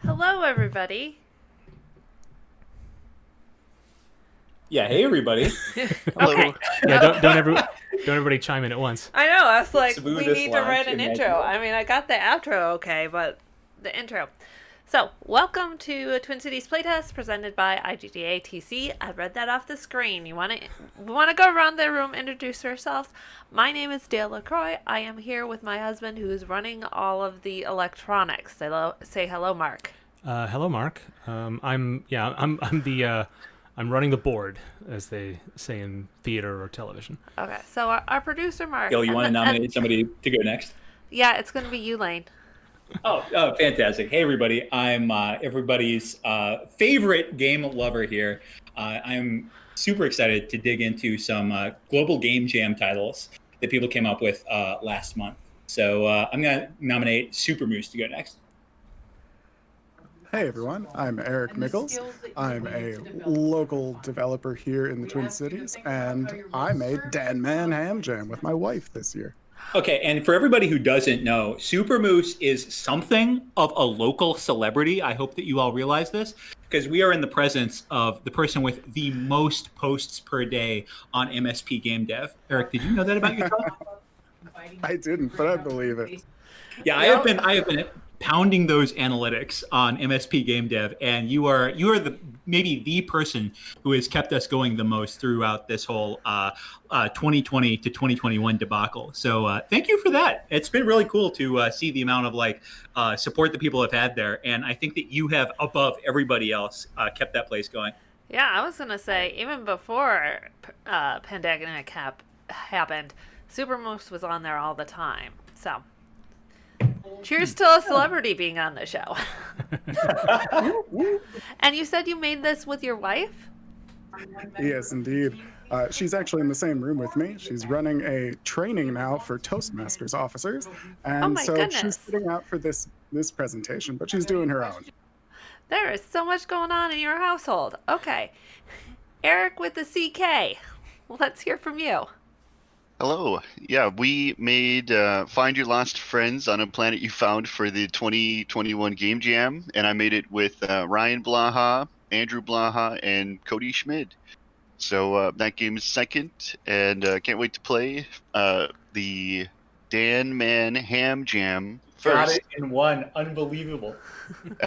Hello, everybody. Yeah, hey everybody. Okay. Yeah, don't everybody chime in at once. I know. I was like, we Smoothest need to write launch an intro. imaginable. I mean, I got the outro okay, but the intro. So, welcome to Twin Cities Playtest presented by IGDA TC. I read that off the screen. You want to go around the room, introduce yourselves. My name is Dale LaCroix. I am here with my husband, who is running all of the electronics. Say hello, Mark. Hello, Mark. I'm running the board, as they say in theater or television. Okay, so our producer, Mark. Gil, you want to nominate somebody to go next? Yeah, it's going to be you, Lane. Oh, fantastic. Hey everybody. I'm everybody's favorite game lover here. I'm super excited to dig into some global game jam titles that people came up with last month. So I'm going to nominate Super Moose to go next. Hey everyone, I'm Eric Mickles. I'm a local developer here in the Twin Cities, and I made Mann Ham Jam with my wife this year. Okay, and for everybody who doesn't know, Super Moose is something of a local celebrity. I hope that you all realize this, because we are in the presence of the person with the most posts per day on MSP Game Dev. Eric, did you know that about yourself? I didn't, but I believe it. Yeah, I have been pounding those analytics on MSP Game Dev, and you are maybe the person who has kept us going the most throughout this whole 2020 to 2021 debacle. So thank you for that. It's been really cool to see the amount of support that people have had there, and I think that you have, above everybody else, kept that place going. Yeah, I was gonna say even before pandemic happened, Supermoose was on there all the time. So, cheers to a celebrity being on the show. And you said you made this with your wife? Yes, indeed. She's actually in the same room with me. She's running a training now for Toastmasters officers, and my so goodness. she's sitting out for this presentation, but she's doing her own. There is so much going on in your household. Okay, Eric with the CK. Let's hear from you. Hello. Yeah, we made Find Your Lost Friends on a Planet You Found for the 2021 Game Jam, and I made it with Ryan Blaha, Andrew Blaha, and Cody Schmid. So that game is second, and can't wait to play the Mann Ham Jam first. Got it in one. Unbelievable.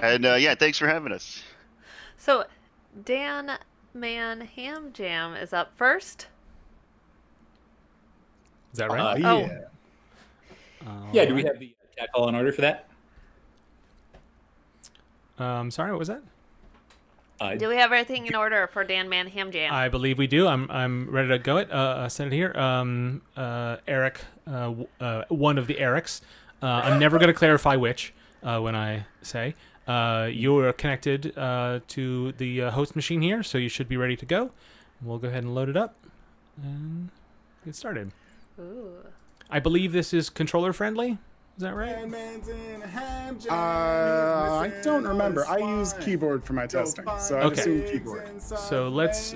And yeah, thanks for having us. So, Mann Ham Jam is up first. Is that right? Yeah. Yeah, do we have the cat call in order for that? Sorry, what was that? Do we have everything in order for Mann Ham Jam? I believe we do. I'm ready to go. Send it here. Eric, one of the Erics. I'm never going to clarify which when I say. You are connected to the host machine here, so you should be ready to go. We'll go ahead and load it up and get started. Ooh. I believe this is controller friendly. Is that right? I don't remember. I use keyboard for my testing, so I Okay. assume keyboard. So let's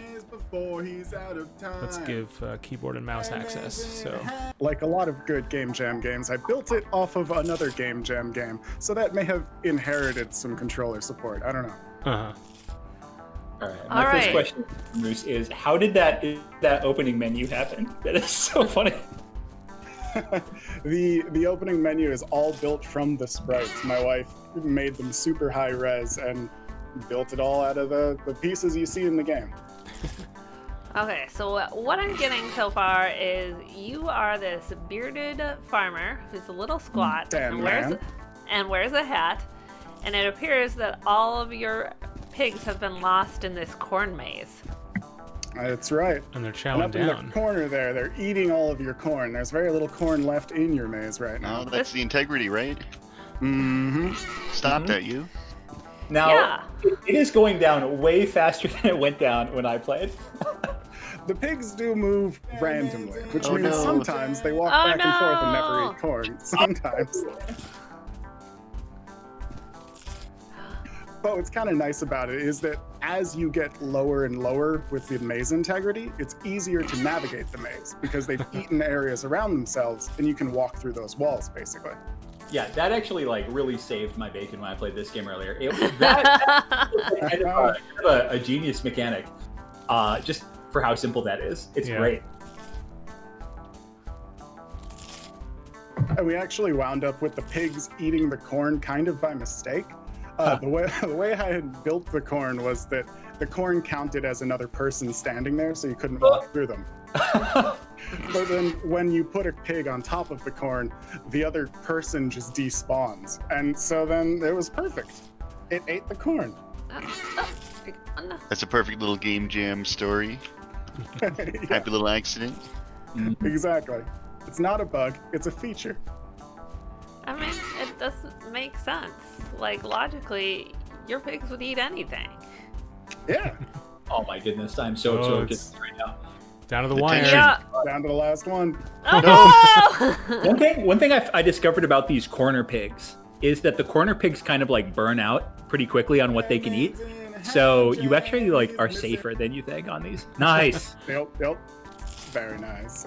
give keyboard and mouse access. So Like a lot of good Game Jam games, I built it off of another Game Jam game, so that may have inherited some controller support. I don't know. uh-huh. All right. All My first right. question, Moose, is how did that opening menu happen? That is so funny. The opening menu is all built from the sprites. My wife made them super high res and built it all out of the pieces you see in the game. Okay, so what I'm getting so far is you are this bearded farmer who's a little squat Damn and wears a hat, and it appears that all of your pigs have been lost in this corn maze. That's right. And they're And chowing up in down. the corner there, they're eating all of your corn. There's very little corn left in your maze right now. Oh, that's the integrity, right? Mm-hmm. Stop that, you. Now, Yeah. it is going down way faster than it went down when I played. The pigs do move randomly, which Oh, means no. sometimes they walk Oh, back and forth and no. never eat corn. Sometimes. But what's kind of nice about it is that as you get lower and lower with the maze integrity, it's easier to navigate the maze because they've eaten areas around themselves and you can walk through those walls, basically. Yeah, that actually like really saved my bacon when I played this game earlier. That was kind of a genius mechanic, just for how simple that is. It's great. And we actually wound up with the pigs eating the corn kind of by mistake. The way I had built the corn was that the corn counted as another person standing there, so you couldn't walk through them. But then when you put a pig on top of the corn, the other person just despawns. And so then it was perfect. It ate the corn. That's a perfect little game jam story. Happy little accident. Exactly. It's not a bug, it's a feature. I mean, it doesn't make sense. Like, logically, your pigs would eat anything. Yeah. Oh my goodness, I'm so absorbed right now. Down to the wire. Yeah. Down to the last one. Oh, no! One thing I discovered about these corner pigs is that the corner pigs kind of like burn out pretty quickly on what they can eat. So you actually like are safer than you think on these. Nice. Yep. Very nice.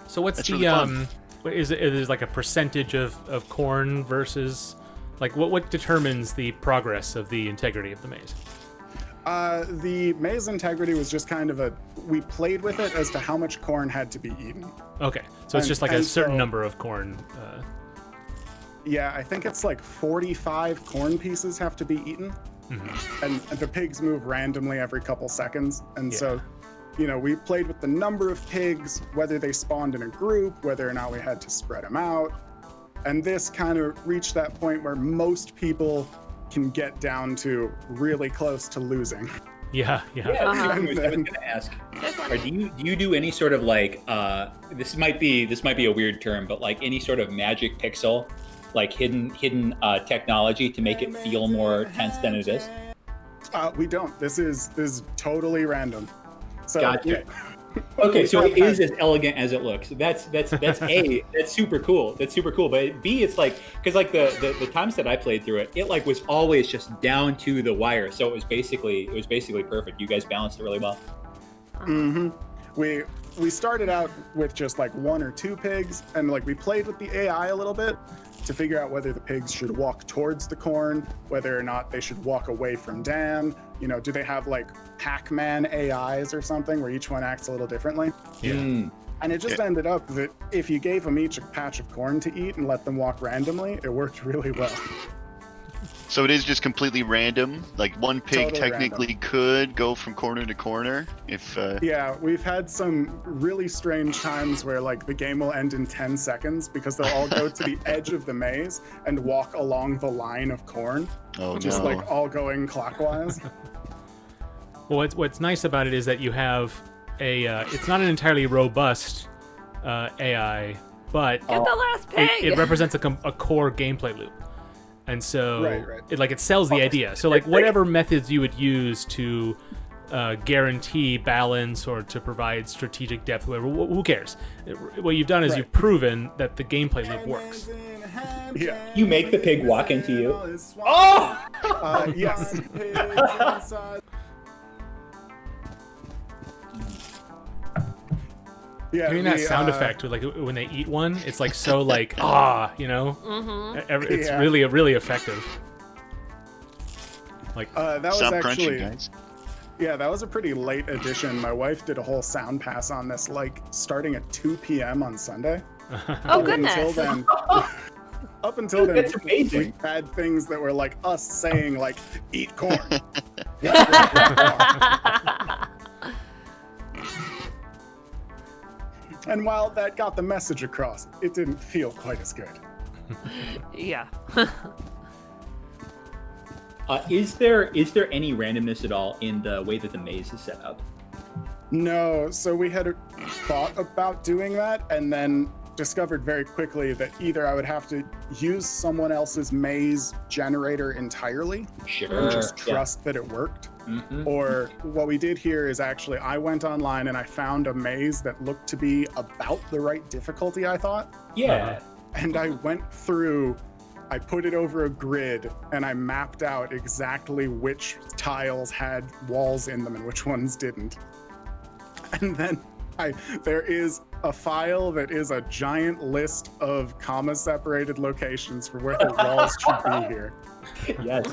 So what's That's the really fun. is it like a percentage of corn versus like what determines the progress of the integrity of the maze? The maze integrity was just kind of we played with it as to how much corn had to be eaten. Okay, so it's just like a certain number of corn. Yeah, I think it's like 45 corn pieces have to be eaten. Mm-hmm. And the pigs move randomly every couple seconds. And so, we played with the number of pigs, whether they spawned in a group, whether or not we had to spread them out. And this kind of reached that point where most people can get down to really close to losing. Yeah. I was going to ask, do you do any sort of like this might be a weird term, but like any sort of magic pixel, like hidden technology to make it feel more tense than it is? We don't. This is totally random. So gotcha. Okay, so it is as elegant as it looks. That's A, that's super cool. But B, it's like, because like the times that I played through it, it like was always just down to the wire. So it was basically perfect. You guys balanced it really well. Mm-hmm. We started out with just like one or two pigs, and like we played with the AI a little bit to figure out whether the pigs should walk towards the corn, whether or not they should walk away from Dan. Do they have like Pac-Man AIs or something where each one acts a little differently? Yeah. And it just ended up that if you gave them each a patch of corn to eat and let them walk randomly, it worked really well. So it is just completely random. Like one pig Totally technically could go from corner to corner if. Yeah, we've had some really strange times where like the game will end in 10 seconds because they'll all go to the edge of the maze and walk along the line of corn, just like all going clockwise. Well, what's nice about it is that you have it's not an entirely robust AI, but Get the last pig! it represents a core gameplay loop. And so Right. It sells the idea. So like whatever methods you would use to guarantee balance or to provide strategic depth, whatever, who cares? What you've done is you've proven that the gameplay loop works. Yeah. You make the pig walk into you. Oh! Yes. Yeah, Hearing that sound effect with like when they eat one, it's like so like It's really effective. Like that was Stop actually crunching, guys. Yeah, that was a pretty late addition. My wife did a whole sound pass on this, like starting at 2 p.m. on Sunday. Oh, goodness. Up until then, That's amazing. we had things that were like us saying like, eat corn. And while that got the message across, it didn't feel quite as good. Yeah. Is there any randomness at all in the way that the maze is set up? No, so we had thought about doing that and then discovered very quickly that either I would have to use someone else's maze generator entirely and just trust that it worked. Mm-hmm. Or what we did here is actually I went online and I found a maze that looked to be about the right difficulty, I thought. Yeah. And I went through, I put it over a grid and I mapped out exactly which tiles had walls in them and which ones didn't. And then There is a file that is a giant list of comma-separated locations for where the walls should be here. Yes.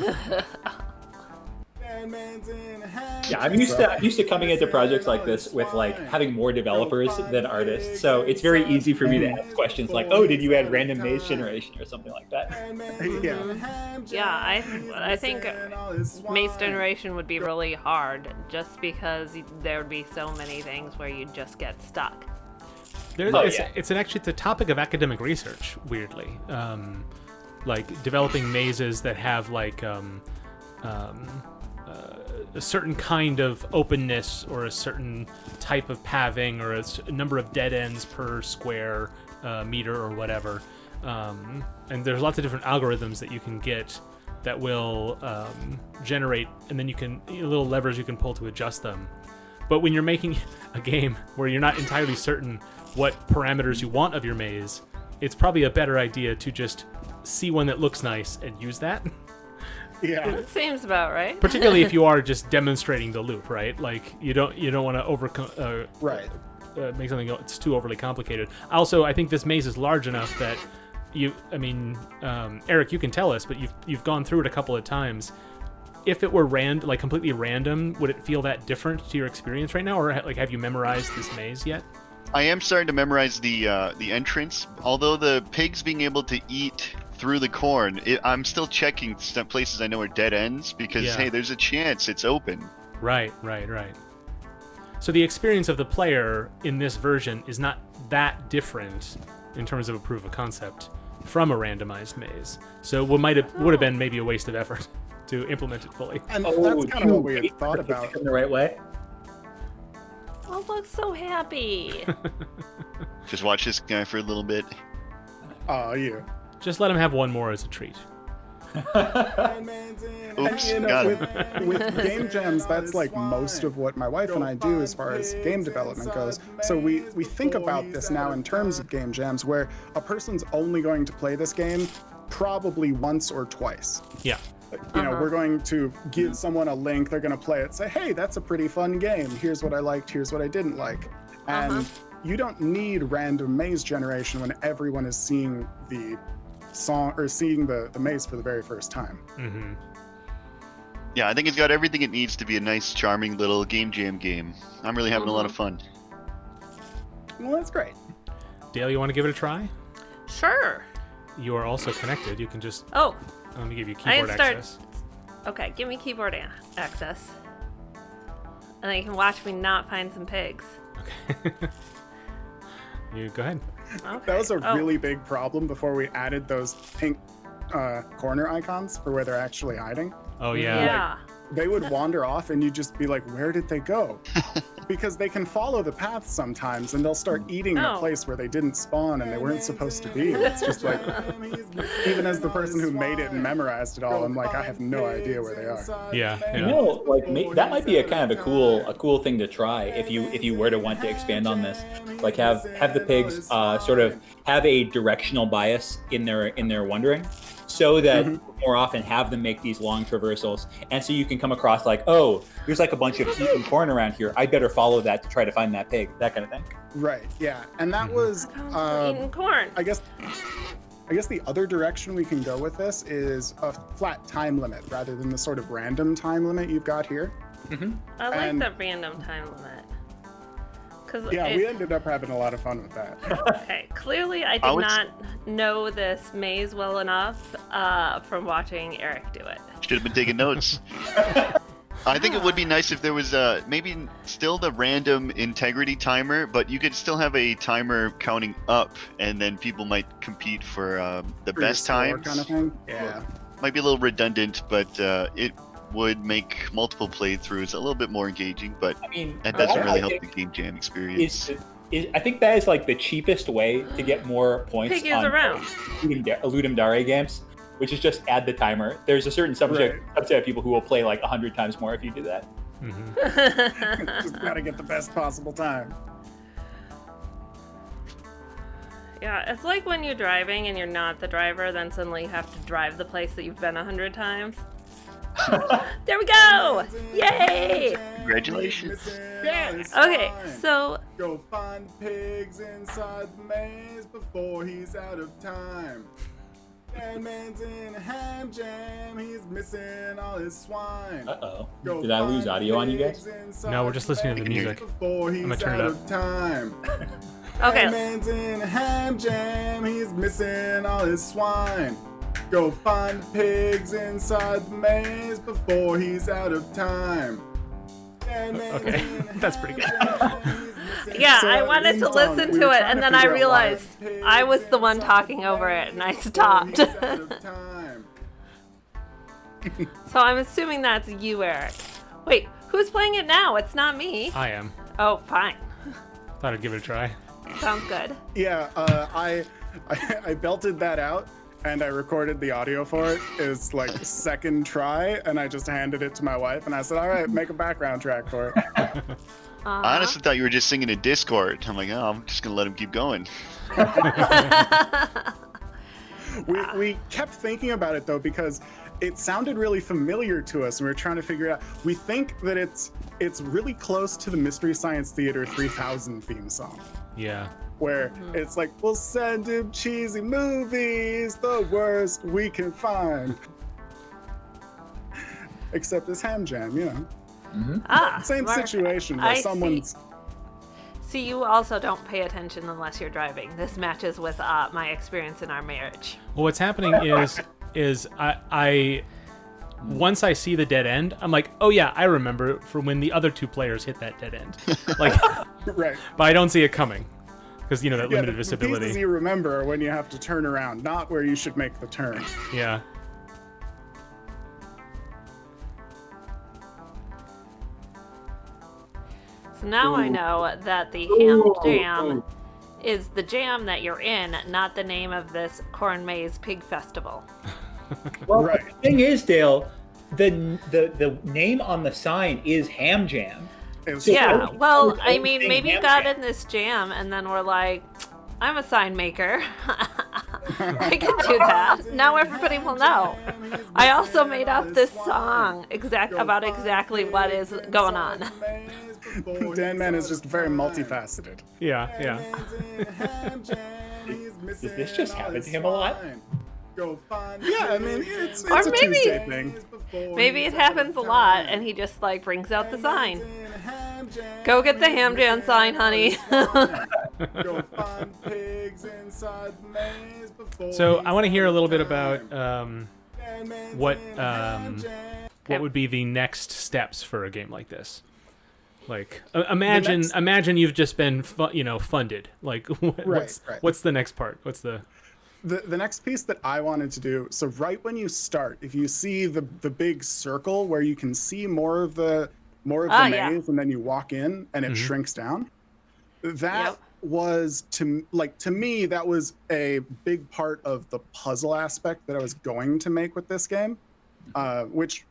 Yeah, I'm used to coming into projects like this with like having more developers than artists, so it's very easy for me to ask questions like, "Oh, did you add random maze generation or something like that?" Yeah, I think maze generation would be really hard just because there would be so many things where you'd just get stuck. It's a topic of academic research, weirdly. Like developing mazes that have like a certain kind of openness or a certain type of pathing or a number of dead ends per square meter or whatever. And there's lots of different algorithms that you can get that will generate, and then little levers you can pull to adjust them. But when you're making a game where you're not entirely certain what parameters you want of your maze, it's probably a better idea to just see one that looks nice and use that. Yeah. That seems about right. Particularly if you are just demonstrating the loop, right? Like you don't want to make something it's too overly complicated. Also, I think this maze is large enough that Eric, you can tell us, but you've gone through it a couple of times. If it were completely random, would it feel that different to your experience right now, or like have you memorized this maze yet? I am starting to memorize the entrance. Although the pigs being able to eat through the corn, I'm still checking places I know are dead ends because hey, there's a chance it's open. Right. So the experience of the player in this version is not that different in terms of a proof of concept from a randomized maze. So what would have been maybe a waste of effort to implement it fully. And that's kind of what we had thought about. In the right way. Oh, look, so happy. Just watch this guy for a little bit. Oh, yeah. Just let him have one more as a treat. Oops, got him. With game jams, that's like most of what my wife and I do as far as game development goes. So we think about this now in terms of game jams, where a person's only going to play this game probably once or twice. Yeah. We're going to give someone a link, they're going to play it, say, hey, that's a pretty fun game. Here's what I liked, here's what I didn't like. And you don't need random maze generation when everyone is seeing the song or seeing the maze for the very first time. Mm-hmm. Yeah, I think it's got everything it needs to be a nice, charming little game jam game. I'm really having a lot of fun. Well, that's great. Dale, you want to give it a try? Sure. You are also connected. You can just... Oh. Let me give you keyboard access. Okay, give me keyboard access. And then you can watch me not find some pigs. Okay. You go ahead. Okay. That was a really big problem before we added those pink corner icons for where they're actually hiding. Oh, yeah. Yeah. They would wander off and you'd just be like, where did they go? Because they can follow the path sometimes and they'll start eating in a place where they didn't spawn and they weren't supposed to be. It's just like, even as the person who made it and memorized it all, I'm like, I have no idea where they are. Yeah. That might be a kind of a cool thing to try if you were to want to expand on this. Like have the pigs sort of have a directional bias in their wandering, so that more often have them make these long traversals, and so you can come across like, oh, there's like a bunch of eaten corn around here. I better follow that to try to find that pig, that kind of thing. Right. Yeah, and that was eating corn. I guess the other direction we can go with this is a flat time limit rather than the sort of random time limit you've got here. I like the random time limit. We ended up having a lot of fun with that. Okay, clearly I did not know this maze well enough from watching Eric do it. Should have been taking notes. I think it would be nice if there was maybe still the random integrity timer, but you could still have a timer counting up, and then people might compete for the best times. Kind of thing. Yeah. Might be a little redundant, but it would make multiple playthroughs a little bit more engaging, but that doesn't really help the game jam experience. I think that is like the cheapest way to get more points on Ludum Dare games, which is just add the timer. There's a certain subset of people who will play like 100 times more if you do that. Just gotta get the best possible time. Yeah, it's like when you're driving and you're not the driver, then suddenly you have to drive the place that you've been 100 times. There we go! Yay! Yay! Congratulations. Okay, so Go find pigs inside the maze before he's out of time. Man's in ham jam, he's missing all his swine. Uh-oh. Go Did I lose find audio on you guys? pigs inside No, we're just listening to the maze music. before he's I'm gonna turn it out up. of time. okay, Man's in ham jam, he's missing all his swine. Go find pigs inside the maze before he's out of time. Okay, that's pretty good. yeah, So, I wanted to theme song, listen we to were it, trying and to then I figure out why realized pigs I was the one inside talking the over it, and I maze stopped. before he's out of time. So I'm assuming that's you, Eric. Wait, who's playing it now? It's not me. I am. Oh, fine. Thought I'd give it a try. Sounds good. Yeah, I belted that out and I recorded the audio for it. It's like second try, and I just handed it to my wife and I said, all right, make a background track for it. I honestly thought you were just singing in Discord. I'm like, oh, I'm just gonna let him keep going. We kept thinking about it though because it sounded really familiar to us, and we were trying to figure it out. We think that it's really close to the Mystery Science Theater 3000 theme song, Yeah. where it's like, we'll send him cheesy movies, the worst we can find. Except it's ham jam, you know. Same smart. situation where I someone's. See, you also don't pay attention unless you're driving. This matches with my experience in our marriage. Well, what's happening is I once I see the dead end, I'm like, oh yeah, I remember from when the other two players hit that dead end. Like, Right. but I don't see it coming because that Yeah, limited the visibility. pieces you remember are when you have to turn around, not where you should make the turn. Yeah. So now I know that the ham jam is the jam that you're in, not the name of this corn maze pig festival. Well, Right. the thing is, Dale, the name on the sign is Ham Jam. It's Yeah, Oh, well, oh, I mean, thing maybe ham got jam. in this jam, and then we're like, I'm a sign maker. I can do that. Now everybody will know. I also made up this song about exactly what is going on. Dan Man is just very multifaceted. Yeah. Yeah. Does this just happen to him a lot? Yeah, I mean, it's Or a maybe- Tuesday thing. Maybe it happens a lot, and he just like brings out the sign. Go get the ham jam sign, honey. So I want to hear a little bit about what would be the next steps for a game like this. Like, imagine you've just been funded. Like, what's the next part? What's the The next piece that I wanted to do, so right when you start, if you see the big circle where you can see more of the yeah. maze, and then you walk in and it shrinks down, that Yep. was to me that was a big part of the puzzle aspect that I was going to make with this game, which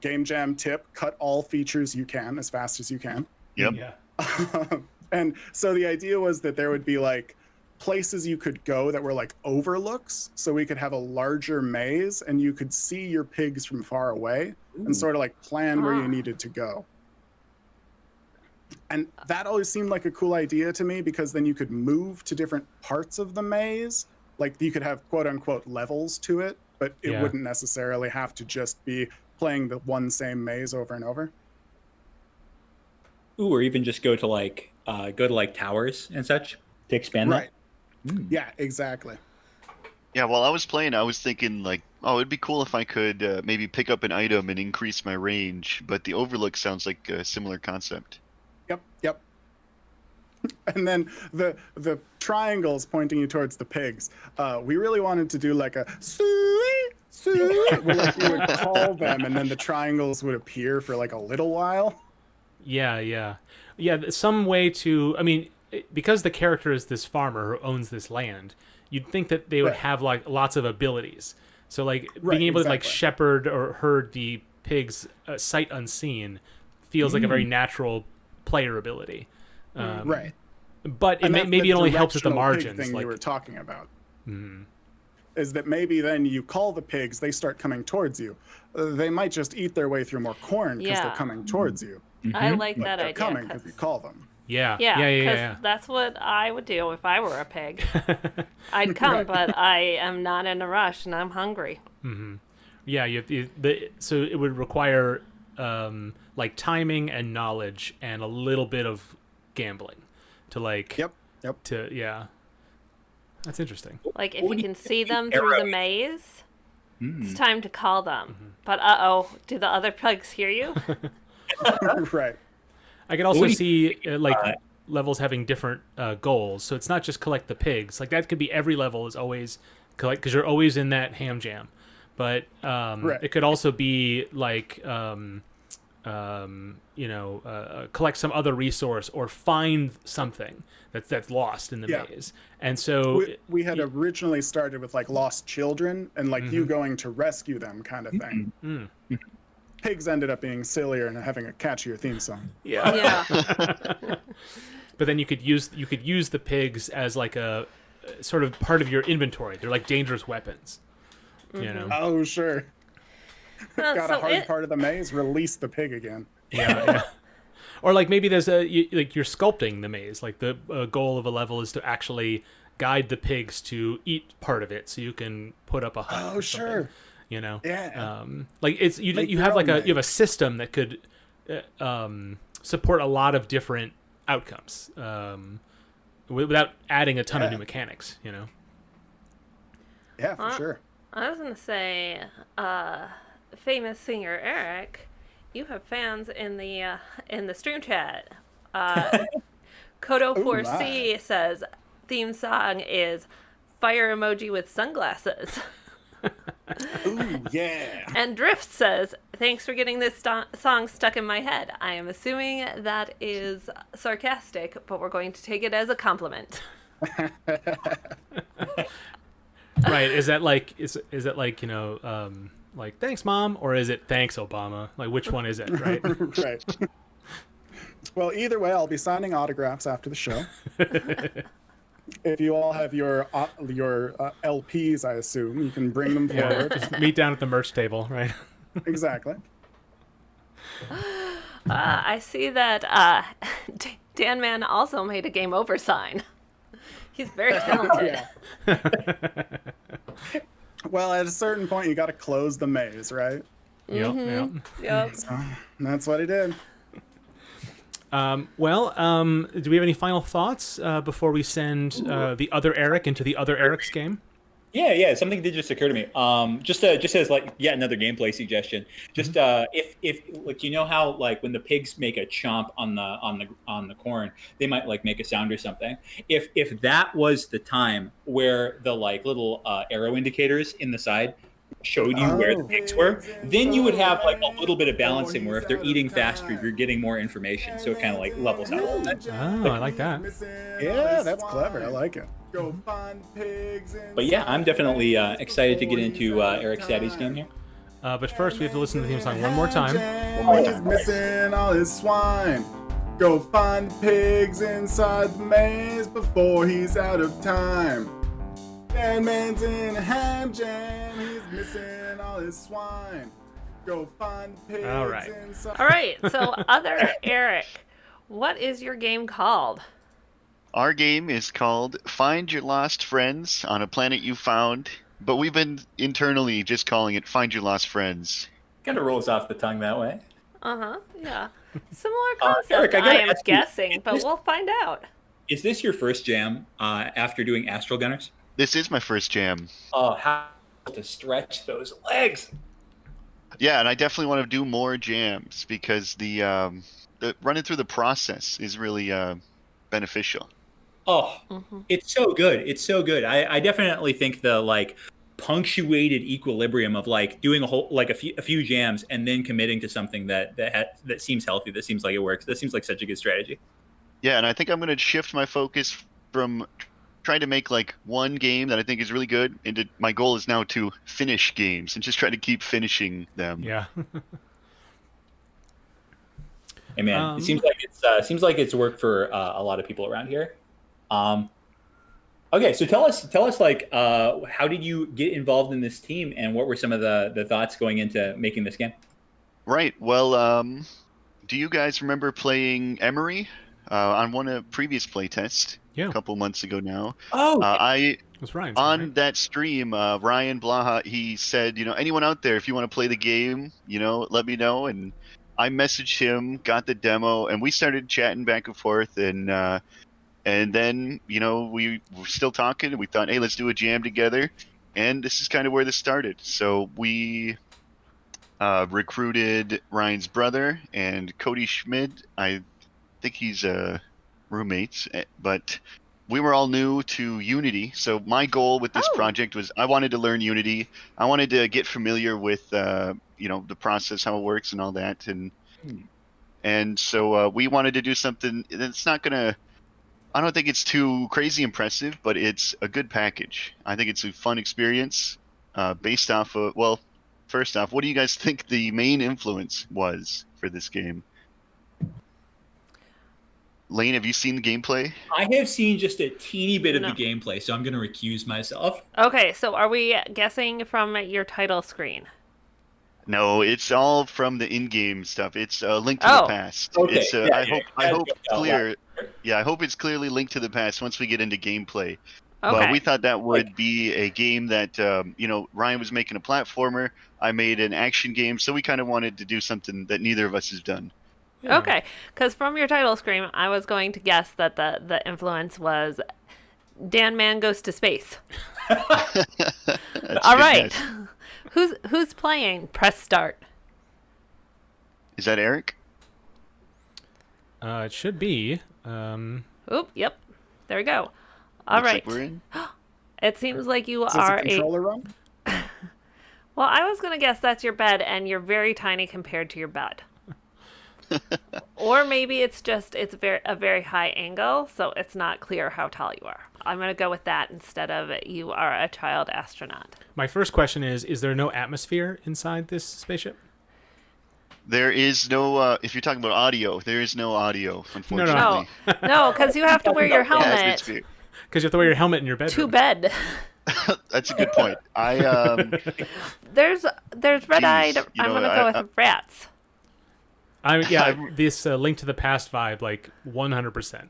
game jam tip: cut all features you can as fast as you can. Yep. Yeah. And so the idea was that there would be like places you could go that were like overlooks, so we could have a larger maze and you could see your pigs from far away and sort of like plan where you needed to go. And that always seemed like a cool idea to me, because then you could move to different parts of the maze. Like you could have quote unquote levels to it, but it Yeah. wouldn't necessarily have to just be playing the one same maze over and over. Ooh, or even just go to like towers and such to expand Right. that. Yeah, exactly. Yeah, while I was playing, I was thinking like, oh, it'd be cool if I could maybe pick up an item and increase my range. But the overlook sounds like a similar concept. Yep. And then the triangles pointing you towards the pigs. We really wanted to do like a sweet, where like you would call them, and then the triangles would appear for like a little while. Yeah. Some way to. I mean, because the character is this farmer who owns this land, you'd think that they would Right. have like lots of abilities. So like Right, being able to like exactly. shepherd or herd the pigs sight unseen feels like a very natural player ability. Right. But And that's maybe the it only helps at the directional pig margins. thing Like, you were talking about. is that maybe then you call the pigs, they start coming towards you. They might just eat their way through more corn because Yeah. they're coming towards you. I like But that they're idea. coming because you call them. Yeah. Yeah, Yeah. because Yeah. that's what I would do if I were a pig. I'd come, but I am not in a rush and I'm hungry. Yeah. So it would require like timing and knowledge and a little bit of gambling to like. Yep. To yeah. That's interesting. Like if What you do can you see think them the through the arrow- maze, it's time to call them. But do the other pigs hear you? Right. I could also What do you see levels having different goals, so it's not just collect the pigs. Like that could be every level is always collect because you're always in that ham jam. But Right. it could also be like collect some other resource or find something that's lost in the Yeah. maze. And so We had originally started with like lost children and like you going to rescue them kind of thing. Pigs ended up being sillier and having a catchier theme song. yeah. Yeah. But then you could use the pigs as like a sort of part of your inventory. They're like dangerous weapons. You know. Oh, sure. Got a So hard part of the maze, release the pig again. Yeah. Or like maybe there's you're sculpting the maze. Like the goal of a level is to actually guide the pigs to eat part of it, so you can put up a hut. Oh, or something, sure. You know. Yeah. Like it's you Make you your have own like maze. you have a system that could support a lot of different outcomes without adding a ton of new mechanics. You know. Yeah, for sure. I was gonna say, famous singer Eric, you have fans in the stream chat. Kodo4C says theme song is fire emoji with sunglasses. Ooh, yeah. And Drift says, thanks for getting this song stuck in my head. I am assuming that is sarcastic, but we're going to take it as a compliment. Right? Is that like like thanks mom, or is it thanks Obama? Like which one is it? Right? Right. Well, either way, I'll be signing autographs after the show. If you all have your LPs, I assume you can bring them Yeah. forward. Just meet down at the merch table, right? Exactly. I see that Dan Man also made a game over sign. He's very talented. Yeah. Well, at a certain point, you got to close the maze, right? Yep. Yep. And that's what he did. Do we have any final thoughts before we send the other Eric into the other Eric's game? Yeah. Something did just occur to me. Just as like yet another gameplay suggestion. Just if like you know how like when the pigs make a chomp on the corn, they might like make a sound or something. If that was the time where the like little arrow indicators in the side showed you where the pigs were, then you would have like a little bit of balancing where if they're eating faster, you're getting more information. So it kind of like levels out a little bit. Oh, I like that. Yeah, that's clever. I like it. But yeah, I'm definitely excited to get into Eric Staddy's game here. But first, we have to listen to the theme song one more time. He's missing all his swine. Go find pigs inside the maze before he's out of time. Dead man's in a ham jam. He's missing all his swine. Go find pigs All right. inside. All right. So, other Eric, what is your game called? Our game is called Find Your Lost Friends on a Planet You Found, but we've been internally just calling it Find Your Lost Friends. Kind of rolls off the tongue that way. Yeah. Similar concept, Eric, I I gotta am ask you, guessing, but we'll find out. Is this your first jam after doing Astral Gunners? This is my first jam. Oh, how to stretch those legs. Yeah, and I definitely want to do more jams because the running through the process is really beneficial. Oh, it's so good. It's so good. I definitely think the like punctuated equilibrium of like doing a few jams and then committing to something that seems healthy, that seems like it works. That seems like such a good strategy. Yeah, and I think I'm going to shift my focus from trying to make like one game that I think is really good into my goal is now to finish games and just try to keep finishing them. Yeah. Hey man, it seems like it's worked for a lot of people around here. Okay, so tell us like how did you get involved in this team, and what were some of the thoughts going into making this game? Right. Well, do you guys remember playing Emery on one of previous playtests Yeah, a couple months ago now? Oh, I that's Ryan's game, On right? that stream, Ryan Blaha, he said, anyone out there, if you want to play the game, let me know. And I messaged him, got the demo, and we started chatting back and forth. And then, we were still talking, and we thought, hey, let's do a jam together. And this is kind of where this started. So we recruited Ryan's brother and Cody Schmid. I think he's roommates, but we were all new to Unity. So my goal with this Oh. project was I wanted to learn Unity. I wanted to get familiar with the process, how it works, and all that. And so we wanted to do something that's not gonna. I don't think it's too crazy impressive, but it's a good package. I think it's a fun experience based off of. Well, first off, what do you guys think the main influence was for this game? Lane, have you seen the gameplay? I have seen just a teeny bit of No. the gameplay, so I'm going to recuse myself. Okay, so are we guessing from your title screen? No, it's all from the in-game stuff. It's a Link to Oh. the Past. Okay, It's yeah, I hope that's it's clear. Yeah, I hope it's clearly Link to the Past once we get into gameplay. Okay. But we thought that would be a game that Ryan was making a platformer. I made an action game, so we kind of wanted to do something that neither of us has done. Yeah. Okay, because from your title screen, I was going to guess that the influence was Dan Man Goes to Space. That's All good right, guess. who's playing? Press start. Is that Eric? It should be. Oop, yep, there we go. All Looks right, like we're in. it seems like you Is this are a controller run? Well, I was gonna guess that's your bed, and you're very tiny compared to your bed. Or maybe it's a very high angle, so it's not clear how tall you are. I'm gonna go with that instead of you are a child astronaut. My first question is there no atmosphere inside this spaceship? There is no. If you're talking about audio, there is no audio, unfortunately. No, no, because you have to wear your Yeah, helmet atmosphere. Because you have to wear your helmet in your bedroom. to bed. That's a good point. There's red-eyed. Geez, I'm gonna go with rats. This Link to the Past vibe, like 100%.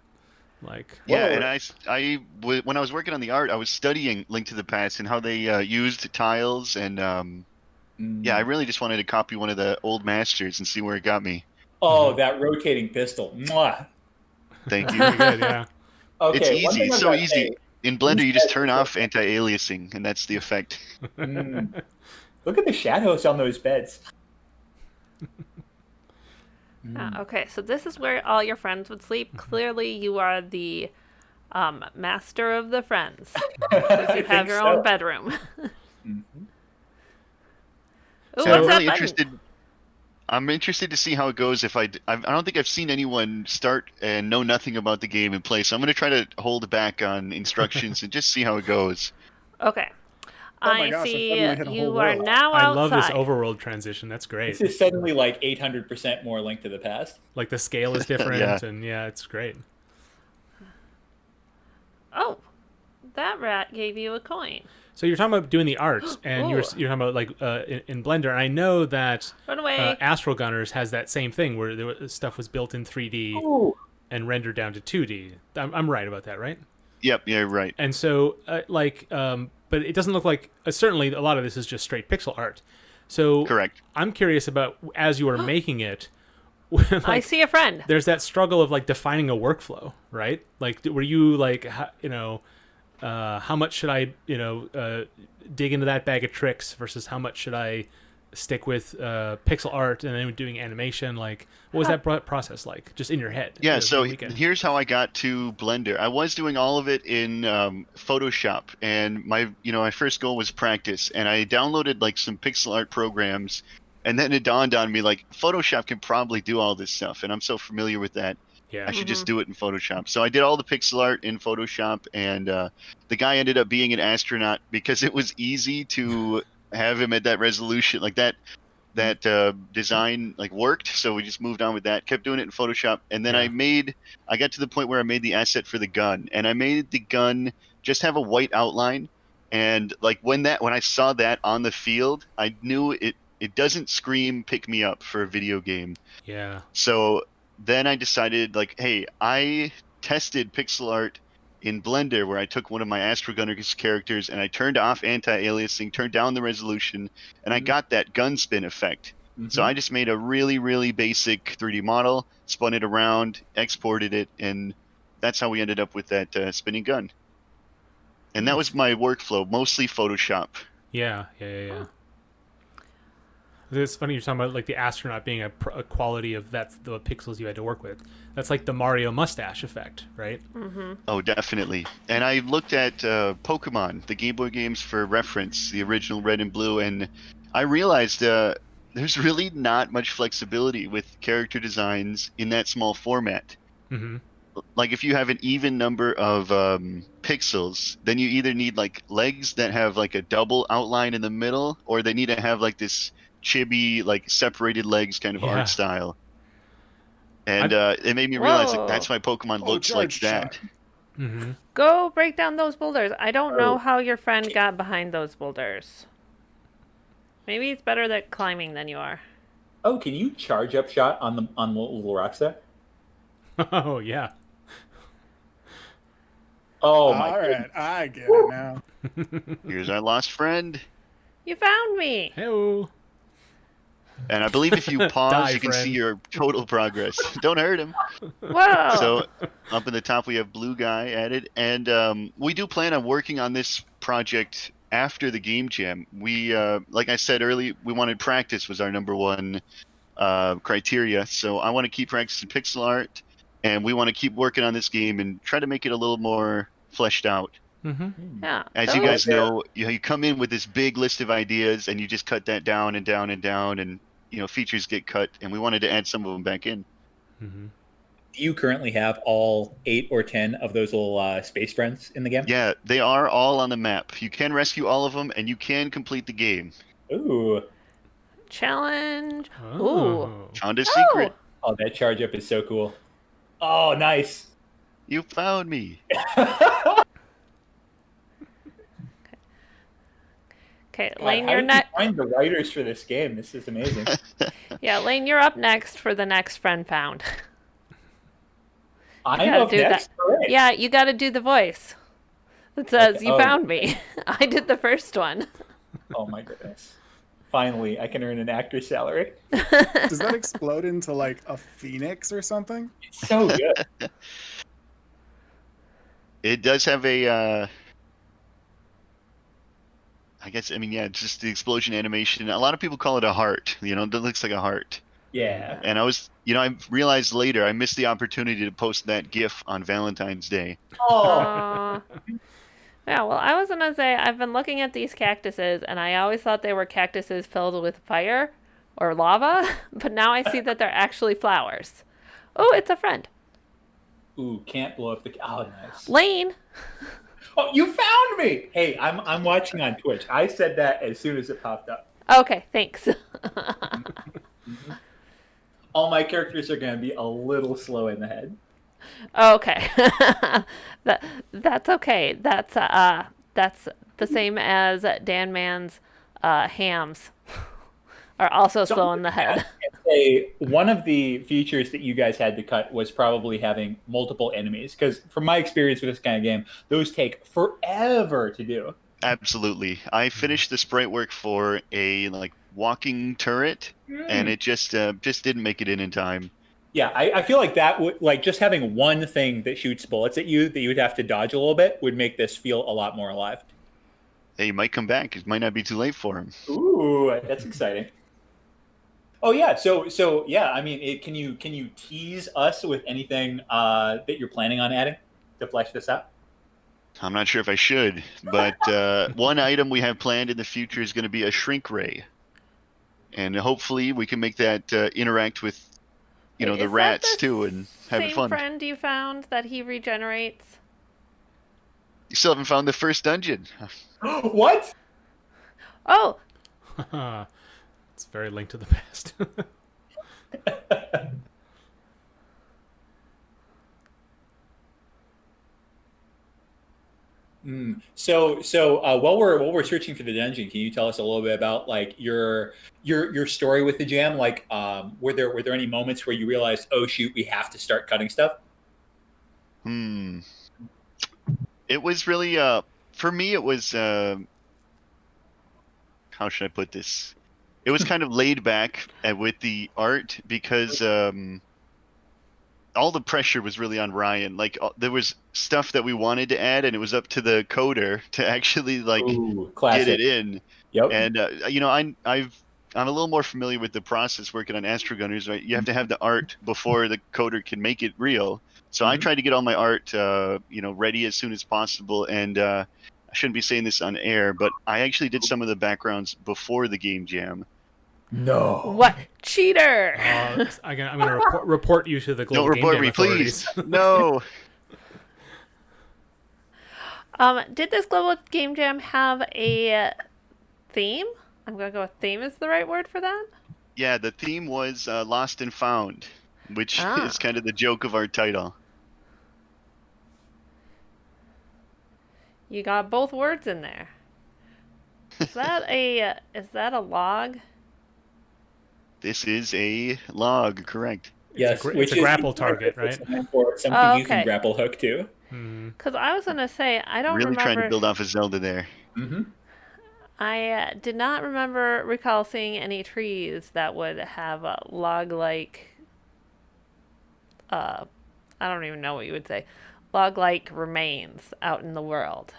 Like, Yeah, and when I was working on the art, I was studying Link to the Past and how they used tiles, and yeah, I really just wanted to copy one of the old masters and see where it got me. Oh, that rotating pistol. Mwah. Thank you. pretty good, yeah. Okay, It's one easy. thing It's I've so gotta easy. say- In Blender, you just turn off anti-aliasing, and that's the effect. Look at the shadows on those beds. Okay, so this is where all your friends would sleep. Clearly, you are the master of the friends. You have your own bedroom. Ooh, So- what's I'm that really button? interested. I'm interested to see how it goes. I don't think I've seen anyone start and know nothing about the game and play, so I'm going to try to hold back on instructions and just see how it goes. Okay. Oh my I gosh, I see suddenly hit a you whole are world. now I outside. love this overworld transition. That's great. This is suddenly like 800% more Link to the Past. Like the scale is different, Yeah. and yeah, it's great. Oh, that rat gave you a coin. So you're talking about doing the art, and you're Ooh. talking about like in Blender. And I know that Run away. Astral Gunners has that same thing where stuff was built in 3D Ooh. and rendered down to 2D. I'm right about that, right? Yep, yeah, right. And so, but it doesn't look like. Certainly, a lot of this is just straight pixel art. So Correct. I'm curious about as you are making it. I see a friend. There's that struggle of like defining a workflow, right? Like, were you like, how much should I, dig into that bag of tricks versus how much should I stick with pixel art and then doing animation? Like, what was that process like, just in your head? Yeah, over so the weekend? here's how I got to Blender. I was doing all of it in Photoshop, and my first goal was practice, and I downloaded like some pixel art programs, and then it dawned on me like Photoshop can probably do all this stuff, and I'm so familiar with that. Yeah. I should just do it in Photoshop. So I did all the pixel art in Photoshop, and the guy ended up being an astronaut because it was easy to have him at that resolution. Like that that design like worked, so we just moved on with that. Kept doing it in Photoshop, and then I got to the point where I made the asset for the gun, and I made the gun just have a white outline. And like when I saw that on the field, I knew it doesn't scream pick me up for a video game. Yeah. So then I decided, like, hey, I tested pixel art in Blender where I took one of my Astrogunner's characters and I turned off anti-aliasing, turned down the resolution, and I got that gun spin effect. So I just made a really, really basic 3D model, spun it around, exported it, and that's how we ended up with that spinning gun. And that was my workflow, mostly Photoshop. Yeah. It's funny you're talking about like the astronaut being a quality of that's the pixels you had to work with. That's like the Mario mustache effect, right? Oh, definitely. And I looked at Pokemon, the Game Boy games for reference, the original Red and Blue, and I realized there's really not much flexibility with character designs in that small format. Like if you have an even number of pixels, then you either need like legs that have like a double outline in the middle, or they need to have like this chibi, like separated legs kind of art style. And it made me realize like, that's why Pokemon looks like that. Go break down those boulders. I don't know how your friend got behind those boulders. Maybe it's better at climbing than you are. Oh, can you charge up shot on the little rocks there? Oh yeah. Oh my! All right, I get it now. Here's our lost friend. You found me. Hello. And I believe if you pause, Die, you can see friend. your total progress. Don't hurt him. Whoa. So up in the top, we have Blue Guy added. And we do plan on working on this project after the Game Jam. We, like I said earlier, we wanted practice was our number one criteria. So I want to keep practicing pixel art. And we want to keep working on this game and try to make it a little more fleshed out. Yeah. As you guys know, you come in with this big list of ideas and you just cut that down and down and down, and features get cut, and we wanted to add some of them back in. Do you currently have all 8 or 10 of those little space friends in the game? Yeah, they are all on the map. You can rescue all of them, and you can complete the game. Ooh. Challenge. Oh. Ooh. Found a secret. Oh, that charge up is so cool. Oh, nice. You found me. Okay, God, Lane, how you're did you next. find the writers for this game? This is amazing. Yeah, Lane, you're up next for the next friend found. I'm gotta up do next. that. All right. Yeah, you got to do the voice that says Okay. you Oh. found me. I did the first one. Oh my goodness. Finally, I can earn an actor's salary. Does that explode into like a phoenix or something? It's so good. It does have a, it's just the explosion animation. A lot of people call it a heart. That looks like a heart. Yeah. And I realized later I missed the opportunity to post that GIF on Valentine's Day. Oh. Yeah, well, I was going to say, I've been looking at these cactuses, and I always thought they were cactuses filled with fire or lava, but now I see that they're actually flowers. Oh, it's a friend. Ooh, can't blow up the. Oh, nice. Lane. Oh, you found me! Hey, I'm watching on Twitch. I said that as soon as it popped up. Okay, thanks. All my characters are going to be a little slow in the head. Okay. That's okay. That's the same as Dan Mann's hams are also slow in the head. One of the features that you guys had to cut was probably having multiple enemies, because from my experience with this kind of game, those take forever to do. Absolutely. I finished the sprite work for a walking turret, and it just didn't make it in time. Yeah, I feel like that would just having one thing that shoots bullets at you that you would have to dodge a little bit would make this feel a lot more alive. Hey, he might come back. It might not be too late for him. Ooh, that's exciting. Oh yeah, so yeah. I mean, can you tease us with anything that you're planning on adding to flesh this out? I'm not sure if I should, but one item we have planned in the future is going to be a shrink ray, and hopefully we can make that interact with the rats too, and have it fun. Same friend you found that he regenerates. You still haven't found the first dungeon. What? Oh, It's very linked to the past. So while we're searching for the dungeon, can you tell us a little bit about like your story with the jam? Like, were there any moments where you realized, oh shoot, we have to start cutting stuff? It was really for me. It was how should I put this? It was kind of laid back with the art because all the pressure was really on Ryan. Like there was stuff that we wanted to add, and it was up to the coder to actually like get it in. Yep. And you know, I'm a little more familiar with the process working on Astrogunners. Right, you have to have the art before the coder can make it real. So I tried to get all my art, you know, ready as soon as possible. And I shouldn't be saying this on air, but I actually did some of the backgrounds before the game jam. No. What cheater? I'm gonna report you to the global Don't game report jam me, authorities. please. No. Did this global game jam have a theme? I'm gonna go with theme is the right word for that. Yeah, the theme was Lost and Found, which is kind of the joke of our title. You got both words in there. Is that a log? This is a log, correct? Yes, it's a grapple target, right? Or something you can grapple hook to. Because I was gonna say I don't Really remember. trying to build off of Zelda there. Mm-hmm. I did not recall seeing any trees that would have a log-like. I don't even know what you would say. Log-like remains out in the world.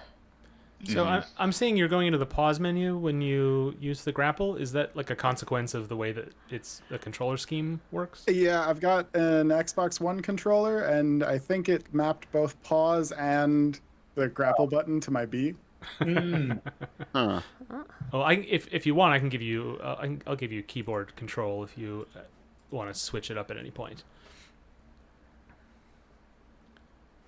So I'm seeing you're going into the pause menu when you use the grapple. Is that like a consequence of the way that the controller scheme works? Yeah, I've got an Xbox One controller, and I think it mapped both pause and the grapple button to my B. Huh. Oh, if you want, I can give you. I'll give you keyboard control if you want to switch it up at any point.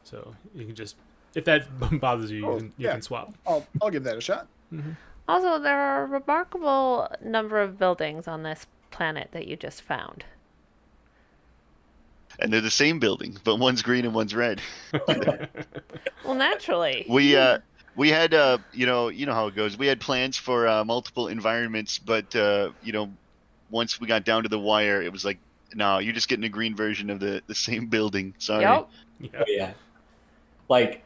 So you can just, if that bothers you, you can swap. I'll give that a shot. Also, there are a remarkable number of buildings on this planet that you just found. And they're the same building, but one's green and one's red. Well, naturally. We had you know how it goes. We had plans for multiple environments, but you know, once we got down to the wire, it was like, no, you're just getting a green version of the same building. Sorry. Yep. Yeah. Like,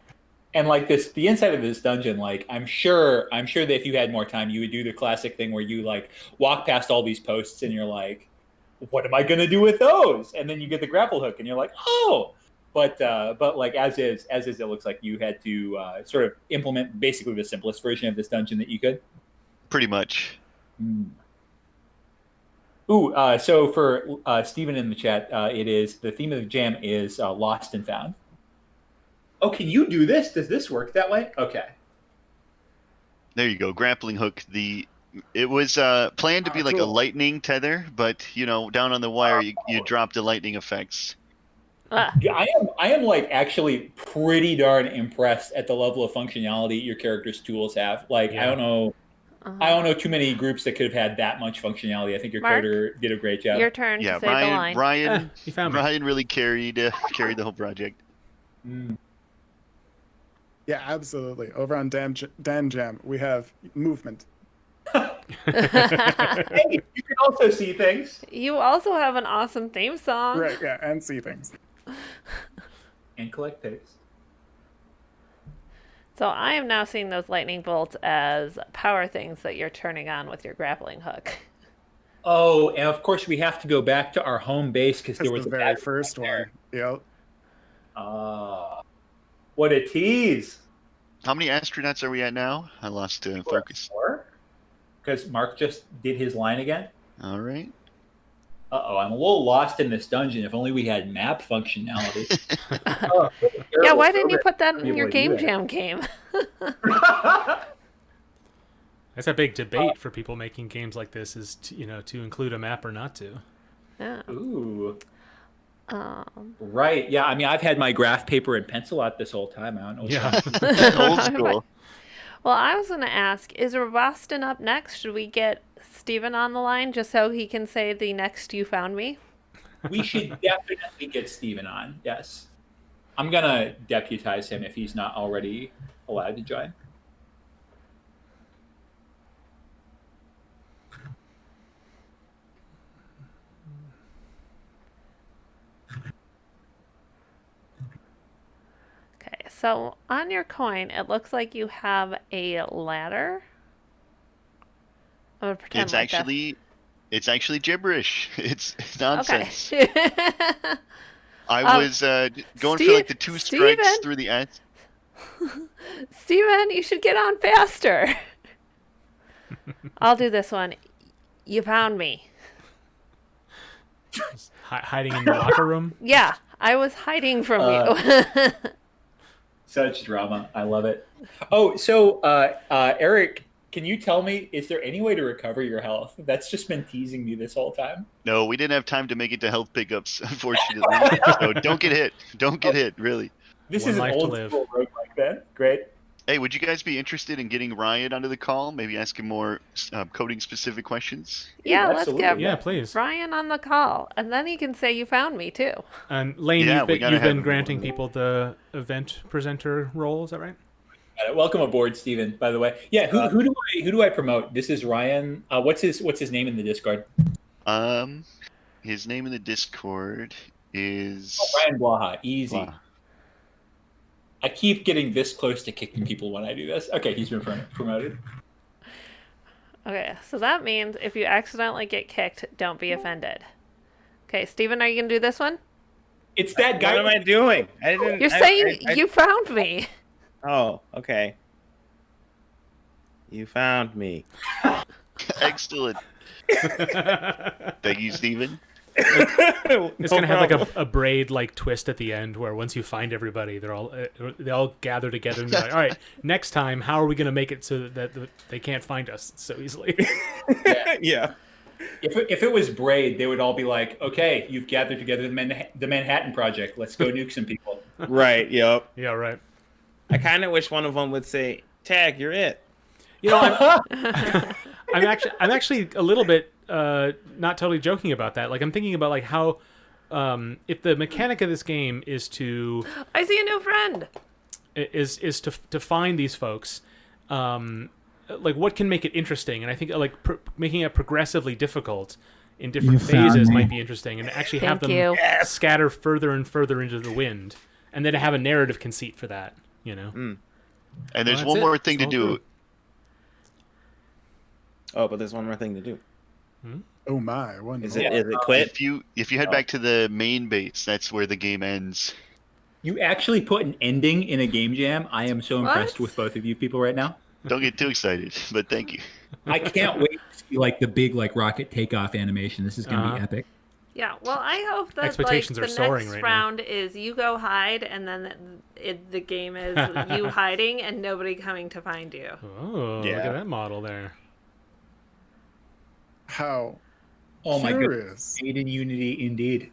and like the inside of this dungeon, like I'm sure that if you had more time, you would do the classic thing where you like walk past all these posts and you're like, what am I gonna do with those? And then you get the grapple hook and you're like, oh. But like as is, it looks like you had to sort of implement basically the simplest version of this dungeon that you could. Pretty much. Ooh, so for Steven in the chat, it is the theme of the jam is Lost and Found. Oh, can you do this? Does this work that way? Okay. There you go. Grappling hook. It was planned to be like a lightning tether, but you know, down on the wire, you drop the lightning effects. Yeah, I am like actually pretty darn impressed at the level of functionality your character's tools have. Like, I don't know too many groups that could have had that much functionality. I think your character did a great job. Your turn to say the line. Ryan really carried the whole project. Yeah, absolutely. Over on Dan Jam, we have movement. Hey, you can also see things. You also have an awesome theme song. Right, yeah, and see things. And collect tapes. So I am now seeing those lightning bolts as power things that you're turning on with your grappling hook. Oh, and of course we have to go back to our home base because there was the very first one. Yep. What a tease! How many astronauts are we at now? I lost focus. 4? Because Mark just did his line again. All right. Uh-oh, I'm a little lost in this dungeon. If only we had map functionality. Yeah, why didn't you put that in your game jam game? That's a big debate for people making games like this: is to include a map or not to. Yeah. Ooh. Right. Yeah. I mean, I've had my graph paper and pencil out this whole time. I don't know. Yeah. Old school. Well, I was going to ask, is Roboston up next? Should we get Steven on the line just so he can say the next "You Found Me"? We should definitely get Steven on. Yes. I'm going to deputize him if he's not already allowed to join. Okay, so on your coin, it looks like you have a ladder. I'm gonna pretend It's like actually gibberish. It's nonsense. Okay. I was going for like the two strikes Steven? through the S. Steven, you should get on faster. I'll do this one. You found me. Hiding in the locker room. Yeah, I was hiding from you. Such drama. I love it. Oh, so Eric, can you tell me, is there any way to recover your health? That's just been teasing me this whole time. No, we didn't have time to make it to health pickups, unfortunately. So don't get hit. Don't get hit, really. This One is an life to old live. school roguelike then. Great. Hey, would you guys be interested in getting Ryan onto the call? Maybe ask him more coding-specific questions? Yeah, let's Absolutely. get Yeah, please. Ryan on the call, and then he can say you found me too. And Lane, Yeah, you've we been, gotta you've been have- granting people the event presenter role. Is that right? Welcome aboard, Steven, by the way. Yeah, who do I promote? This is Ryan. What's his name in the Discord? His name in the Discord is Ryan Blaha. Easy. Blah. I keep getting this close to kicking people when I do this. Okay, he's been promoted. Okay, so that means if you accidentally get kicked, don't be offended. Okay, Steven, are you gonna do this one? It's that guy. What am I doing? I didn't. You're saying you found me. Oh, okay. You found me. Excellent. Thank you, Steven. It's gonna have like a braid like twist at the end where once you find everybody, they all gather together and they're like, all right, next time, how are we gonna make it so that they can't find us so easily? Yeah. If it was Braid, they would all be like, okay, you've gathered together the Manhattan Project. Let's go nuke some people. Right. Yep. Yeah, right. I kind of wish one of them would say, "Tag, you're it." You know, I'm actually a little bit not totally joking about that. Like I'm thinking about like how if the mechanic of this game is to I see a new friend. is to find these folks, like what can make it interesting, and I think like making it progressively difficult in different phases might be interesting, and actually have Thank them you. scatter further and further into the wind, and then have a narrative conceit for that. You know. And there's that's one it. more thing to It's all do. good. Oh, but there's one more thing to do. Oh my, one Is more. it quit? If you head back to the main base, that's where the game ends. You actually put an ending in a game jam. I am so impressed What? with both of you people right now. Don't get too excited, but thank you. I can't wait to see like the big like rocket takeoff animation. This is gonna Uh-huh. be epic. Yeah, well, I hope that Expectations like, are the soaring next right now. round is you go hide, and then the game is you hiding and nobody coming to find you. Oh, look Yeah. at that model there. How Oh my goodness. curious. Made in Unity indeed.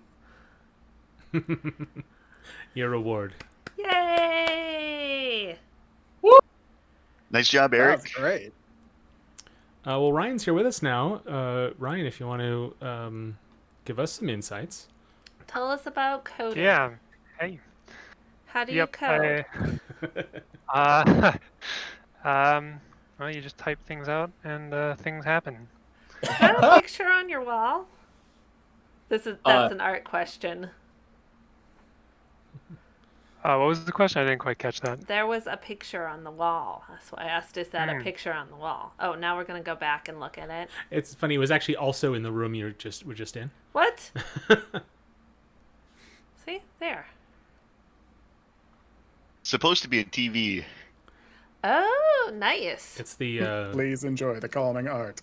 Your reward. Yay! Nice job, Eric. That's great. Well, Ryan's here with us now. Ryan, if you want to give us some insights. Tell us about coding. Yeah. Hey. How do you Yep. code? Well, you just type things out and things happen. Is that a picture on your wall? That's an art question. What was the question? I didn't quite catch that. There was a picture on the wall. That's why I asked, is that a Hmm. picture on the wall? Oh, now we're going to go back and look at it. It's funny. It was actually also in the room you were just in. What? See? There. Supposed to be a TV. Oh, nice. It's the Please enjoy the calming art.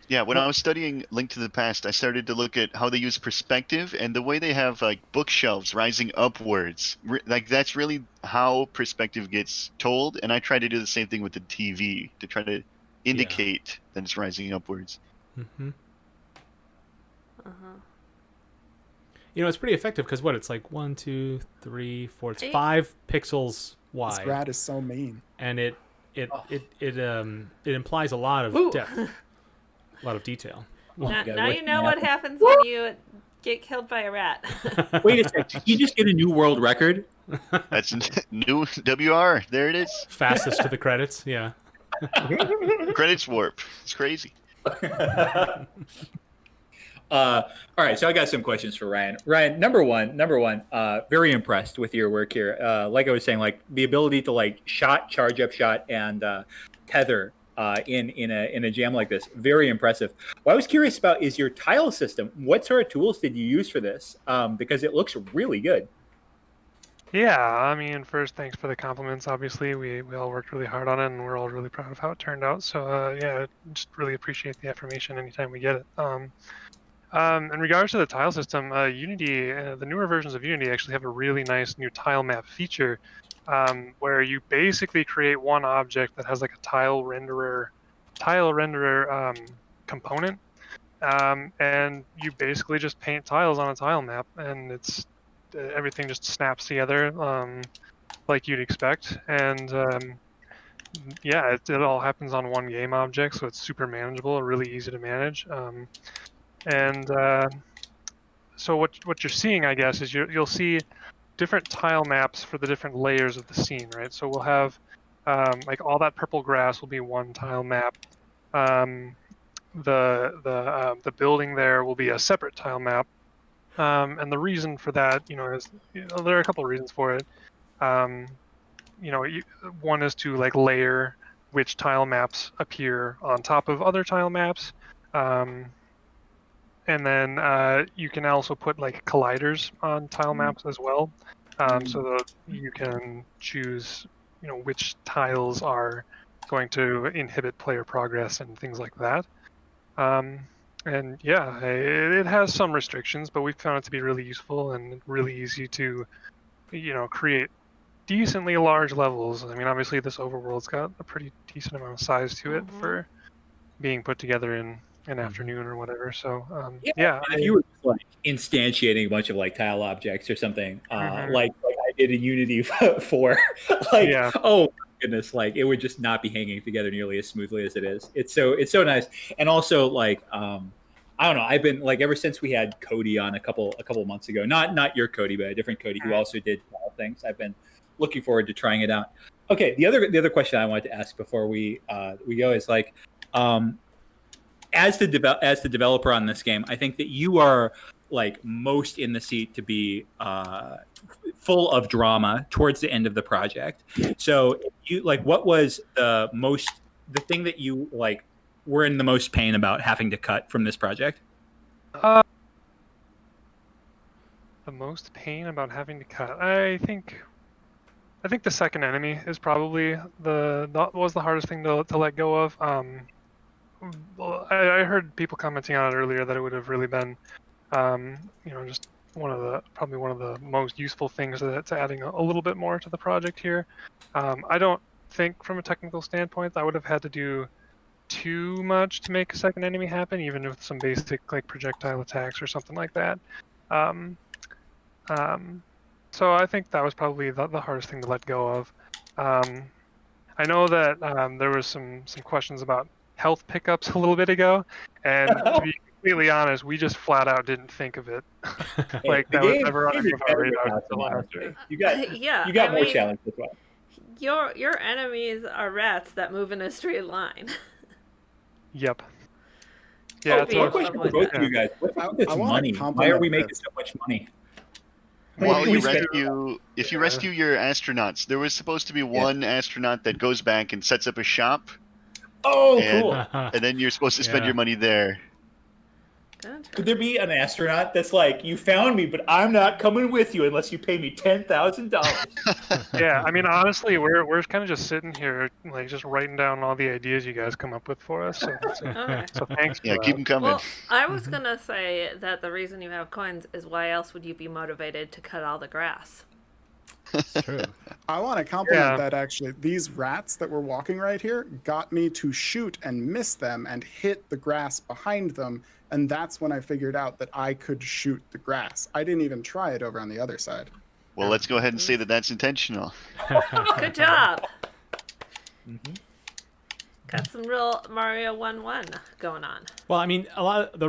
Yeah, when I was studying Link to the Past, I started to look at how they use perspective and the way they have like bookshelves rising upwards. Like that's really how perspective gets told, and I try to do the same thing with the TV to try to indicate that it's rising upwards. Mhm. Uh-huh. It's pretty effective because it's like 1, 2, 3, 4. It's 8. 5 pixels This wide, rat is so mean. and it implies a lot of Ooh. depth, a lot of detail. Now, God, now what's you know gonna what happen? happens when you get killed by a rat. Wait a sec. Did he just get a new world record? That's new WR. There it is. Fastest to the credits, yeah. Credits warp. It's crazy. All right, so I got some questions for Ryan. Ryan, number one, very impressed with your work here. Like I was saying, like the ability to like charge up shot, and tether in a jam like this, very impressive. What I was curious about is your tile system. What sort of tools did you use for this? Because it looks really good. Yeah, I mean, first, thanks for the compliments. Obviously, we all worked really hard on it, and we're all really proud of how it turned out. So, yeah, just really appreciate the affirmation anytime we get it. In regards to the tile system, Unity, the newer versions of Unity actually have a really nice new tile map feature, where you basically create one object that has like a tile renderer component, and you basically just paint tiles on a tile map, and it's everything just snaps together like you'd expect, and yeah, it all happens on one game object, so it's super manageable, really easy to manage. And so what you're seeing, I guess, is you'll see different tile maps for the different layers of the scene, right? So we'll have like all that purple grass will be one tile map. The building there will be a separate tile map. And the reason for that, is there are a couple of reasons for it. One is to like layer which tile maps appear on top of other tile maps. And then you can also put like colliders on tile maps as well, so that you can choose, which tiles are going to inhibit player progress and things like that. And yeah, it has some restrictions, but we found it to be really useful and really easy to, create decently large levels. I mean, obviously this overworld's got a pretty decent amount of size to it for being put together in an afternoon or whatever. So yeah, if you were just, like instantiating a bunch of like tile objects or something, like I did in Unity 4, like oh my goodness, like it would just not be hanging together nearly as smoothly as it is. It's so nice, and also like I don't know. I've been like ever since we had Cody on a couple months ago. Not your Cody, but a different Cody who also did tile things. I've been looking forward to trying it out. Okay, the other question I wanted to ask before we go is like. As the developer on this game, I think that you are like most in the seat to be full of drama towards the end of the project. So, you like, what was the thing that you like were in the most pain about having to cut from this project? The most pain about having to cut, I think the second enemy is probably was the hardest thing to let go of. Well, I heard people commenting on it earlier that it would have really been, just probably one of the most useful things to adding a little bit more to the project here. I don't think from a technical standpoint I would have had to do too much to make a second enemy happen, even with some basic like projectile attacks or something like that. So I think that was probably the hardest thing to let go of. I know that there was some questions about health pickups a little bit ago, and to be completely honest, we just flat out didn't think of it. Like that was never on any of our radars until after. You got more challenge as well. Your enemies are rats that move in a straight line. Yep. Yeah. One question for both of you guys. What's up with this money? Why are we making so much money? Well, if you rescue your astronauts, there was supposed to be one astronaut that goes back and sets up a shop. Oh, cool. And then you're supposed to spend your money there. Gotcha. Could there be an astronaut that's like, you found me, but I'm not coming with you unless you pay me $10,000? Yeah, I mean, honestly, we're kind of just sitting here, like, just writing down all the ideas you guys come up with for us. So thanks. Yeah, keep them coming. Well, I was gonna say that the reason you have coins is why else would you be motivated to cut all the grass? It's true. I want to compliment Yeah. that actually. These rats that were walking right here got me to shoot and miss them and hit the grass behind them. And that's when I figured out that I could shoot the grass. I didn't even try it over on the other side. Well, let's go ahead and say that that's intentional. Good job. Mhm. Got some real Mario 1-1 going on. Well, I mean, a lot of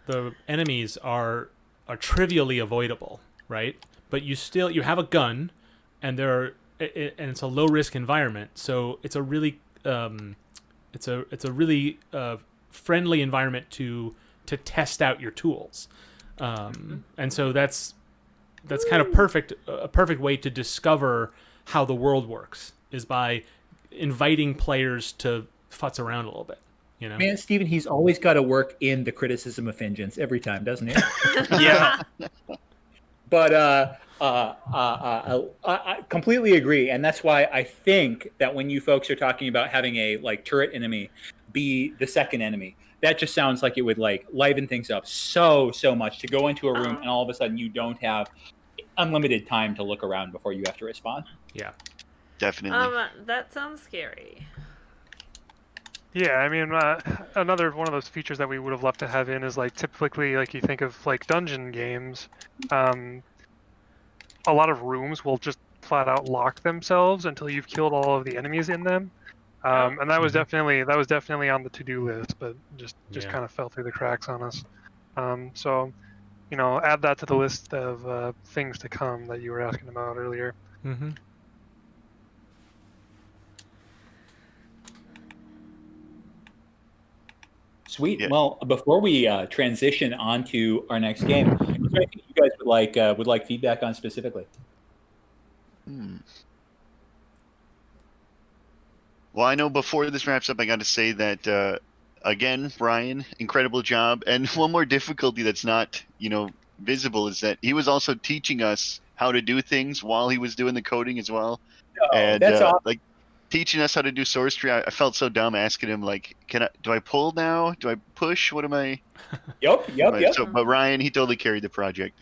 the enemies are trivially avoidable, right? But you have a gun, and and it's a low risk environment, so it's a really friendly environment to test out your tools, and so that's kind of a perfect way to discover how the world works is by inviting players to futz around a little bit, you know. Man, Steven, he's always got to work in the criticism of vengeance every time, doesn't he? Yeah. But I completely agree, and that's why I think that when you folks are talking about having a turret enemy be the second enemy, that just sounds like it would liven things up so much to go into a room and all of a sudden you don't have unlimited time to look around before you have to respond. Yeah. Definitely. That sounds scary. Yeah, I mean, another one of those features that we would have loved to have in is typically you think of dungeon games, a lot of rooms will just flat out lock themselves until you've killed all of the enemies in them, and that was definitely on the to-do list, but just kind of fell through the cracks on us. So, add that to the list of things to come that you were asking about earlier. Mm-hmm. Sweet. Yeah. Well, before we transition on to our next game, is there anything you guys would like feedback on specifically? Well, I know before this wraps up, I got to say that again, Ryan, incredible job. And one more difficulty that's not visible is that he was also teaching us how to do things while he was doing the coding as well. And that's awesome. Teaching us how to do source tree. I felt so dumb asking him do I pull now? Do I push? What am I? Yep. So, but Ryan, he totally carried the project.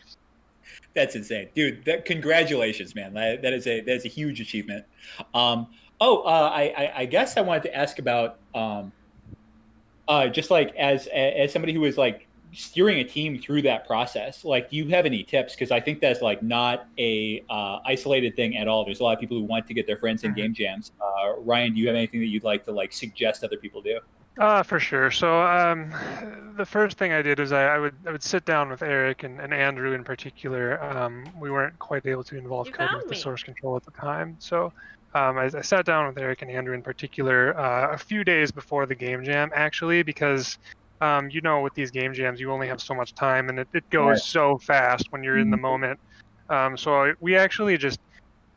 That's insane, dude. Congratulations, man. That is a huge achievement. I guess I wanted to ask about just as somebody who was steering a team through that process. Do you have any tips? Because I think that's not a isolated thing at all. There's a lot of people who want to get their friends in game jams. Ryan, do you have anything that you'd like to suggest other people do? For sure. So the first thing I did is I would sit down with Eric and Andrew in particular. We weren't quite able to involve coding with the source control at the time. So I sat down with Eric and Andrew in particular a few days before the game jam, actually, because with these game jams, you only have so much time, and it goes so fast when you're in the moment. So we actually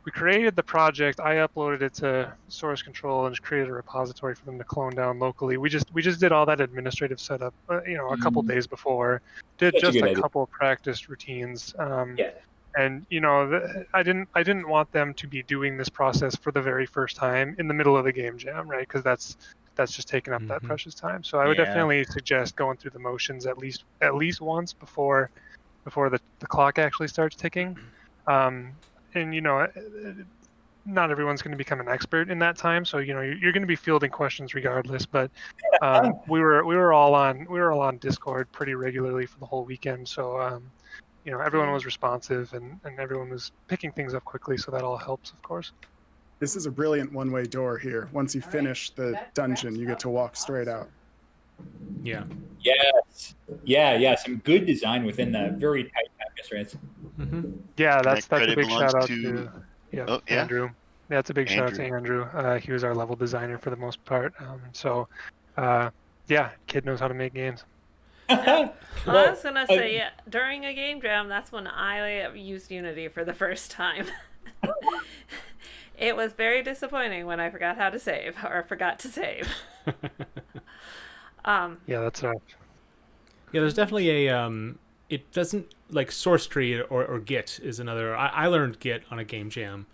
we created the project. I uploaded it to source control and just created a repository for them to clone down locally. We just did all that administrative setup, a couple days before. Did Such a just good a idea. couple of practice routines. Yeah. And I didn't want them to be doing this process for the very first time in the middle of the game jam, right? Because that's just taking up that precious time. So I would definitely suggest going through the motions at least once before the clock actually starts ticking. And not everyone's going to become an expert in that time, so you're going to be fielding questions regardless. But we were all on Discord pretty regularly for the whole weekend, so everyone was responsive and everyone was picking things up quickly, so that all helps, of course. This is a brilliant one-way door here. Once you finish the dungeon, you get to walk straight out. Yeah. Yes. Yeah. Some good design within that very tight time constraints. Mm-hmm. Yeah, that's a credit big belongs shout out to- to Andrew. Yeah, that's a big shout out to Andrew. He was our level designer for the most part. Kid knows how to make games. I was gonna say, during a game jam, that's when I used Unity for the first time. It was very disappointing when I forgot how to save, or forgot to save. Yeah, that's right. Yeah, there's definitely a it doesn't source tree or Git is another. I learned Git on a game jam,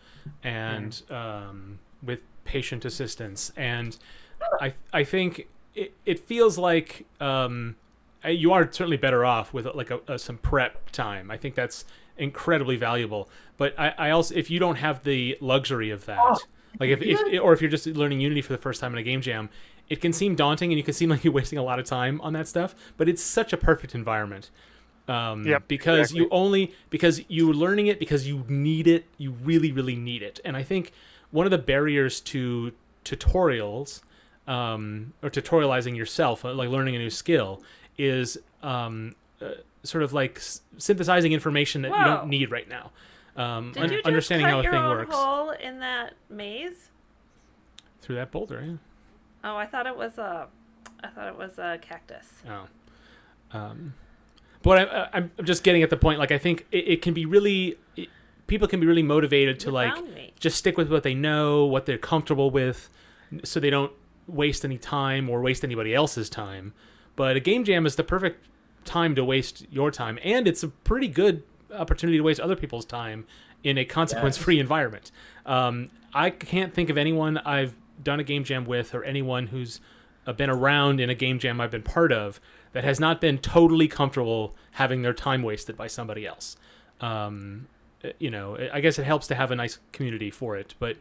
and with patient assistance, and I think it feels like you are certainly better off with like some prep time. I think that's incredibly valuable. But I also, if you don't have the luxury of that, like if you're just learning Unity for the first time in a game jam, it can seem daunting and you can seem like you're wasting a lot of time on that stuff. But it's such a perfect environment. Because you're learning it because you need it. You really, really need it. And I think one of the barriers to tutorials or tutorializing yourself, like learning a new skill, is sort of like synthesizing information that you don't need right now. Did you just understanding cut how a your thing own works hole in that maze? through that boulder. Yeah. Oh, I thought it was a cactus. Oh. But I'm just getting at the point. Like I think it can be really, people can be really motivated to like just stick with what they know, what they're comfortable with, so they don't waste any time or waste anybody else's time. But a game jam is the perfect time to waste your time, and it's a pretty good opportunity to waste other people's time in a consequence-free environment. I can't think of anyone I've done a game jam with, or anyone who's been around in a game jam I've been part of, that has not been totally comfortable having their time wasted by somebody else. You know, I guess it helps to have a nice community for it, but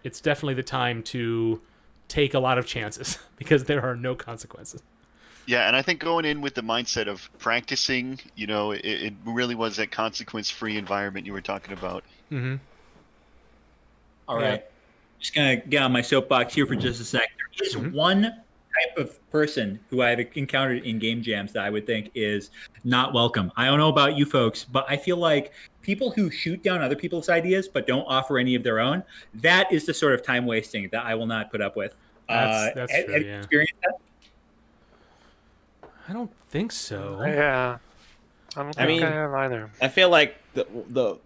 it's definitely the time to take a lot of chances because there are no consequences. Yeah, and I think going in with the mindset of practicing, you know, it really was that consequence-free environment you were talking about. Mm-hmm. All right. Just going to get on my soapbox here for just a sec. There is one type of person who I've encountered in game jams that I would think is not welcome. I don't know about you folks, but I feel like people who shoot down other people's ideas but don't offer any of their own, that is the sort of time wasting that I will not put up with. That's true, have you experienced that? I don't think so. Yeah. I don't think I have either. I feel like the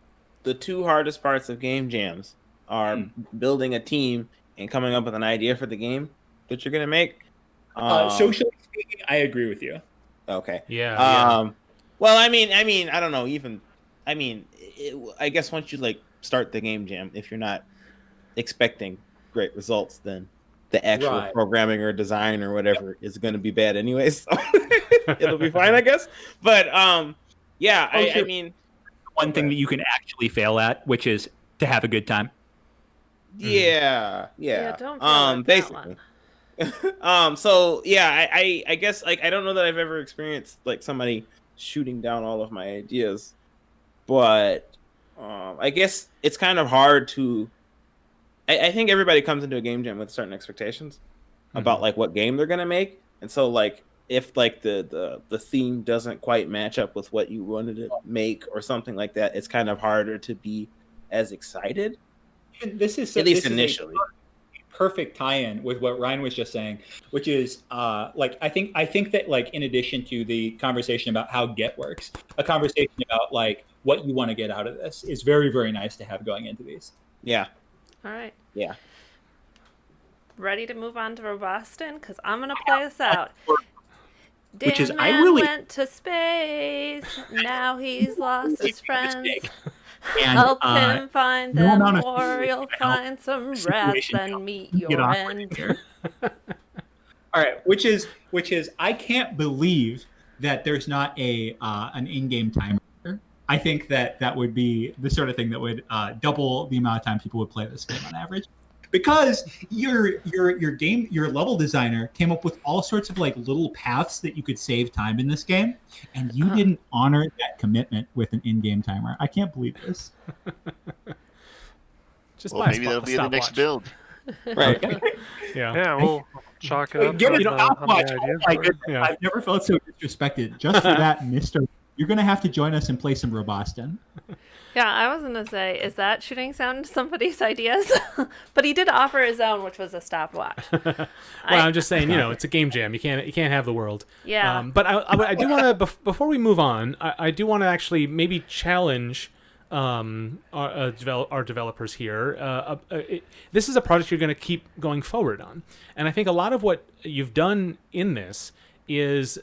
two hardest parts of game jams are building a team and coming up with an idea for the game that you're gonna make. Socially speaking, I agree with you. Okay. Yeah. Well, I mean, I don't know. I guess once you like start the game jam, if you're not expecting great results, then the actual programming or design or whatever is going to be bad anyways. So it'll be fine, I guess. But I mean, one thing that you can actually fail at, which is to have a good time. Yeah. Don't fail basically. So yeah, I guess like I don't know that I've ever experienced like somebody shooting down all of my ideas, but I guess it's kind of hard to. I think everybody comes into a game jam with certain expectations about like what game they're gonna make, and so like if like the theme doesn't quite match up with what you wanted to make or something like that, it's kind of harder to be as excited. And this is at least initially. Perfect tie-in with what Ryan was just saying, which is like I think that like in addition to the conversation about how Get works, a conversation about like what you want to get out of this is very, very nice to have going into these. Yeah. All right. Yeah. Ready to move on to Roboston? Because I'm going to play us out. Which is, Dan I really went to space. Now he's lost his friends. And, help him find no them, amount of or you'll find some rats and meet your end. All right, which is I can't believe that there's not an in-game timer. I think that would be the sort of thing that would double the amount of time people would play this game on average. Because your level designer came up with all sorts of like little paths that you could save time in this game, and you didn't honor that commitment with an in-game timer. I can't believe this. Just well, maybe that'll be the next build. Right. Yeah, we'll chalk it up. Get it on stopwatch. the Oh ideas my board. goodness. I've never felt so disrespected. Just for that, Mister. You're gonna have to join us and play some Roboston. Yeah, I was gonna say, is that shooting sound somebody's ideas? But he did offer his own, which was a stopwatch. I'm just saying, it's a game jam. You can't have the world. Yeah. But I do want to before we move on, I do want to actually maybe challenge our developers here. This is a project you're going to keep going forward on, and I think a lot of what you've done in this is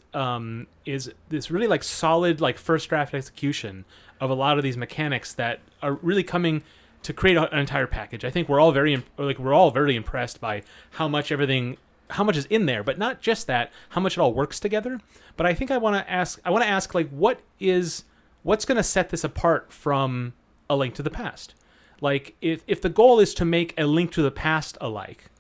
this really like solid like first draft execution of a lot of these mechanics that are really coming to create an entire package. I think we're all very impressed by how much everything is in there, but not just that, how much it all works together. But I think I want to ask like what's going to set this apart from A Link to the Past? Like if the goal is to make A Link to the Past alike,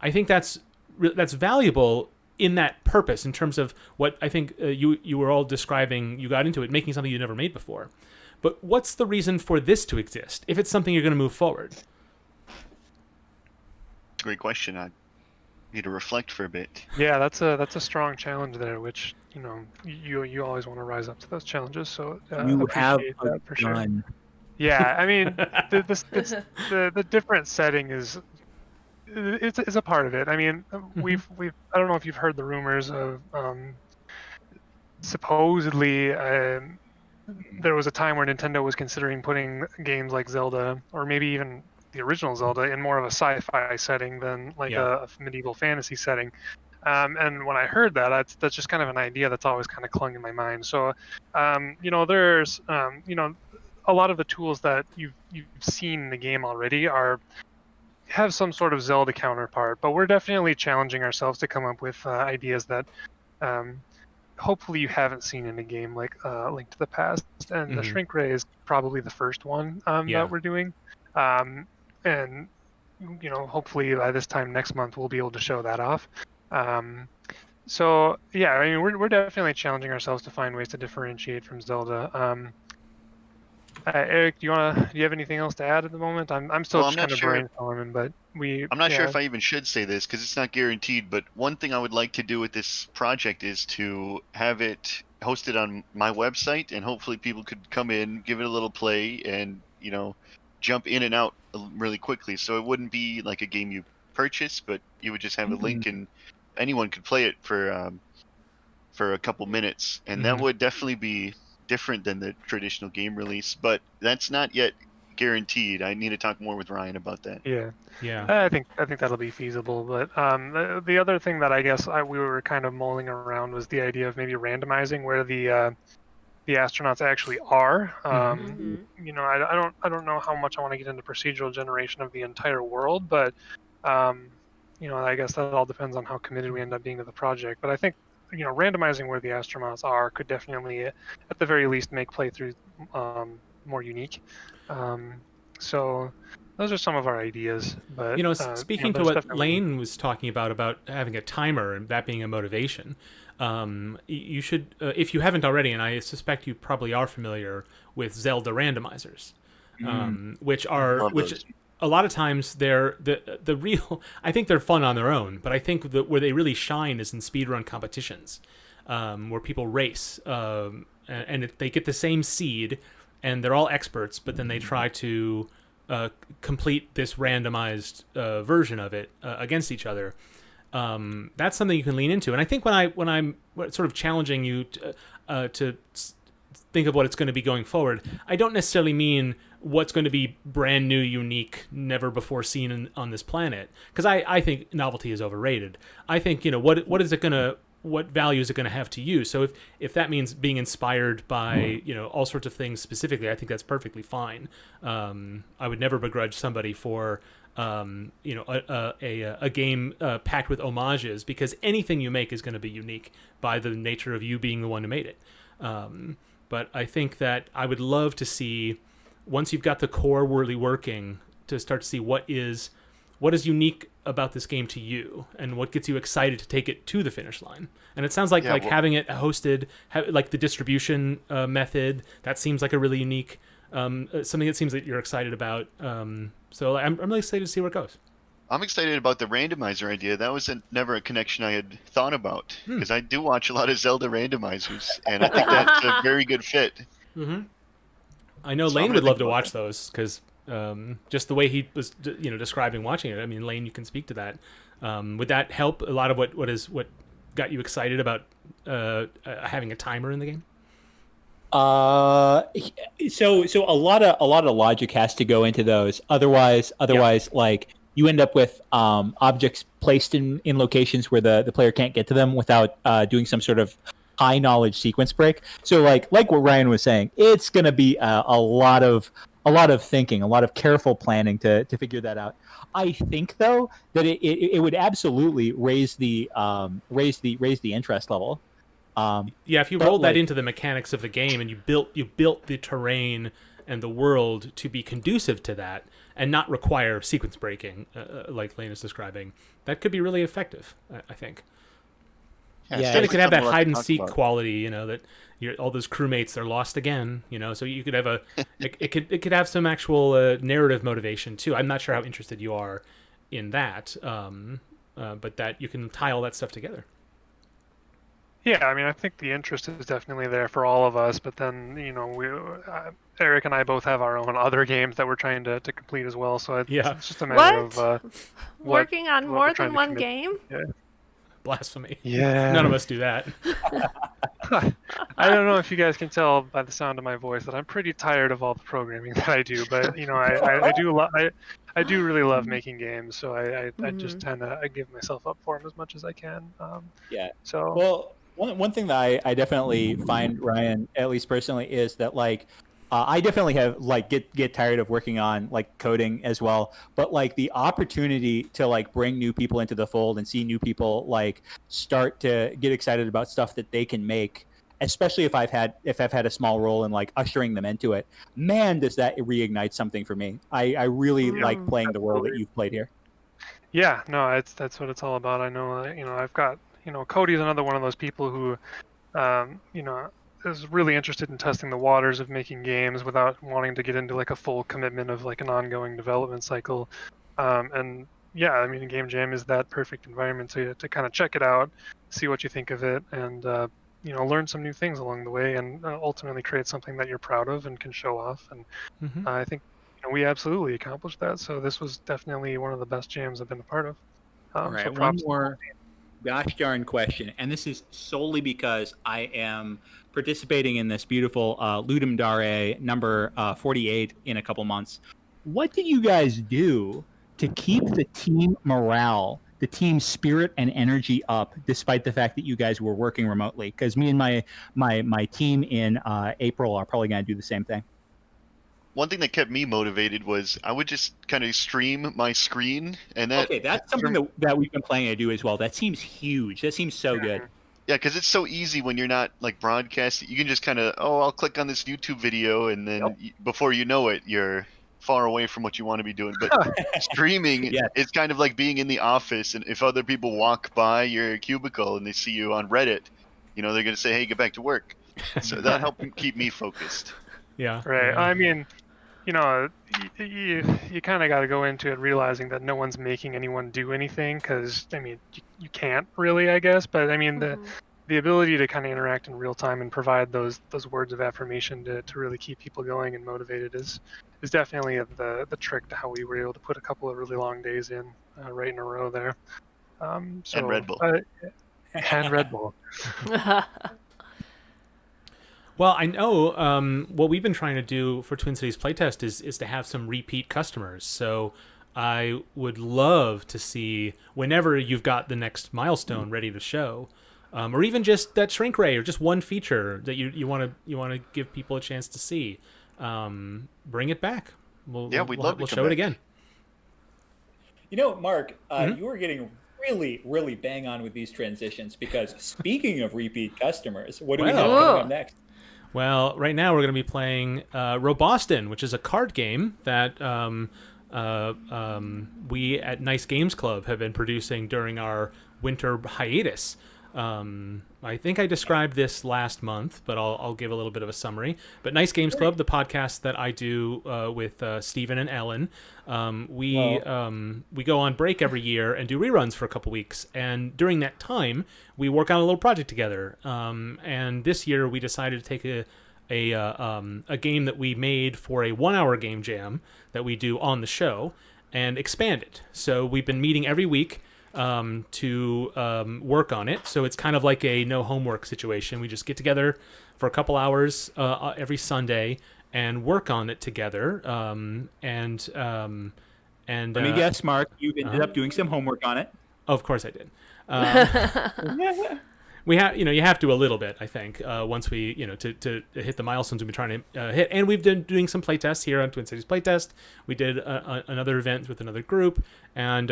I think that's valuable in that purpose, in terms of what I think you were all describing. You got into it making something you never made before. But what's the reason for this to exist if it's something you're going to move forward? Great question. I need to reflect for a bit. Yeah, that's a strong challenge there, which you always want to rise up to those challenges. So You have appreciate a that for sure. gun. Yeah, I mean the different setting is a part of it. I mean, we've I don't know if you've heard the rumors of supposedly there was a time where Nintendo was considering putting games like Zelda, or maybe even the original Zelda, in more of a sci-fi setting than like a medieval fantasy setting. And when I heard that, that's just kind of an idea that's always kind of clung in my mind. So, there's a lot of the tools that you've seen in the game already have some sort of Zelda counterpart, but we're definitely challenging ourselves to come up with ideas that hopefully you haven't seen in a game like Link to the Past, and the Shrink Ray is probably the first one that we're doing, and hopefully by this time next month we'll be able to show that off. So yeah, I mean we're definitely challenging ourselves to find ways to differentiate from Zelda. Eric, do you have anything else to add at the moment? I'm still just kind of brainstorming, but I'm not sure if I even should say this because it's not guaranteed. But one thing I would like to do with this project is to have it hosted on my website, and hopefully people could come in, give it a little play, and jump in and out really quickly. So it wouldn't be like a game you purchase, but you would just have a link, and anyone could play it for a couple minutes, and that would definitely be different than the traditional game release, but that's not yet guaranteed. I need to talk more with Ryan about that. Yeah. I think that'll be feasible. But the other thing that I guess we were kind of mulling around was the idea of maybe randomizing where the astronauts actually are. I don't know how much I want to get into procedural generation of the entire world, but I guess that all depends on how committed we end up being to the project. But I think randomizing where the astronauts are could definitely, at the very least, make playthroughs more unique. So those are some of our ideas. But speaking to what Lane was talking about having a timer and that being a motivation, you should, if you haven't already, and I suspect you probably are familiar with Zelda randomizers, which a lot of times they're the real. I think they're fun on their own, but I think that where they really shine is in speedrun competitions, where people race, and they get the same seed, and they're all experts, but then they try to complete this randomized version of it against each other. That's something you can lean into, and I think when I'm sort of challenging you to think of what it's going to be going forward, I don't necessarily mean what's going to be brand new, unique, never before seen on this planet, because I think novelty is overrated. I think what value is it going to have to you? So if that means being inspired by all sorts of things specifically, I think that's perfectly fine. I would never begrudge somebody for a game packed with homages, because anything you make is going to be unique by the nature of you being the one who made it. But I think that I would love to see, once you've got the core really working, to start to see what is unique about this game to you, and what gets you excited to take it to the finish line. And it sounds like having it hosted, like the distribution method, that seems like a really unique something that seems that you're excited about. So I'm really excited to see where it goes. I'm excited about the randomizer idea. That was never a connection I had thought about, because I do watch a lot of Zelda randomizers, and I think that's a very good fit. I know Lane would love to watch those, because just the way he was describing watching it. I mean, Lane, you can speak to that. Would that help a lot of what got you excited about having a timer in the game? So a lot of logic has to go into those. Otherwise, like, you end up with objects placed in locations where the player can't get to them without doing some sort of high knowledge sequence break. So like what Ryan was saying, it's gonna be a lot of lot of thinking, a lot of careful planning to figure that out. I think though that it would absolutely raise the interest level. Yeah, if you rolled that into the mechanics of the game and you built the terrain and the world to be conducive to that and not require sequence breaking, like Lane is describing, that could be really effective, I think. Yeah, And it could have that hide and seek quality, that all those crewmates, they're lost again, so you could have it could have some actual narrative motivation too. I'm not sure how interested you are in that, but that you can tie all that stuff together. Yeah, I mean, I think the interest is definitely there for all of us, but then, Eric and I both have our own other games that we're trying to complete as well, so it's just a matter of... Working on more than one game? Yeah. Blasphemy. Yeah. None of us do that. I don't know if you guys can tell by the sound of my voice that I'm pretty tired of all the programming that I do, but, I do really love making games, so I just tend to give myself up for them as much as I can. So... Well, one thing that I definitely find, Ryan, at least personally, is that I definitely have get tired of working on coding as well, but the opportunity to bring new people into the fold and see new people start to get excited about stuff that they can make, especially if I've had a small role in ushering them into it, man, does that reignite something for me. I really like playing the world that you've played here. Yeah, no, that's what it's all about. I know, I've got, Cody's another one of those people who, is really interested in testing the waters of making games without wanting to get into a full commitment of an ongoing development cycle. And yeah, I mean, Game Jam is that perfect environment to kind of check it out, see what you think of it, and learn some new things along the way, and ultimately create something that you're proud of and can show off. And I think we absolutely accomplished that. So this was definitely one of the best jams I've been a part of. All right, so one more gosh darn question, and this is solely because I am participating in this beautiful Ludum Dare number 48 in a couple months. What did you guys do to keep the team morale, the team spirit and energy up, despite the fact that you guys were working remotely? Because me and my team in April are probably going to do the same thing. One thing that kept me motivated was I would just kind of stream my screen, and that's something that we've been planning to do as well. That seems huge. That seems so good. Yeah, because it's so easy when you're not broadcasting. You can just kind of, I'll click on this YouTube video, and then before you know it, you're far away from what you want to be doing. But streaming, it's kind of like being in the office, and if other people walk by your cubicle and they see you on Reddit, they're going to say, hey, get back to work. So that helped keep me focused. Yeah. Right. I mean, you kind of got to go into it realizing that no one's making anyone do anything, because I mean you can't really, I guess, but I mean the ability to kind of interact in real time and provide those words of affirmation to really keep people going and motivated is definitely the trick to how we were able to put a couple of really long days in right in a row there. And Red Bull. And Red Bull. Well, I know what we've been trying to do for Twin Cities Playtest is to have some repeat customers. So I would love to see, whenever you've got the next milestone ready to show, or even just that shrink ray, or just one feature that you want to give people a chance to see, bring it back. We'll show it again. Mark, you were getting really, really bang on with these transitions, because speaking of repeat customers, what do we have coming up next? Well, right now we're going to be playing Roboston, which is a card game that we at Nice Games Club have been producing during our winter hiatus. I think I described this last month, but I'll give a little bit of a summary. But Nice Games Club, the podcast that I do with Stephen and Ellen, we go on break every year and do reruns for a couple weeks. And during that time, we work on a little project together. And this year, we decided to take a game that we made for a 1-hour game jam that we do on the show and expand it. So we've been meeting every week to work on it. So it's kind of like a no homework situation. We just get together for a couple hours every Sunday and work on it together. And let me guess, Mark, you ended up doing some homework on it. Of course I did. we have, you have to a little bit, I think, once we, to hit the milestones we've been trying to hit. And we've been doing some playtests here on Twin Cities Playtest. We did another event with another group and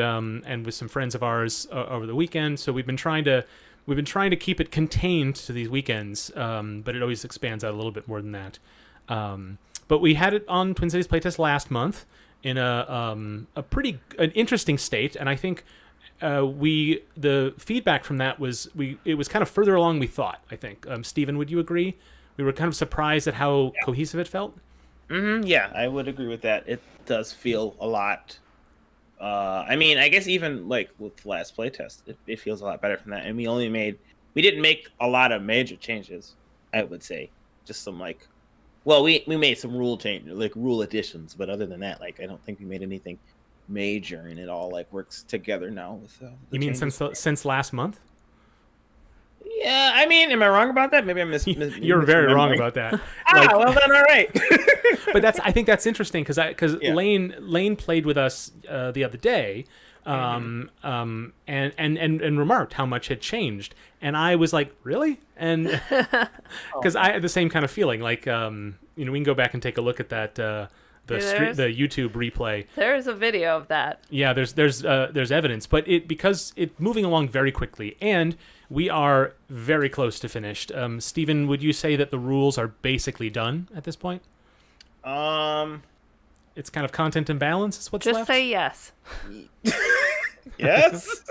with some friends of ours over the weekend. So we've been trying to keep it contained to these weekends, but it always expands out a little bit more than that. But we had it on Twin Cities Playtest last month in an interesting state, and I think the feedback from that was it was kind of further along we thought. I think Stephen, would you agree? We were kind of surprised at how cohesive it felt. Yeah, I would agree with that. It does feel a lot. I mean, I guess even like with the last playtest, it feels a lot better from that. And we didn't make a lot of major changes. I would say just some we made some rule additions, but other than that, I don't think we made anything major, and it all works together now with you mean changes. since last month? Yeah, I mean, am I wrong about that? Maybe I'm You're very wrong about that. Well then, all right. But I think that's interesting because Lane played with us the other day, and remarked how much had changed, and I was like, really? And because I had the same kind of feeling, we can go back and take a look at that. The YouTube replay. There's a video of that. Yeah, there's evidence, but because it's moving along very quickly, and we are very close to finished. Stephen, would you say that the rules are basically done at this point? It's kind of content and balance is what's just left? Say yes. Yes.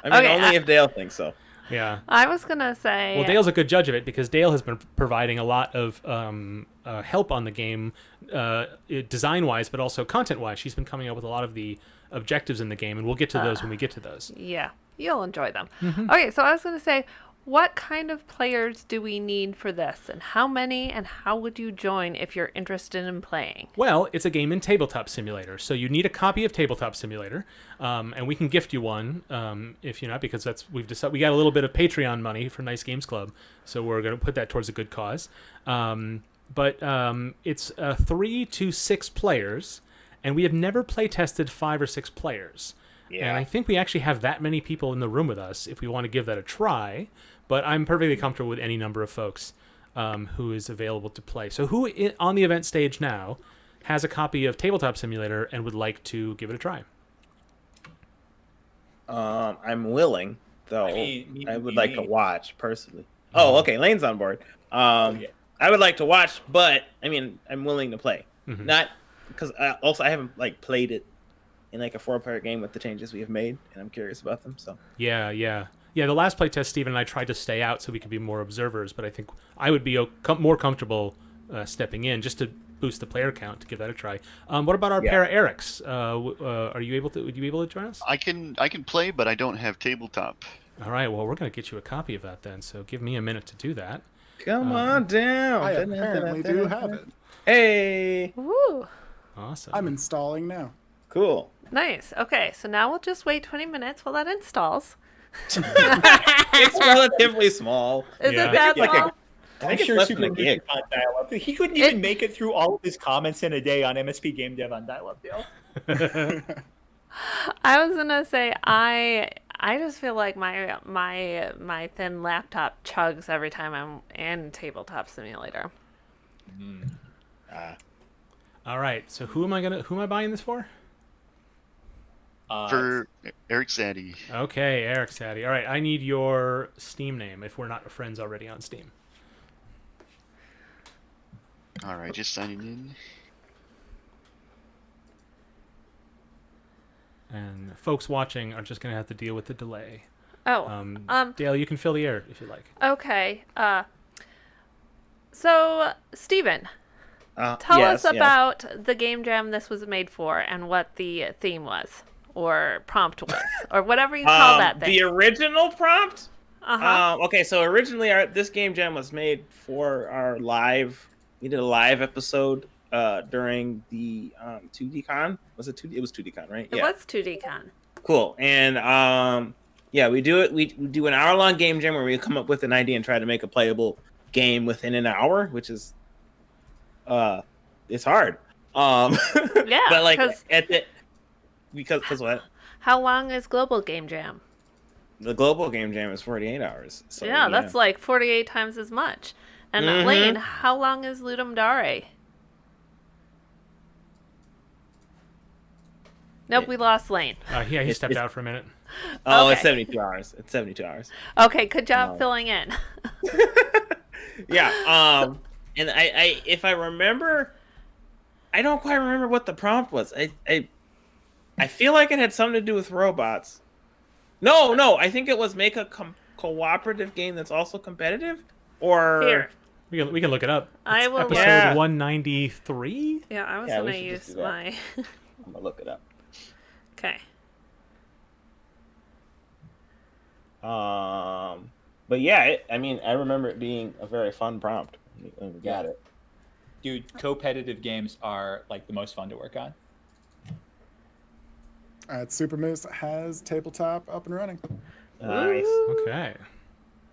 I mean, only if Dale thinks so. Yeah. I was gonna say. Well, Dale's a good judge of it because Dale has been providing a lot of help on the game, design-wise, but also content-wise. She's been coming up with a lot of the objectives in the game, and we'll get to those when we get to those. Yeah, you'll enjoy them. Okay, so I was gonna say, what kind of players do we need for this, and how many, and how would you join if you're interested in playing? Well, it's a game in Tabletop Simulator, so you need a copy of Tabletop Simulator, and we can gift you one if you're not, because we've decided we got a little bit of Patreon money for Nice Games Club, so we're going to put that towards a good cause. But it's 3 to 6 players, and we have never play tested 5 or 6 players. Yeah. And I think we actually have that many people in the room with us if we want to give that a try. But I'm perfectly comfortable with any number of folks who is available to play. So who on the event stage now has a copy of Tabletop Simulator and would like to give it a try? I'm willing, though. I would like to watch personally. Oh, okay. Lane's on board. I would like to watch, but I mean, I'm willing to play. Not because I haven't played it in a 4-player game with the changes we have made, and I'm curious about them. So yeah. The last playtest, Stephen and I tried to stay out so we could be more observers, but I think I would be more comfortable stepping in just to boost the player count to give that a try. What about our pair of Erics? Would you be able to join us? I can play, but I don't have tabletop. All right. Well, we're going to get you a copy of that then. So give me a minute to do that. Come on down. I apparently do have it. Hey. Woo. Awesome. I'm installing now. Cool. Nice. Okay, so now we'll just wait 20 minutes while that installs. It's relatively small. Is it that small? I'm sure Super on dial-up. He couldn't even make it through all of his comments in a day on MSP Game Dev on dial-up, Dale. I was gonna say I just feel like my thin laptop chugs every time I'm in Tabletop Simulator. All right. So who am I buying this for? For Eric Sadie. Okay, Eric Sadie. All right, I need your Steam name if we're not friends already on Steam. All right, just signing in. And folks watching are just going to have to deal with the delay. Oh. Dale, you can fill the air if you like. Okay. So, Steven, tell us about the game jam this was made for and what the theme was. Or prompt was, or whatever you call that thing. The original prompt? Uh-huh. Okay, so originally this game jam was made for our live. We did a live episode during the 2D-Con. Was it 2D? It was 2D-Con, right? It was 2D-Con. Cool. And we do it. We do an hour-long game jam where we come up with an idea and try to make a playable game within an hour, which is it's hard. Yeah, but because what? How long is Global Game Jam? The global game jam is 48 hours. So, yeah, that's like 48 times as much. And Lane, how long is Ludum Dare? Nope, we lost Lane. Yeah, he stepped out for a minute. Oh, Okay. it's 72 hours. It's 72 hours. Okay, good job filling in. Yeah. And I if I remember, I don't quite remember what the prompt was. I feel like it had something to do with robots. No, I think it was make a cooperative game that's also competitive. Or Here. We can look it up. I It's will. episode Yeah. 193. Yeah, I was Yeah, we gonna should just use do that. my. I'm gonna look it up. Okay. But yeah, I mean, I remember it being a very fun prompt when we got it. Dude, competitive games are like the most fun to work on. Super Moose has tabletop up and running. Nice. Okay.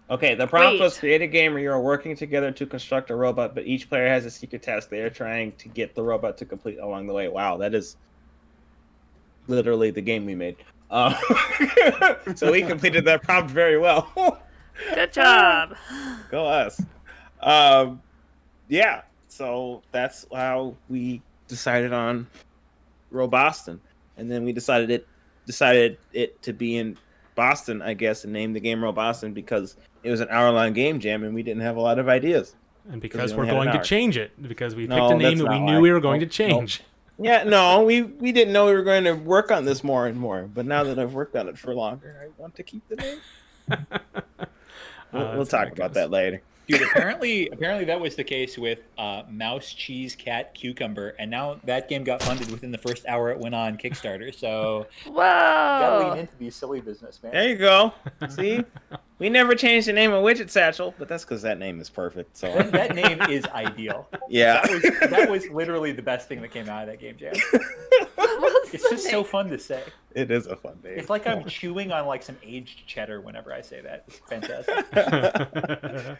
Okay, the prompt Wait. was create a game where you are working together to construct a robot, but each player has a secret task they are trying to get the robot to complete along the way. Wow, that is literally the game we made. So we completed that prompt very well. Good job. Go us. Yeah, so that's how we decided on Roboston. And then we decided it to be in Boston, I guess, and named the game Roboston because it was an hour-long game jam and we didn't have a lot of ideas. And because we we're only had an going to hour. change it, because we No, picked a name that's that we not knew why. we were going to Nope, change. Yeah, no, we didn't know we were going to work on this more and more. But now that I've worked on it for longer, I want to keep the name. We'll That's talk how it about goes. that later. Dude, apparently that was the case with Mouse, Cheese, Cat, Cucumber, and now that game got funded within the first hour it went on Kickstarter. So gotta lean Whoa. into these silly business, man. There you go. See? We never changed the name of Widget Satchel, but that's because that name is perfect. So That name is ideal. yeah. That was literally the best thing that came out of that game jam. What's It's the just so name? fun to say. It is a fun name. It's like I'm chewing on like some aged cheddar whenever I say that. It's fantastic.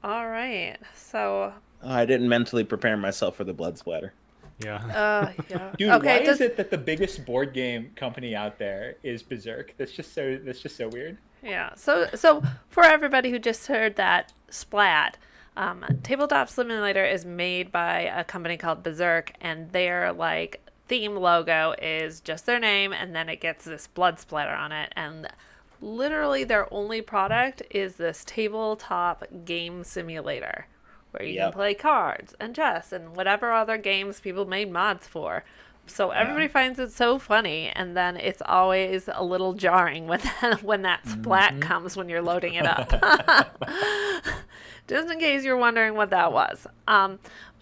All right. So, I didn't mentally prepare myself for the blood splatter. Yeah. yeah. Dude, Okay. why is it that the biggest board game company out there is Berserk? That's just so weird. Yeah. So for everybody who just heard that splat, Tabletop Simulator is made by a company called Berserk, and their like theme logo is just their name, and then it gets this blood splatter on it, and literally their only product is this tabletop game simulator where you can Yep. play cards and chess and whatever other games people made mods for. So everybody finds it so funny, and then it's always a little jarring when that splat comes when you're loading it up. Just in case you're wondering what that was.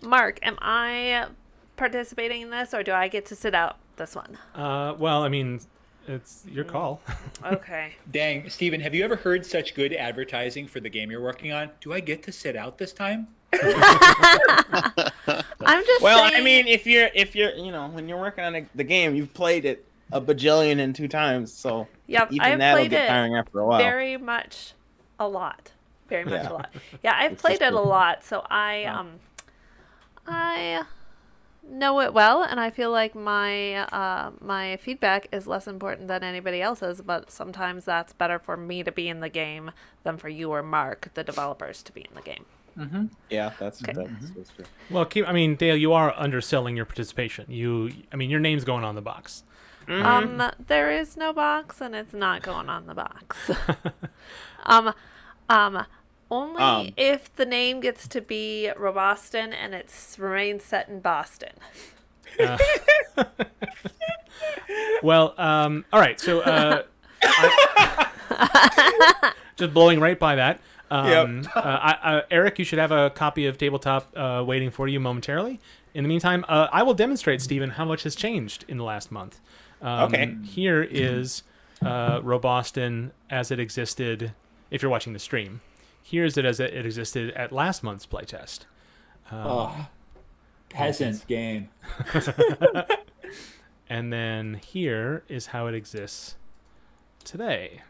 Mark, am I participating in this, or do I get to sit out this one? Well, I mean, it's your call. Okay. Dang, Steven, have you ever heard such good advertising for the game you're working on? Do I get to sit out this time? I'm just Well, saying, I mean, if you're when you're working on the game, you've played it a bajillion and 2 times, so yep, even I've that'll played get it tiring after a while. very much a lot. Very much Yeah. a lot. Yeah, I've It's played just it a good. lot, so I know it well, and I feel like my feedback is less important than anybody else's, but sometimes that's better for me to be in the game than for you or Mark, the developers, to be in the game. Yeah, that's Okay. that's true. Well, Dale, you are underselling your participation. Your name's going on the box. There is no box, and it's not going on the box. Only if the name gets to be Roboston and it remains set in Boston. Well, all right. So, just blowing right by that. Eric, you should have a copy of Tabletop waiting for you momentarily. In the meantime, I will demonstrate, Stephen, how much has changed in the last month. Okay. Here is Roboston as it existed, if you're watching the stream. Here's it as it existed at last month's playtest. Peasant game. And then here is how it exists today.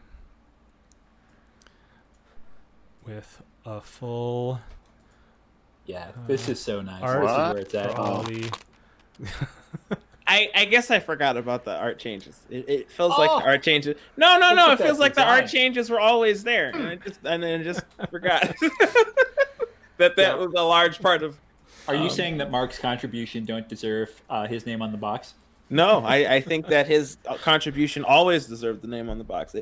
With a full Yeah, this is so nice. art This is where it's for at. all the... I guess I forgot about the art changes. It feels like the art changes. No. Look at It feels that like the art design. changes were always there, and then just forgot that was a large part of. Are you saying that Mark's contribution don't deserve his name on the box? No, I think that his contribution always deserved the name on the box.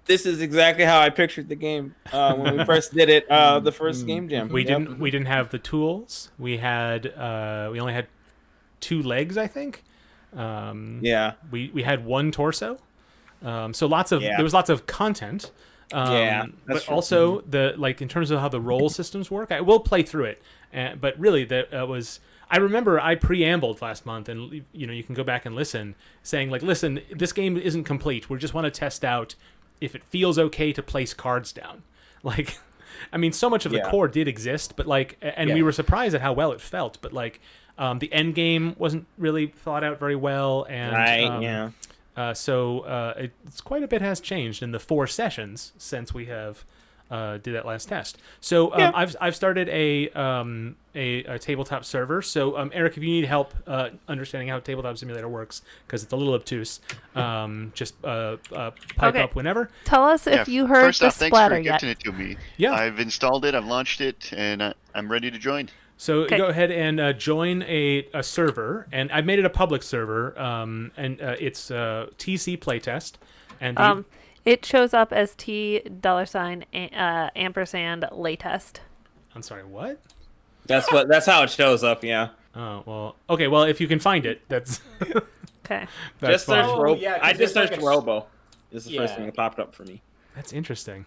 This is exactly how I pictured the game when we first did it. The first game jam. We didn't have the tools. We only had 2 legs, I think. Yeah. We had 1 torso. So there was lots of content. That's but true. also in terms of how the role systems work, I will play through it. But really, I remember I preambled last month, and you can go back and listen, saying listen, this game isn't complete. We just want to test out if it feels okay to place cards down. So much of the core did exist, but we were surprised at how well it felt. But the end game wasn't really thought out very well, and it's quite a bit has changed in the 4 sessions since we have did that last test. So I've started a tabletop server. So Eric, if you need help understanding how Tabletop Simulator works, because it's a little obtuse, just pipe up whenever. Tell us if you heard First the off, thanks splatter for yet. gifting it to me. Yeah. I've installed it, I've launched it, and I'm ready to join. So Okay. go ahead and join a server, and I've made it a public server, and it's TC Playtest, and It shows up as $$ ampersand laytest. I'm sorry, what? That's how it shows up. Yeah. Oh well, okay. Well, if you can find it, that's Okay. that's Just search fine. Robo. yeah, 'cause I just there's searched like a- Robo. This is the first Yeah. thing that popped up for me. That's interesting.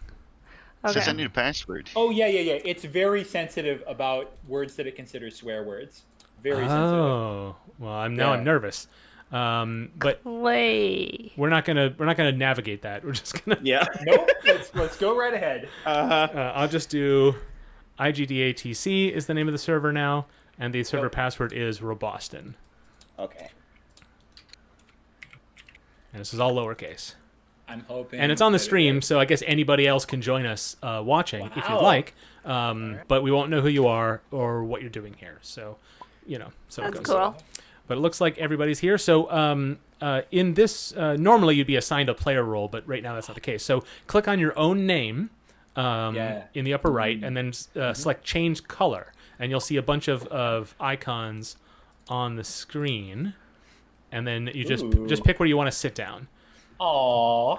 It says I Okay. need a password. Oh yeah. It's very sensitive about words that it considers swear words. Very sensitive. Oh well, I'm nervous. But Play. we're not gonna navigate that. We're just gonna. Yeah. Nope. Let's go right ahead. I'll just do IGDATC is the name of the server now, and the server password is Roboston, Okay. and this is all lowercase. I'm hoping. And it's on the that it stream, is. so I guess anybody else can join us watching if you'd Wow. like. But we won't know who you are or what you're doing here. So, so it That's goes. cool. But it looks like everybody's here. So in this, normally you'd be assigned a player role, but right now that's not the case. So click on your own name in the upper right, and then select Change Color. And you'll see a bunch of icons on the screen. And then you just pick where you want to sit down. Aw,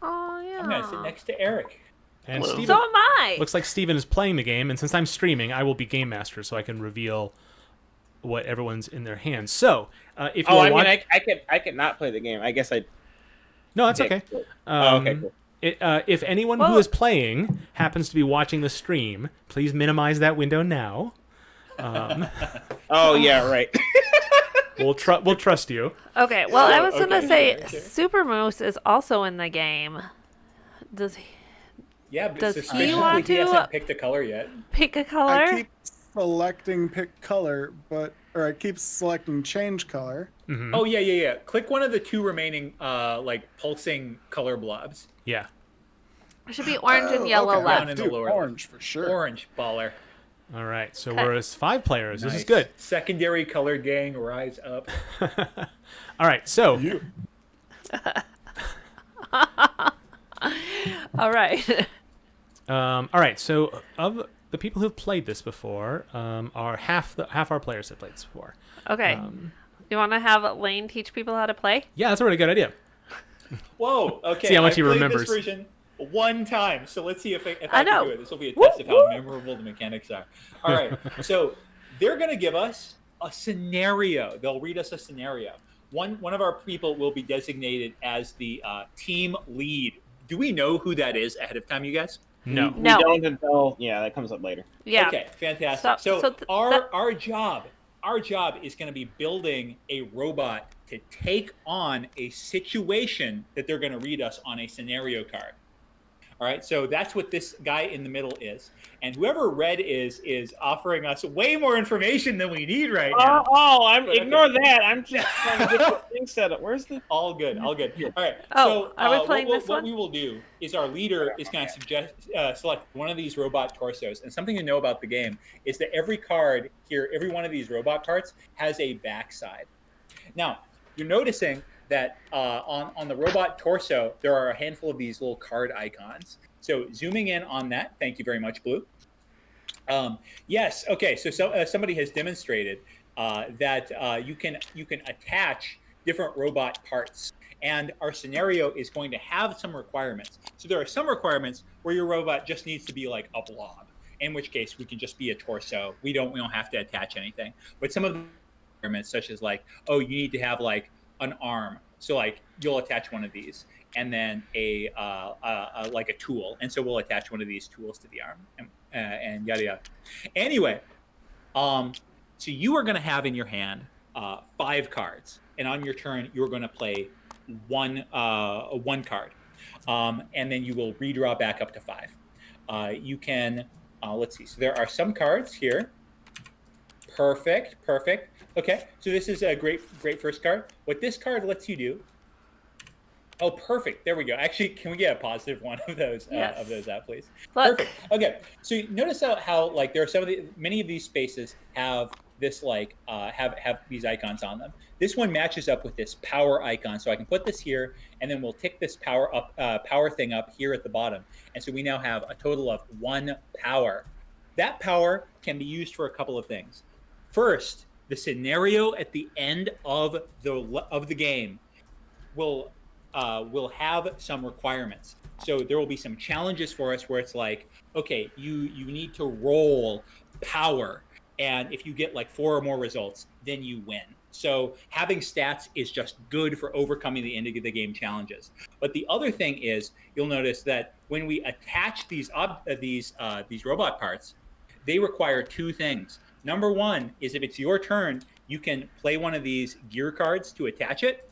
Oh yeah. I'm gonna sit next to Eric. And Hello. Steven, So am I. looks like Steven is playing the game, and since I'm streaming, I will be game master, so I can reveal what everyone's in their hands. So, if you Oh, are I mean, watching, I could not play the game. I guess I. no, that's okay. Okay, cool. If anyone who is playing happens to be watching the stream, please minimize that window now. Oh yeah, right. We'll trust you. Okay. Well, I was okay, gonna say okay. Super Moose is also in the game. Does he Yeah, but Does he suspiciously want he to- hasn't picked a color yet. pick a I color? keep selecting pick color, or I keep selecting change color. Oh yeah. Click one of the 2 remaining pulsing color blobs. Yeah. It should be orange and yellow Okay. Down left. in the Dude, lower orange for sure. Orange baller. All right. So Okay. we're as 5 players. This is Nice. good. Secondary colored gang, rise up. All right. So All right. all right. So of the people who've played this before, are half our players have played this before. Okay. You want to have Lane teach people how to play? Yeah, that's a really good idea. Whoa. Okay. See how much I he played remembers. This version one time, so let's see if I I can know. do it. This will be a Woo, test of how memorable the mechanics are. All right. So they're going to give us a scenario. They'll read us a scenario. One of our people will be designated as the team lead. Do we know who that is ahead of time, you guys? No. No. We don't until that comes up later. Yeah. Okay, fantastic. So Our job is going to be building a robot to take on a situation that they're going to read us on a scenario card. All right, so that's what this guy in the middle is, and whoever red is offering us way more information than we need right now. Ignore that. I'm just trying to get the thing set up. Where's the? All good. All right. Oh, so are we playing what, this what one? we will do is our leader is going to select one of these robot torsos. And something to know about the game is that every card here, every one of these robot cards has a backside. Now, you're noticing that on the robot torso, there are a handful of these little card icons. So zooming in on that, thank you very much, Blue. Yes, okay, so somebody has demonstrated that you can attach different robot parts. And our scenario is going to have some requirements. So there are some requirements where your robot just needs to be like a blob, in which case we can just be a torso. We don't have to attach anything. But some of the requirements, such as like, oh, you need to have like an arm. So like you'll attach one of these, and then a like a tool. And so we'll attach one of these tools to the arm, and yada yada. Anyway, so you are going to have in your hand 5 cards, and on your turn you're going to play one card, and then you will redraw back up to 5. You can let's see. So there are some cards here. Perfect. Okay, so this is a great first card. What this card lets you do. Oh, perfect. There we go. Actually, can we get a positive one of those Yes. out, please? Look. Perfect. Okay. So you notice how like there are many of these spaces have this like have these icons on them. This one matches up with this power icon, so I can put this here, and then we'll tick this power thing up here at the bottom, and so we now have a total of 1 power. That power can be used for a couple of things. First, the scenario at the end of the game will have some requirements. So there will be some challenges for us where it's like, okay, you need to roll power, and if you get like 4 or more results, then you win. So having stats is just good for overcoming the end of the game challenges. But the other thing is, you'll notice that when we attach these robot parts, they require 2 things. Number 1 is if it's your turn, you can play one of these gear cards to attach it,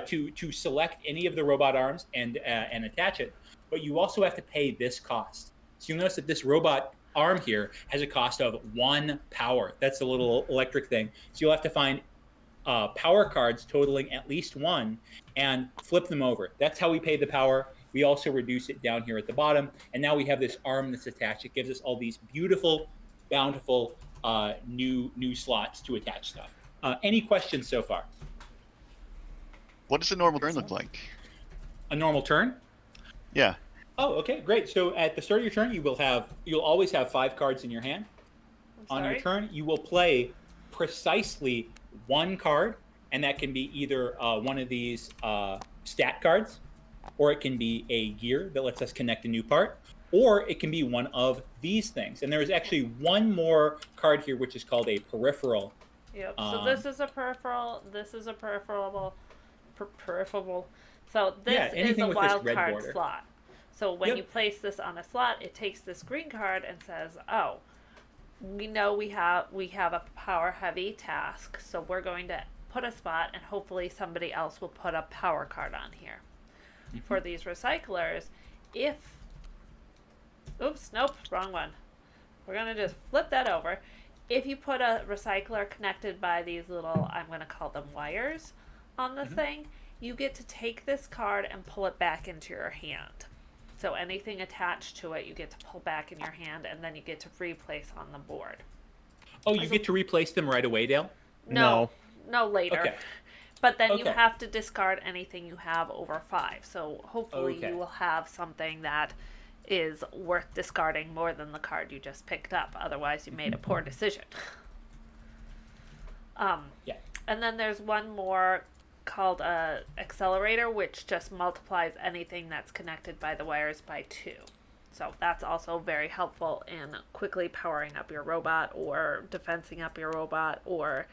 to select any of the robot arms and attach it. But you also have to pay this cost. So you'll notice that this robot arm here has a cost of 1 power. That's a little electric thing. So you'll have to find power cards totaling at least 1 and flip them over. That's how we pay the power. We also reduce it down here at the bottom. And now we have this arm that's attached. It gives us all these beautiful, bountiful new slots to attach stuff. Any questions so far? What does a normal turn look like? A normal turn? Yeah. Oh, okay, great. So at the start of your turn, you'll always have 5 cards in your hand. On your turn, you will play precisely 1 card, and that can be either one of these stat cards, or it can be a gear that lets us connect a new part, or it can be one of these things. And there is actually one more card here, which is called a peripheral. Yep. So this is a peripheral. This is a peripheral. So this is a wild card border. Slot. So when you place this on a slot, it takes this green card and says, "Oh, we know we have a power heavy task, so we're going to put a spot, and hopefully somebody else will put a power card on here." Mm-hmm. For these recyclers, oops, nope, wrong one. We're gonna just flip that over. If you put a recycler connected by these little, I'm gonna call them wires, on the thing, you get to take this card and pull it back into your hand. So anything attached to it, you get to pull back in your hand, and then you get to replace on the board. Oh, you get to replace them right away, Dale? No, later. Okay. But then you Okay. have to discard anything you have over 5. So hopefully you will have something that is worth discarding more than the card you just picked up. Otherwise, you made a poor decision. Yeah. And then there's one more called a accelerator, which just multiplies anything that's connected by the wires by 2. So that's also very helpful in quickly powering up your robot, or defensing up your robot, or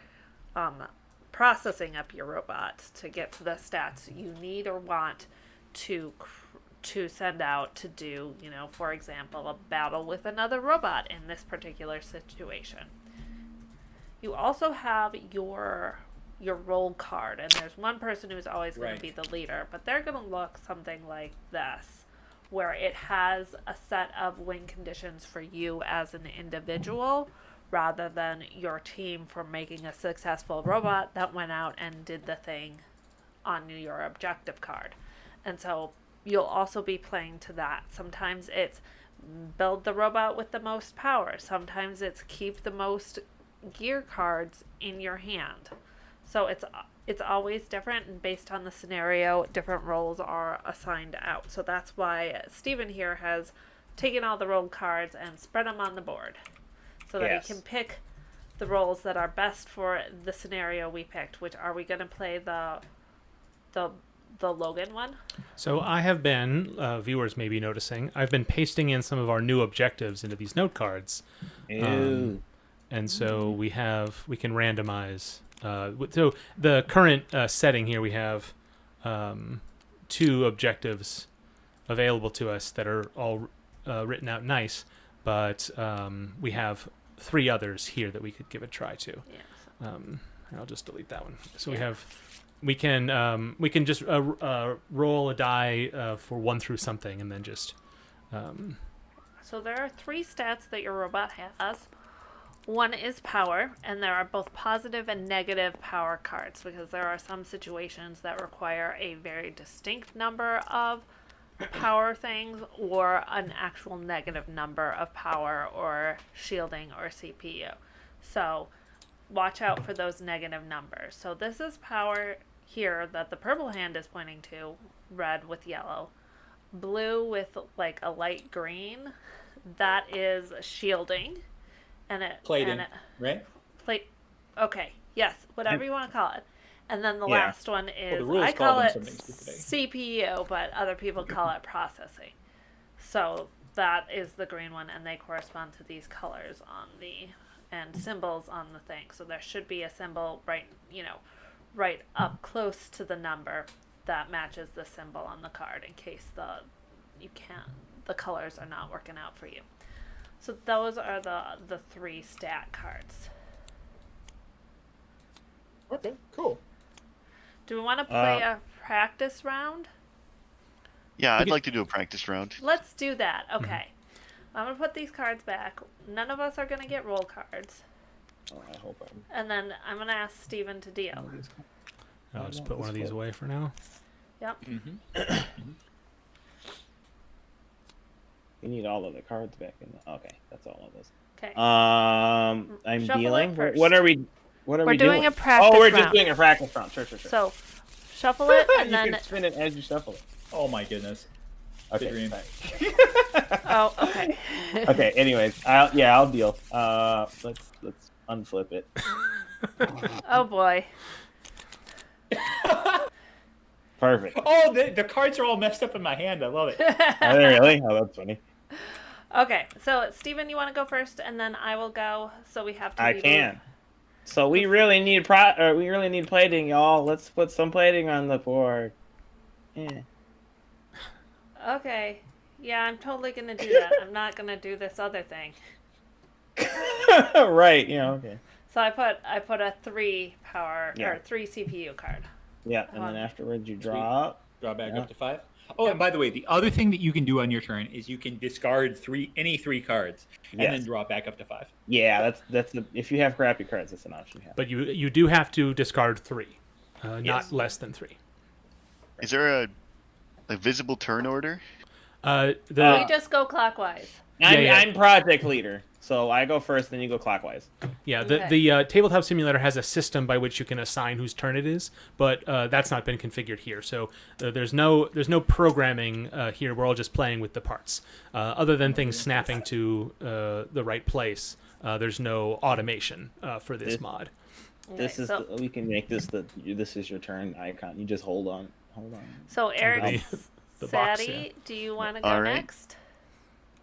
processing up your robot to get to the stats you need or want to send out to do, for example, a battle with another robot in this particular situation. You also have your role card, and there's one person who's always going to be the leader, but they're going to look something like this, where it has a set of win conditions for you as an individual, rather than your team for making a successful robot that went out and did the thing on your objective card. And so you'll also be playing to that. Sometimes it's build the robot with the most power. Sometimes it's keep the most gear cards in your hand. So it's always different, and based on the scenario, different roles are assigned out. So that's why Steven here has taken all the roll cards and spread them on the board, so that he can pick the roles that are best for the scenario we picked. Which, are we going to play the Logan one? So I have been, viewers may be noticing, I've been pasting in some of our new objectives into these note cards. And so we can randomize. So the current setting here, we have 2 objectives available to us that are all written out nice, but we have 3 others here that we could give a try to. Yeah. I'll just delete that one. So we can just roll a die for 1 through something, and then just. So there are 3 stats that your robot has. One is power, and there are both positive and negative power cards, because there are some situations that require a very distinct number of power things, or an actual negative number of power or shielding or CPU. So watch out for those negative numbers. So this is power here that the purple hand is pointing to, red with yellow. Blue with like a light green, that is shielding. And it Plating, right? Okay, yes, whatever you want to call it. And then the last one is, the rules I call it something stupid. CPU, but other people call it processing. So that is the green one, and they correspond to these colors on the, and symbols on the thing. So there should be a symbol right up close to the number that matches the symbol on the card, in case the colors are not working out for you. So those are the 3 stat cards. Okay, cool. Do we want to play a practice round? Yeah, I'd like to do a practice round. Let's do that. Okay. I'm going to put these cards back. None of us are going to get roll cards. Oh, I hope I'm. And then I'm going to ask Steven to deal. I'll just put one of these away for now. Yep. We need all of the cards back in. Okay, that's all of this. Okay. I'm Shuffle dealing. it first. What are we? What are We're we doing doing? a practice Oh, we're round. just doing a practice round. Sure. So shuffle it, and you then. can spin it as you shuffle it. Oh my goodness. Okay. Dream. Fine. Oh, okay. Okay. Anyways, I'll deal. Let's unflip it. Oh boy. Perfect. Oh, the cards are all messed up in my hand. I love it. Are they really? Oh, that's funny. Okay, so Steven, you want to go first, and then I will go. So we have to. I can. So we really need plating, y'all. Let's put some plating on the board. Yeah. Okay. Yeah, I'm totally gonna do that. I'm not gonna do this other thing. Right. Yeah. Okay. So I put a 3 power Yeah. or 3 CPU card. Yeah, and then afterwards you draw up. Draw back up to 5. Oh, and by the way, the other thing that you can do on your turn is you can discard any 3 cards and then draw back up to 5. Yeah, that's if you have crappy cards, that's an option you have. But you do have to discard 3, not less than 3. Is there a visible turn order? We just go clockwise. I'm project leader, so I go first, then you go clockwise. Yeah, Okay. the tabletop simulator has a system by which you can assign whose turn it is, but that's not been configured here. So there's no programming here. We're all just playing with the parts. Other than things snapping to the right place, there's no automation for this mod. This is we can make this this is your turn icon. You just hold on. So Eric, The box, Sadie, do you want to go All right. next?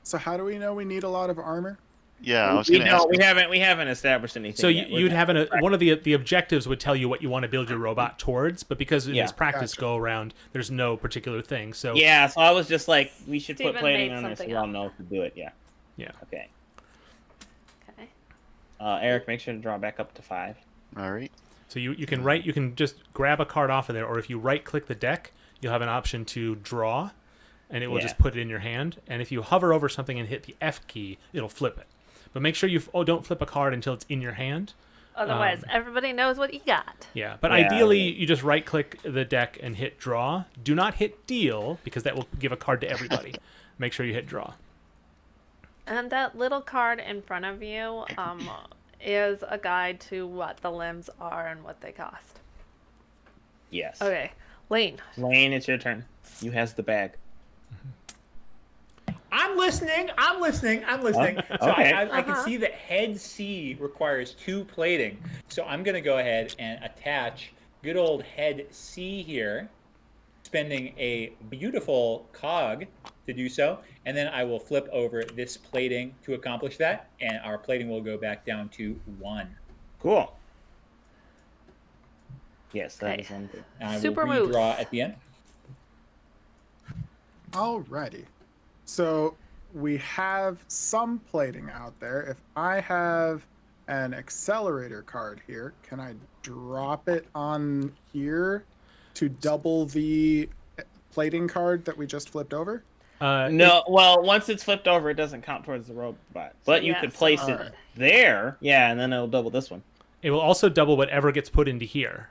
So how do we know we need a lot of armor? Yeah, I was going to ask. We haven't established anything. So yet. you'd have one of the objectives would tell you what you want to build your robot towards, but because in this practice go around, there's no particular thing. So yeah, so I was just like, we should Steven put plating made on there so something we all up. know to do it. Yeah. Yeah. Okay. Okay. Eric, make sure to draw back up to 5. All right. So you can just grab a card off of there, or if you right click the deck, you'll have an option to draw, and it will just put it in your hand. And if you hover over something and hit the F key, it'll flip it. But make sure you don't flip a card until it's in your hand. Otherwise, everybody knows what you got. Yeah, but ideally you just right click the deck and hit draw. Do not hit deal, because that will give a card to everybody. Make sure you hit draw. And that little card in front of you is a guide to what the limbs are and what they cost. Yes. Okay, Lane. Lane, it's your turn. You has the bag. I'm listening. So Okay. I can see that head C requires 2 plating. So I'm going to go ahead and attach good old head C here, spending a beautiful cog to do so. And then I will flip over this plating to accomplish that. And our plating will go back down to 1. Cool. Yes, that Okay. is one thing. And I Super will redraw moves. at the end. Alrighty. So we have some plating out there. If I have an accelerator card here, can I drop it on here to double the plating card that we just flipped over? No, well, once it's flipped over, it doesn't count towards the robot. But you yeah, could so- place it Alright. there, yeah, and then it'll double this one. It will also double whatever gets put into here.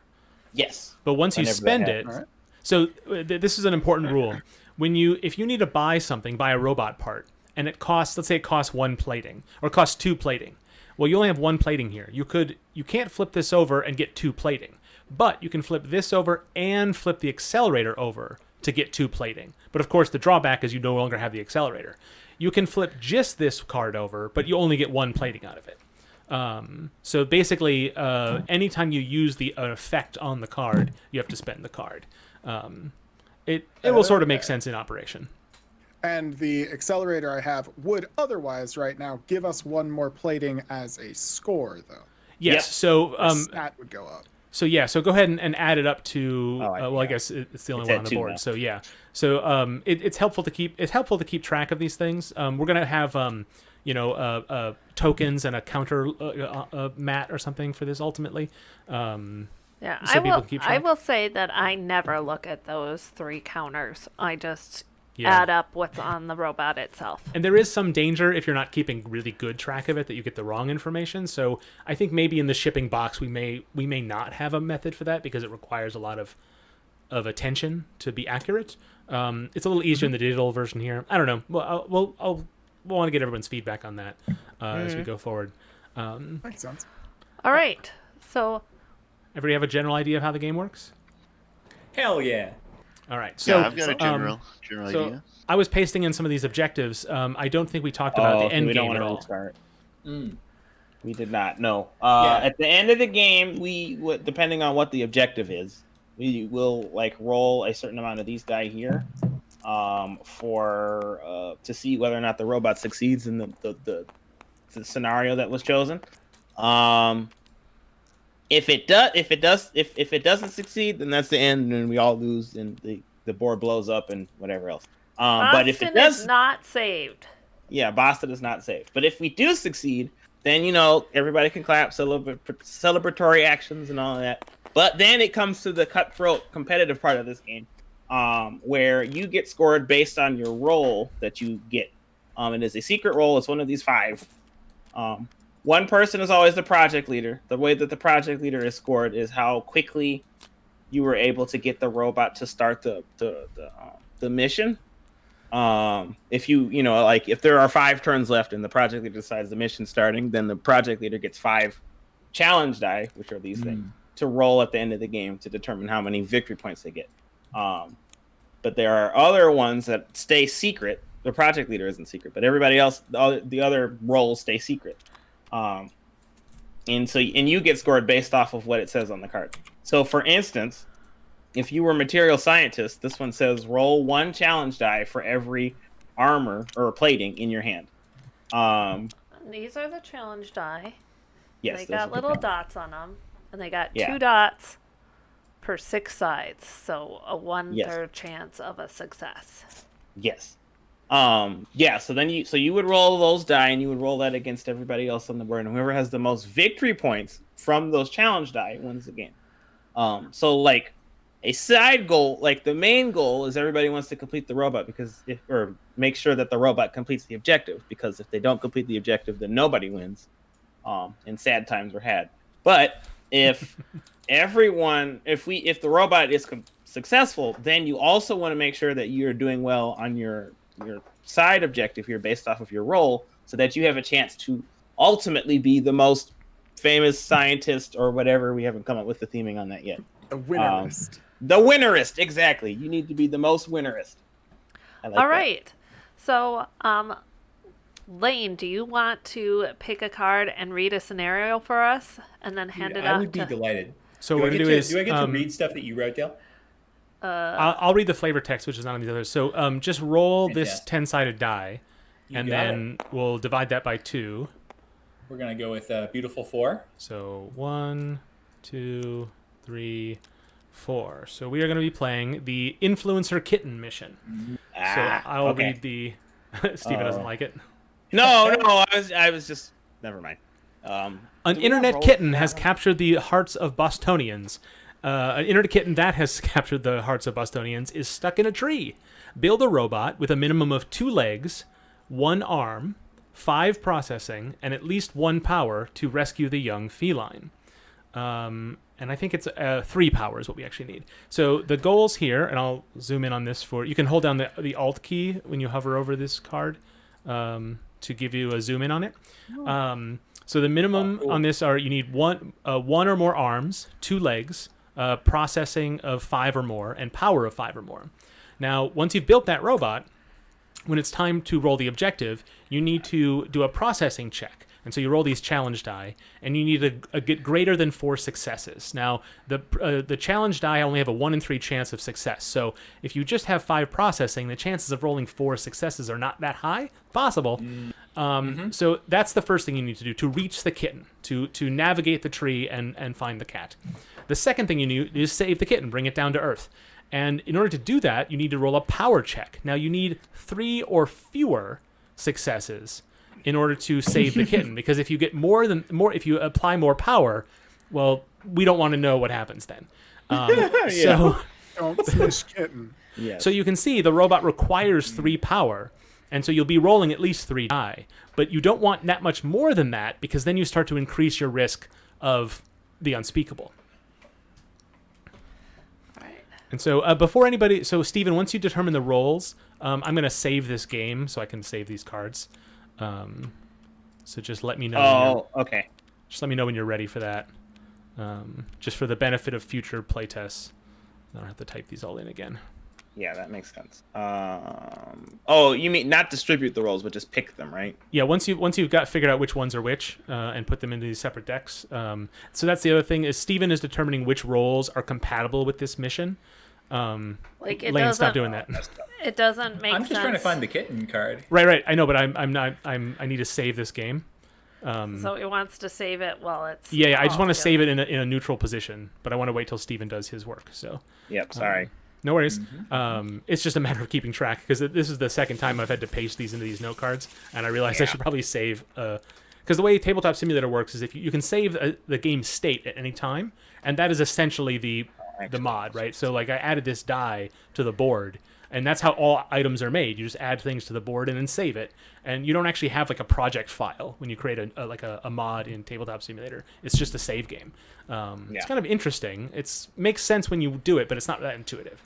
Yes. But once you Whenever that spend it, happens. Alright. so this is an important rule. If you need to buy something, buy a robot part, and it costs, let's say it costs 1 plating or it costs 2 plating. Well, you only have 1 plating here. You can't flip this over and get 2 plating, but you can flip this over and flip the accelerator over to get 2 plating. But of course, the drawback is you no longer have the accelerator. You can flip just this card over, but you only get 1 plating out of it. So basically, anytime you use an effect on the card, you have to spend the card. It will sort of make sense in operation. And the accelerator I have would otherwise right now give us 1 more plating as a score, though. Yes. Yep. So The stat would go up. So go ahead and add it up to. I yeah. guess it's the only It's one at on the 2 board. now. So yeah. So it's helpful to keep track of these things. We're gonna have tokens and a counter mat or something for this ultimately. Yeah, So people keep I track? will say that I never look at those 3 counters. I just Yeah. add up what's on the robot itself. And there is some danger if you're not keeping really good track of it that you get the wrong information. So I think maybe in the shipping box we may not have a method for that because it requires a lot of attention to be accurate. It's a little easier in the digital version here. I don't know. Well, we'll want to get everyone's feedback on that as we go forward. Makes sense. All right. So Everybody have a general idea of how the game works? Hell yeah. All right. So Yeah, I've got a general so idea. I was pasting in some of these objectives. I don't think we talked about the end we don't game want at to all. restart. Mm. We did not. No. Yeah. At the end of the game, depending on what the objective is, we will roll a certain amount of these die here, for to see whether or not the robot succeeds in the scenario that was chosen. If it doesn't succeed, then that's the end, and we all lose, and the board blows up and whatever else. But if it Boston does, is not saved. yeah, Boston is not safe. But if we do succeed, then everybody can clap, celebratory actions and all of that. But then it comes to the cutthroat competitive part of this game, where you get scored based on your role that you get. It is a secret role. It's one of these 5. One person is always the project leader. The way that the project leader is scored is how quickly you were able to get the robot to start the mission. If if there are 5 turns left and the project leader decides the mission's starting, then the project leader gets 5 challenge die, which are these things, to roll at the end of the game to determine how many victory points they get. But there are other ones that stay secret. The project leader isn't secret, but everybody else, the other roles stay secret. And you get scored based off of what it says on the card. So for instance, if you were material scientist, this one says roll 1 challenge die for every armor or plating in your hand. These are the challenge die. Yes, They those are got the little challenge. dots on them, and they got Yeah. 2 dots per 6 sides, so a 1/3 Yes. chance of a success. Yes. So then you would roll those die, and you would roll that against everybody else on the board, and whoever has the most victory points from those challenge die wins the game. So a side goal, the main goal is everybody wants to complete the robot or make sure that the robot completes the objective, because if they don't complete the objective, then nobody wins. And sad times were had. But if if the robot is successful, then you also want to make sure that you're doing well on your side objective here based off of your role, so that you have a chance to ultimately be the most famous scientist or whatever. We haven't come up with the theming on that yet. The winner list. The winnerist, exactly. You need to be the most winnerist. I like All that. right. So, Lane, do you want to pick a card and read a scenario for us, and then hand it I off would be to? delighted. So do what I we're get gonna do to, is do I get to read stuff that you wrote, Dale? I'll read the flavor text, which is not on these others. So just roll this Fantastic. 10-sided die, and got then we'll divide that by 2. We're gonna go with Beautiful 4. So 1, 2, 3, 4. So we are going to be playing the Influencer Kitten mission. So I'll okay. read the. Steven doesn't like it. No, I was just never mind. An do we internet have kitten rolls? has captured the hearts of Bostonians. An internet kitten that has captured the hearts of Bostonians is stuck in a tree. Build a robot with a minimum of 2 legs, 1 arm, 5 processing, and at least 1 power to rescue the young feline. And I think it's 3 power is what we actually need. So the goals here, and I'll zoom in on this for you can hold down the Alt key when you hover over this card to give you a zoom in on it. So the minimum on this are you need one or more arms, 2 legs, processing of 5 or more, and power of 5 or more. Now, once you've built that robot, when it's time to roll the objective, you need to do a processing check. And so you roll these challenge die, and you need to get greater than 4 successes. Now, the challenge die only have a 1 in 3 chance of success. So if you just have 5 processing, the chances of rolling 4 successes are not that high. Possible. So that's the first thing you need to do, to reach the kitten, to navigate the tree and find the cat. The second thing you need is save the kitten, bring it down to earth. And in order to do that, you need to roll a power check. Now, you need 3 or fewer successes in order to save the kitten, because if you get if you apply more power, well, we don't want to know what happens then. So Don't smash kitten. Yes. So you can see the robot requires 3 power, and so you'll be rolling at least 3 die. But you don't want that much more than that, because then you start to increase your risk of the unspeakable. Right. And so before anybody, so Steven, once you determine the roles, I'm going to save this game so I can save these cards. So just let me know. Okay. Just let me know when you're ready for that. Just for the benefit of future playtests. I don't have to type these all in again. Yeah, that makes sense. You mean not distribute the roles, but just pick them, right? Yeah, once you've got figured out which ones are which, and put them into these separate decks. So that's the other thing is Steven is determining which roles are compatible with this mission. Like it Lane, doesn't. stop doing that. It doesn't make I'm sense. just trying to find the kitten card. Right. I know, but I need to save this game. So it wants to save it while it's. Yeah. I just want to together. save it in a neutral position, but I want to wait till Steven does his work. So. Yep. Sorry. No worries. It's just a matter of keeping track, because this is the second time I've had to paste these into these note cards, and I realized I should probably save. Because the way Tabletop Simulator works is if you can save the game state at any time, and that is essentially the mod, right? So like I added this die to the board, and that's how all items are made. You just add things to the board and then save it, and you don't actually have like a project file when you create a mod in Tabletop Simulator. It's just a save game. It's kind of interesting. It makes sense when you do it, but it's not that intuitive.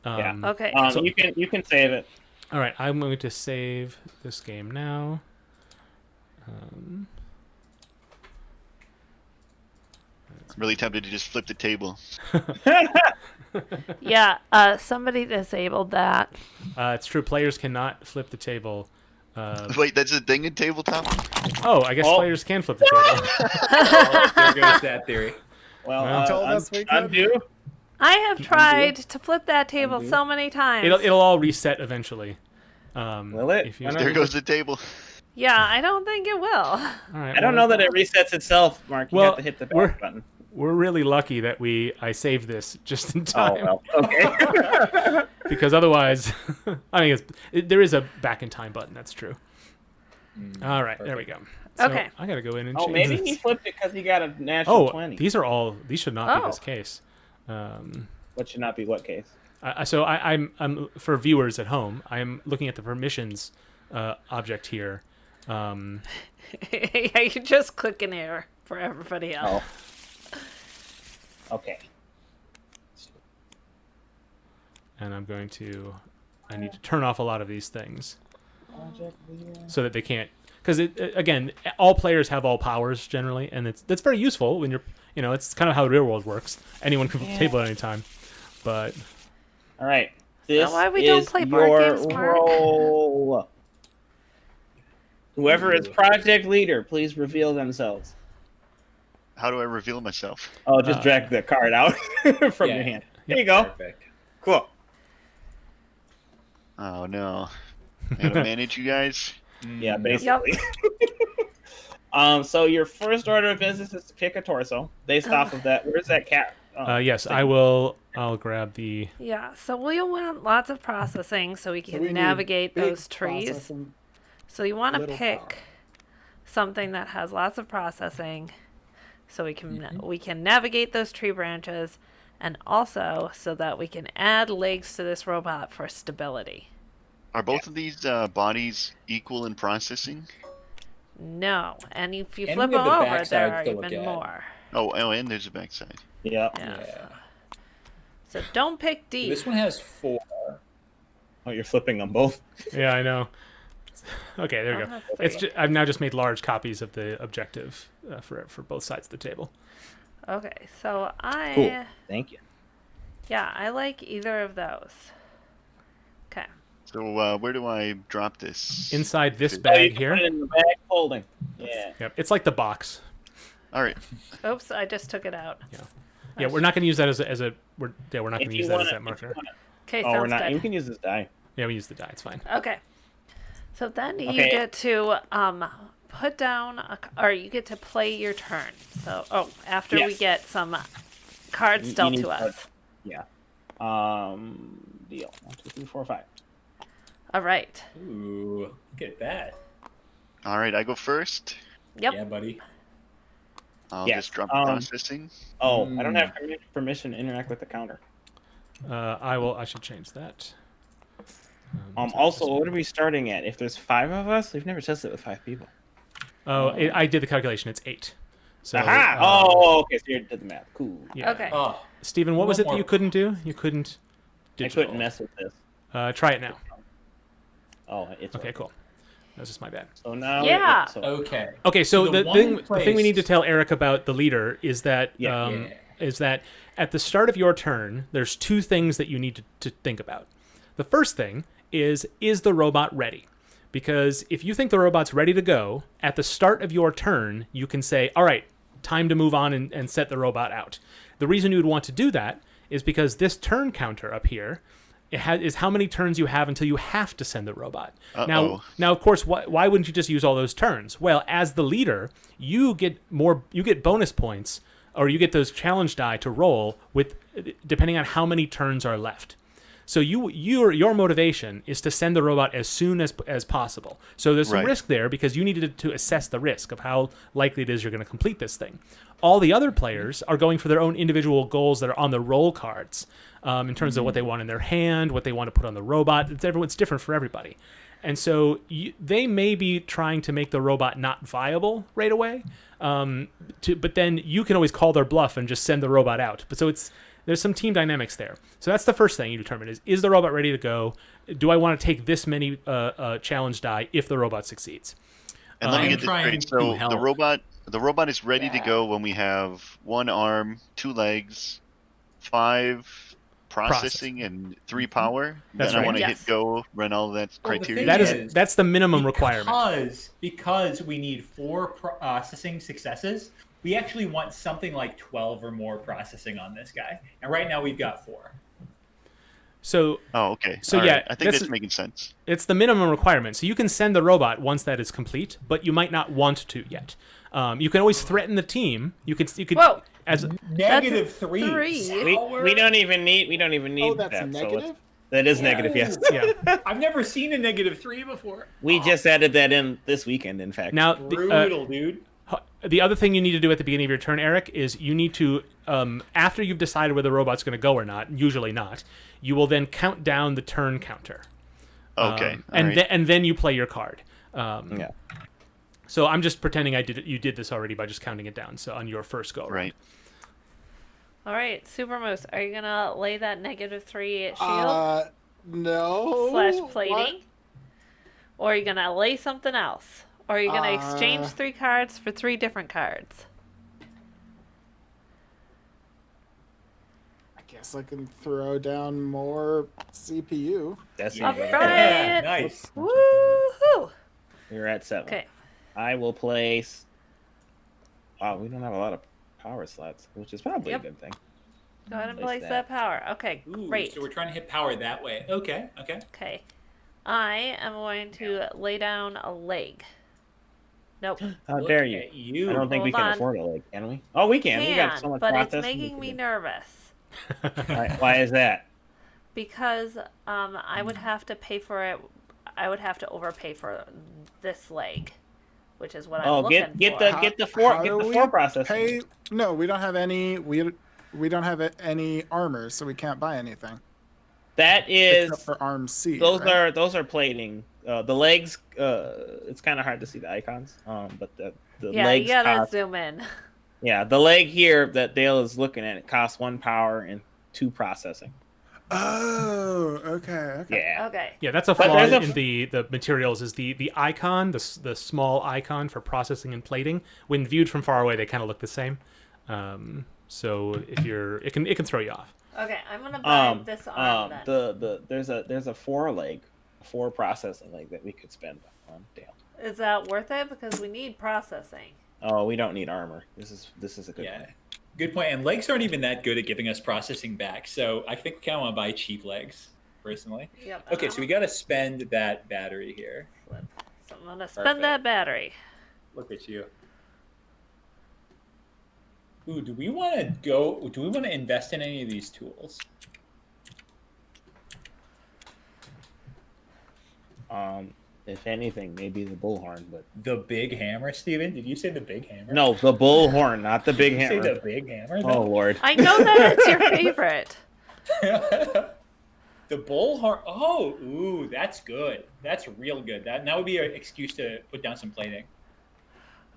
Okay. So- You can save it. All right, I'm going to save this game now. I'm really tempted to just flip the table. Yeah. Somebody disabled that. It's true. Players cannot flip the table. Wait, that's a thing in tabletop? Oh, I guess players can flip the table. There goes that theory. Well, Told us we could. undo. I have tried to flip that table so many times. It'll all reset eventually. Will it? If you, Why not? There goes the table. Yeah, I don't think it will. all right, I don't know that it resets itself, Mark. You Well, have to hit the we're- back button. We're really lucky that I saved this just in Oh time, well. Okay. because otherwise, I mean, there is a back in time button. That's true. All right, there we go. So Okay. I gotta go in and Oh, change maybe this. he flipped it because he got a natural Oh, 20. these should not be this Oh. case. What should not be what case? So I'm for viewers at home. I'm looking at the permissions object here. Yeah, you just click an error for everybody else. Oh. Okay. And I need to turn off a lot of these things so that they can't, because again, all players have all powers generally, and that's very useful when it's kind of how the real world works. Anyone can flip the table at any time. but All right. that This why we don't is play board your games, Mark? roll. Whoever is Ooh. project leader, please reveal themselves. How do I reveal myself? Oh, just drag the card out from your hand. There you go. Perfect. Cool. Oh no. I gotta manage you guys. Yeah, basically. So your first order of business is to pick a torso. Based off of that, where's that cat? yes, I will. I'll grab the. Yeah, so we want lots of processing so we can we need navigate big those trees. processing. So you want to little pick power. something that has lots of processing so we can navigate those tree branches, and also so that we can add legs to this robot for stability. Are both of these bodies equal in processing? No, and if you And flip we have them the over, there are backsides to look even at. more. Oh, and there's a backside. Yeah. Yeah. So don't pick D. This one has 4. Oh, you're flipping them both. Yeah, I know. Okay, there we I'll go. have It's three. I've now just made large copies of the objective for both sides of the table. Okay, so Cool. Thank you. Yeah, I like either of those. Okay. So where do I drop this? Inside this Oh, you bag can here. put it in the bag folding. Yeah. Yep, it's like the box. All right. Oops, I just took it out. Yeah, we're not going to use that as a we're not going to use that as that marker. Okay, Oh, we're sounds not. good. You can use this die. Yeah, we use the die. It's fine. Okay. So then you Okay. get to put down or you get to play your turn. So after we Yes. get some cards You dealt need to to- us. Yeah. Deal. 1, 2, 3, 4, 5. All right. Ooh, look at that. All right. I go first. Yep. Yeah, buddy. I'll Yes, just drop um, processing. Oh, I don't have permission to interact with the counter. I should change that. Let's Also, just- what are we starting at? If there's 5 of us, we've never tested it with 5 people. I did the calculation. It's 8. So, Aha! Oh, okay. So you did the math. Cool. yeah. Okay. Oh, Stephen, what was One it that more. you couldn't do? You couldn't. I Digital. couldn't mess with this. Try it now. Oh, it's Okay, working. cool. That's just my bad. So now, Yeah. okay. Okay, so So the the thing, one the thing we need to placed- tell Eric about the leader is that Yeah. is that at the start of your turn, there's 2 things that you need to think about. The first thing is the robot ready? Because if you think the robot's ready to go, at the start of your turn, you can say, all right, time to move on and set the robot out. The reason you would want to do that is because this turn counter up here is how many turns you have until you have to send the robot. Uh-oh. Now, of course, why wouldn't you just use all those turns? Well, as the leader, you get bonus points, or you get those challenge die to roll with, depending on how many turns are left. So your motivation is to send the robot as soon as possible. So there's some Right. risk there because you needed to assess the risk of how likely it is you're going to complete this thing. All the other players are going for their own individual goals that are on the roll cards in terms of what they want in their hand, what they want to put on the robot. It's different for everybody. And so they may be trying to make the robot not viable right away, but then you can always call their bluff and just send the robot out. But so there's some team dynamics there. So that's the first thing you determine is the robot ready to go? Do I want to take this many challenge die if the robot succeeds? And let me I'm get this trying straight. to So help. the robot is ready to Yeah. go when we have 1 arm, 2 legs, 5 processing, and 3 power. That's then right. I want to Yes. hit go, run all that Well, the criteria. thing That's the minimum requirement. Because we need 4 processing successes, we actually want something like 12 or more processing on this guy. And right now we've got 4. So Oh, okay. So All yeah, right. I think that's- that's making sense. it's the minimum requirement. So you can send the robot once that is complete, but you might not want to yet. You can always threaten the team. You could Whoa. as Negative 3. three. we don't even need Oh, that's that. So negative? that is negative. Yes. yeah. I've never seen a negative 3 before. We just added that in this weekend. In fact. Now Brutal, dude. the other thing you need to do at the beginning of your turn, Eric, is you need to after you've decided whether the robot's going to go or not. Usually not. You will then count down the turn counter. Okay. And all right. then you play your card. Yeah. So I'm just pretending you did this already by just counting it down. So on your first go. Right. All right, Super Moose, are you gonna lay that -3 shield No. / plating, What? or are you gonna lay something else, or are you gonna exchange Uh, 3 cards for 3 different cards? I guess I can throw down more CPU. That's All even right. Nice. Woohoo! We're at 7. Okay. I will place. Wow, we don't have a lot of power slots, which is probably Yep. a good thing. Go ahead and Place place that. that power. Okay, Ooh, great. so we're trying to hit power that way. Okay. Okay. I am going to lay down a leg. Nope. How Look dare you? at you. I don't think we Hold can on. afford a leg, can we? Oh, we can. We got so much but it's processing we making can me do. nervous Why is that? because I would have to pay for it. I would have to overpay for this leg, which is what I'm Oh, looking get for. the four How get do the we four processing. Pay? No, we don't have any. We don't have any armor, so we can't buy anything That except is for arm C. those right? are plating. The legs, it's kind of hard to see the icons. But the Yeah, legs you gotta cost. zoom in. Yeah, the leg here that Dale is looking at, it costs 1 power and 2 processing. Oh, okay. Yeah. Okay. Yeah, that's a But flaw there's a in the materials. Is the icon, the small icon for processing and plating, when viewed from far away, they kind of look the same. So if it can throw you off. Okay, I'm gonna buy this arm then. There's a 4 processing leg that we could spend on Dale. Is that worth it? Because we need processing. Oh, we don't need armor. This is a good Yeah. one. Good point. And legs aren't even that good at giving us processing back. So I think we kind of want to buy cheap legs, personally. Yep. Okay, so we got to spend that battery here. So I'm gonna spend that battery. Look at you. Ooh, do we want to invest in any of these tools? If anything, maybe the bullhorn, but The big hammer, Steven? Did you say the big hammer? no, the bullhorn, not the big Did you say hammer. the big hammer? Oh Lord. I know that it's your favorite. The bullhorn. Oh, ooh, that's good. That's real good. That would be an excuse to put down some plating.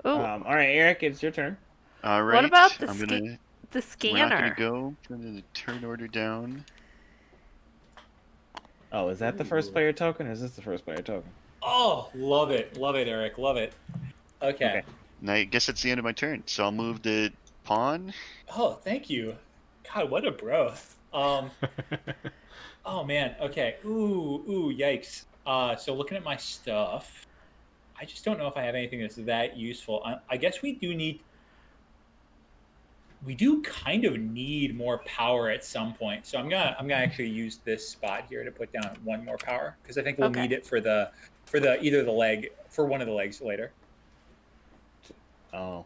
Ooh, All right, Eric, it's your turn. All right. about the I'm ski- gonna. the We're not scanner. gonna go. I'm gonna turn order down. Oh, is that the first Ooh. player token, or is this the first player token? Oh, love it, Eric, love it. Okay. And I guess that's the end of my turn. So I'll move the pawn. Oh, thank you. God, what a bro. Oh man. Okay. Ooh, yikes. So looking at my stuff, I just don't know if I have anything that's that useful. I guess we do kind of need more power at some point. So I'm gonna actually use this spot here to put down 1 more power because I think we'll Okay. need it for one of the legs later. Oh,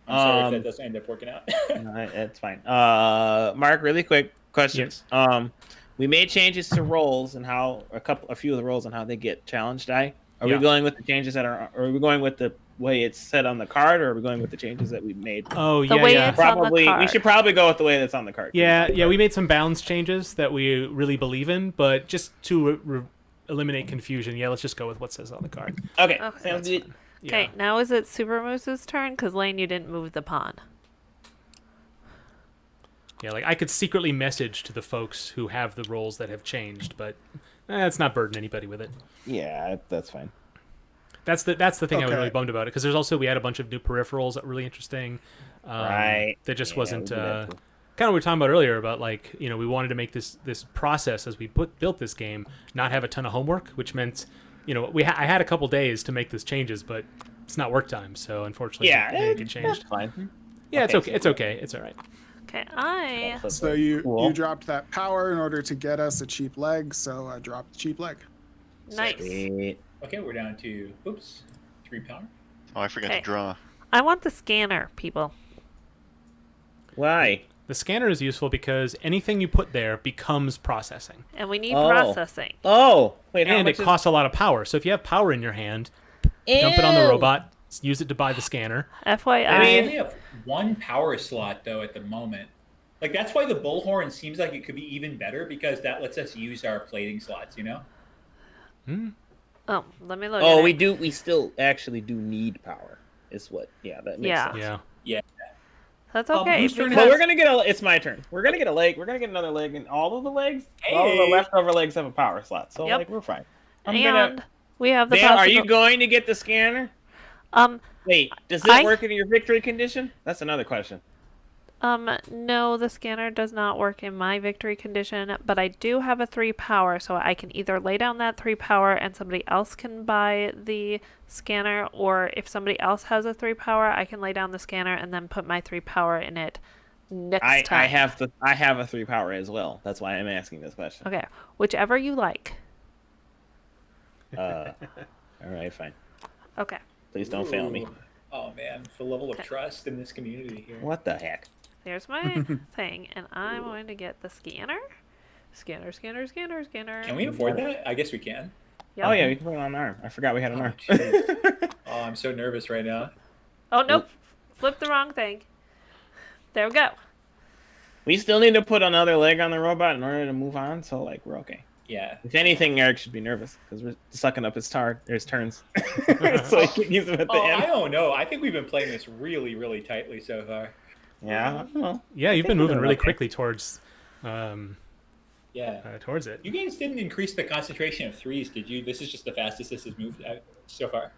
I'm sorry if that doesn't end up working out. no, that's fine. Mark, really quick question. Yes. We made changes to roles and a few of the roles and how they get challenge die. Are Yeah. we going with the changes or are we going with the way it's set on the card, or are we going with the changes that we made? Oh The yeah, way yeah. it's on the We card. should probably go with the way that's on the card. Yeah, we made some balance changes that we really believe in, but just to eliminate confusion, let's just go with what says on the card. Okay. Okay. Sounds good. Okay, now is it Super Moose's turn? Because Lane, you didn't move the pawn. Yeah, like I could secretly message to the folks who have the roles that have changed, but let's not burden anybody with it. Yeah, that's fine. That's the thing I was Okay. really bummed about it, because there's we had a bunch of new peripherals that were really interesting. Right. That just Yeah, wasn't we did that too. kind of what we were talking about earlier about, like, we wanted to make this process as we built this game not have a ton of homework, which meant I had a couple days to make these changes, but it's not work time, so unfortunately it get changed. That's fine. Yeah, it's Okay, okay. It's okay. It's all right. Okay, I So you Cool. dropped that power in order to get us a cheap leg, so I dropped the cheap leg. nice. Sweet. Okay, we're down to 3 power. Oh, I forgot Okay. to draw. I want the scanner, people. Why? The scanner is useful because anything you put there becomes processing, And we need Oh. processing. Oh, wait. How and much it costs a lot of power. So if you have power in your hand, dump it on the Ew. robot, use it to buy the scanner. FYI. We only have 1 power slot though at the moment. Like that's why the bullhorn seems like it could be even better because that lets us use our plating slots. Oh, let me look. Oh, at we it. do. We still actually do need power. Is what? Yeah, that makes Yeah. sense. Yeah. That's okay. whose turn is Well, because- we're gonna get it's my turn. We're gonna get a leg. We're gonna get another leg, and all of the legs, all of Hey. the leftover legs have a power slot. So Yep. like we're fine. and we have the Dale, are you possible- going to get the scanner? Wait, does it I- work in your victory condition? That's another question. No, the scanner does not work in my victory condition, but I do have a 3 power, so I can either lay down that 3 power and somebody else can buy the scanner, or if somebody else has a 3 power, I can lay down the scanner and then put my 3 power in it next time. I have a 3 power as well. That's why I'm asking this question. Okay, whichever you like. All right, fine. Okay. Please don't fail me. Oh man, the level of trust in this community here. What the heck? There's my thing, and I'm going to get the scanner. Scanner. Can we afford that? I guess we can. Yep. Oh yeah, we can put it on an arm. I forgot we had an arm. Oh, I'm so nervous right now. Oh, nope. Flipped the wrong thing. There we go. We still need to put another leg on the robot in order to move on, so like we're okay. Yeah. If anything, Eric should be nervous because we're sucking up his turns. So he can use them at the end. I don't know. I think we've been playing this really, really tightly so far. Yeah. Well, Yeah, you've been moving really quickly towards Yeah. towards it. You guys didn't increase the concentration of threes, did you? This is just the fastest this has moved out so far.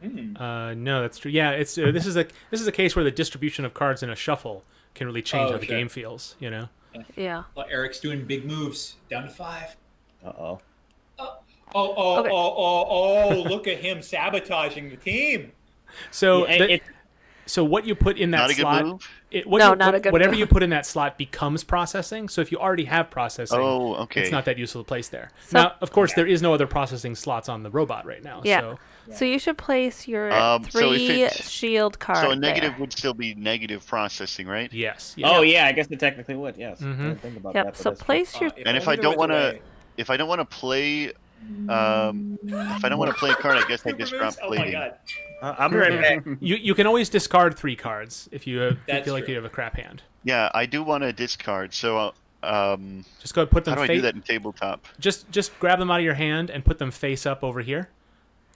No, that's true. Yeah, it's this is a case where the distribution of cards in a shuffle can really change how the game feels. You know. Yeah. Well, Eric's doing big moves. Down to 5. Uh-oh. Oh! Look at him sabotaging the team. So Yeah, so what you put in that Not a good slot, move? Not a good whatever move. you put in that slot becomes processing. So if you already have processing, Oh, okay. it's not that useful to place there. So- Now, of course, there is no other processing slots on the robot right now. Yeah. So you should place your So if 3 it's- shield cards. So a negative there. would still be negative processing, right? Yes. Oh yeah, I guess it technically would. Yes. Mhm. I didn't think about Yep. that, but So that's place your. And if I don't want to, if I don't want to play, if I don't want to play a card, I guess I just drop Oh my plating. god. I'll be right back. You can always discard 3 cards if you That's feel like true. you have a crap hand. Yeah, I do want to discard. So, Just go put them. how do I do that in tabletop? Just grab them out of your hand and put them face up over here,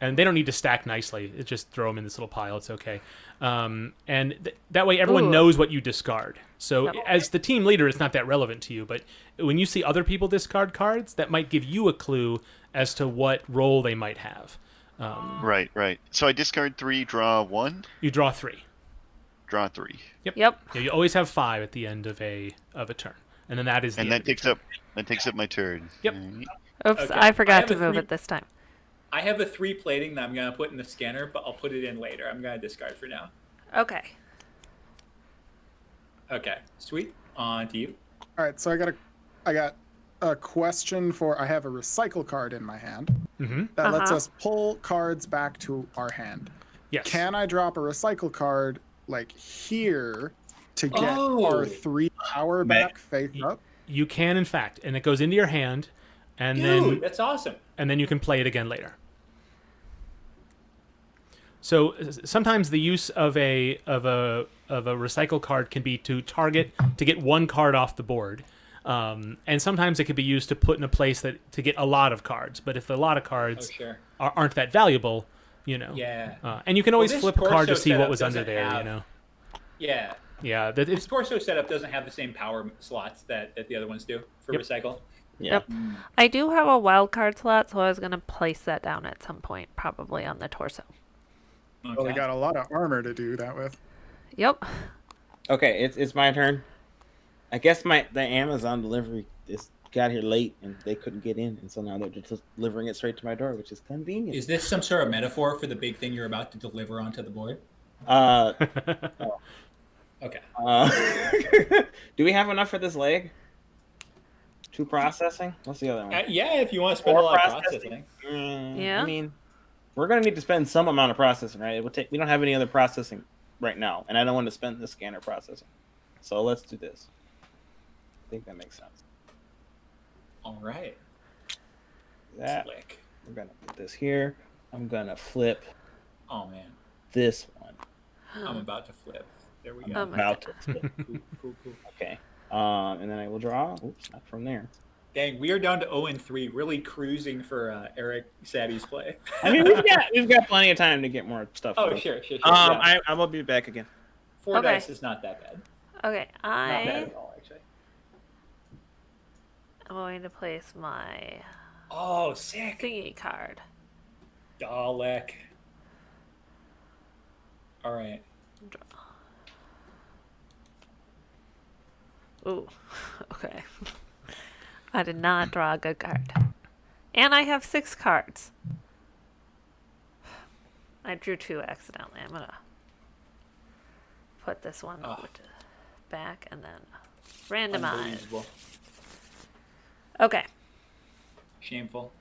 and they don't need to stack nicely. Just throw them in this little pile. It's okay, that way everyone Ooh. knows what you discard. So as the team leader, it's not that relevant to you, but when you see other people discard cards, that might give you a clue as to what role they might have. Right. So I discard 3, draw 1, You draw 3. draw 3, Yep. Yeah, you always have 5 at the end of a turn, and then that is the and end that of your takes up my turn. Yep. Alright. Oops, Okay. I I forgot have to a move 3 it this time. I have a 3 plating that I'm going to put in the scanner, but I'll put it in later. I'm going to discard for now. Okay. Okay. Sweet. On to you. All right, so I got a question for. I have a recycle card in my hand Mhm. that lets Uh-huh. us pull cards back to our hand. Yes. Can I drop a recycle card like here to get Oh. our 3 power back face up? You can, in fact, and it goes into your hand, and Dude, that's awesome. then you can play it again later. So sometimes the use of a recycle card can be to target to get 1 card off the board, and sometimes it could be used to put in a place to get a lot of cards. But if a lot of cards Oh, sure. aren't that valuable, you know, Yeah. and you can always this flip a card to torso see what setup was under doesn't there, you have- know. Yeah. Yeah, This torso setup doesn't have the same power slots that the other ones do for Yep. recycle. Yeah. Yep. I do have a wild card slot, so I was going to place that down at some point, probably on the torso. Okay. Well, we got a lot of armor to do that with. Yep. Okay, it's my turn. I guess the Amazon delivery got here late and they couldn't get in, and so now they're just delivering it straight to my door, which is convenient. Is this some sort of metaphor for the big thing you're about to deliver onto the board? Okay. Do we have enough for this leg? 2 processing? What's the other one? Yeah, if you want to spend a 4 lot of processing. Yeah. I mean, we're gonna need to spend some amount of processing, right? It will take. We don't have any other processing right now, and I don't want to spend the scanner processing. So let's do this. I think that makes sense. All right. That Slick. we're gonna put this here. I'm gonna flip Oh man, this one. I'm about to flip. There we Oh go. my About God. to flip. Cool. Okay. And then I will draw. Oops, not from there. Dang, we are down to 0-3, really cruising for Eric Savvy's play. I mean, we've got plenty of time to get more stuff. Oh, done. sure. Yeah. I will be back again. 4 Okay. dice is not that bad. Okay, Not bad I at all, actually. am going to place my Oh, sick. thingy card. Dalek. All right. Ooh, okay. I did not draw a good card. And I have 6 cards. I drew 2 accidentally. I'm gonna put this one over to back and then randomize. Unbelievable. Okay. Shameful.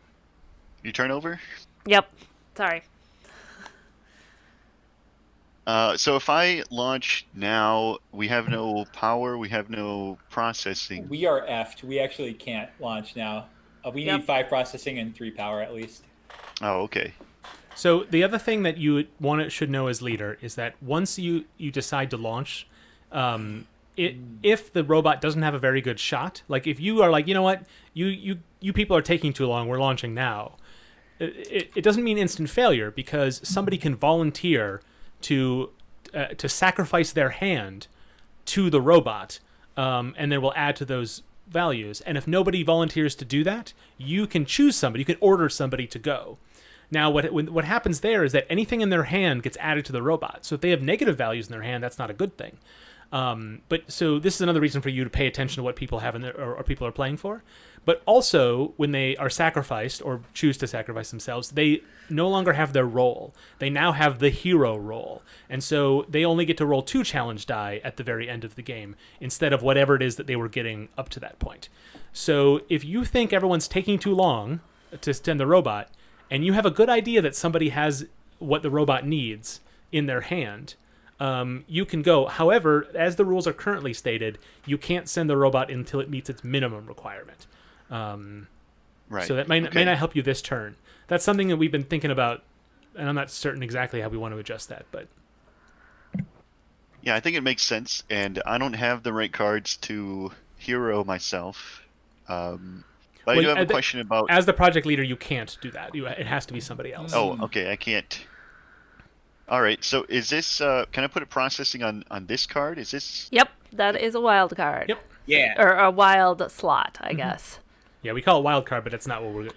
You turn over. Yep. Sorry. So if I launch now, we have no power, we have no processing. We are effed. We actually can't launch now. We Yep. need 5 processing and 3 power at least. Oh, okay. So the other thing that you should know as leader is that once you decide to launch, if the robot doesn't have a very good shot, like if you are like, you know what, you people are taking too long, we're launching now. It doesn't mean instant failure because somebody can volunteer to sacrifice their hand to the robot, and then we'll add to those values. And if nobody volunteers to do that, you can choose somebody. You can order somebody to go. Now, what happens there is that anything in their hand gets added to the robot. So if they have negative values in their hand, that's not a good thing. But so this is another reason for you to pay attention to what people have in their, or people are playing for. But also, when they are sacrificed or choose to sacrifice themselves, they no longer have their role. They now have the hero role. And so they only get to roll 2 challenge die at the very end of the game instead of whatever it is that they were getting up to that point. So if you think everyone's taking too long to send the robot, and you have a good idea that somebody has what the robot needs in their hand, you can go. However, as the rules are currently stated, you can't send the robot until it meets its minimum requirement. Right. So that may not help you this turn. That's something that we've been thinking about, and I'm not certain exactly how we want to adjust that. But Yeah, I think it makes sense, and I don't have the right cards to hero myself. But I do have a question about... As the project leader, you can't do that. It has to be somebody else. Oh, okay, I can't. All right, so is this... can I put a processing on this card? Is this... Yep. That is a wild card. Yep. Yeah. Or a wild slot, I guess. Yeah, we call it wild card, but it's not what we're...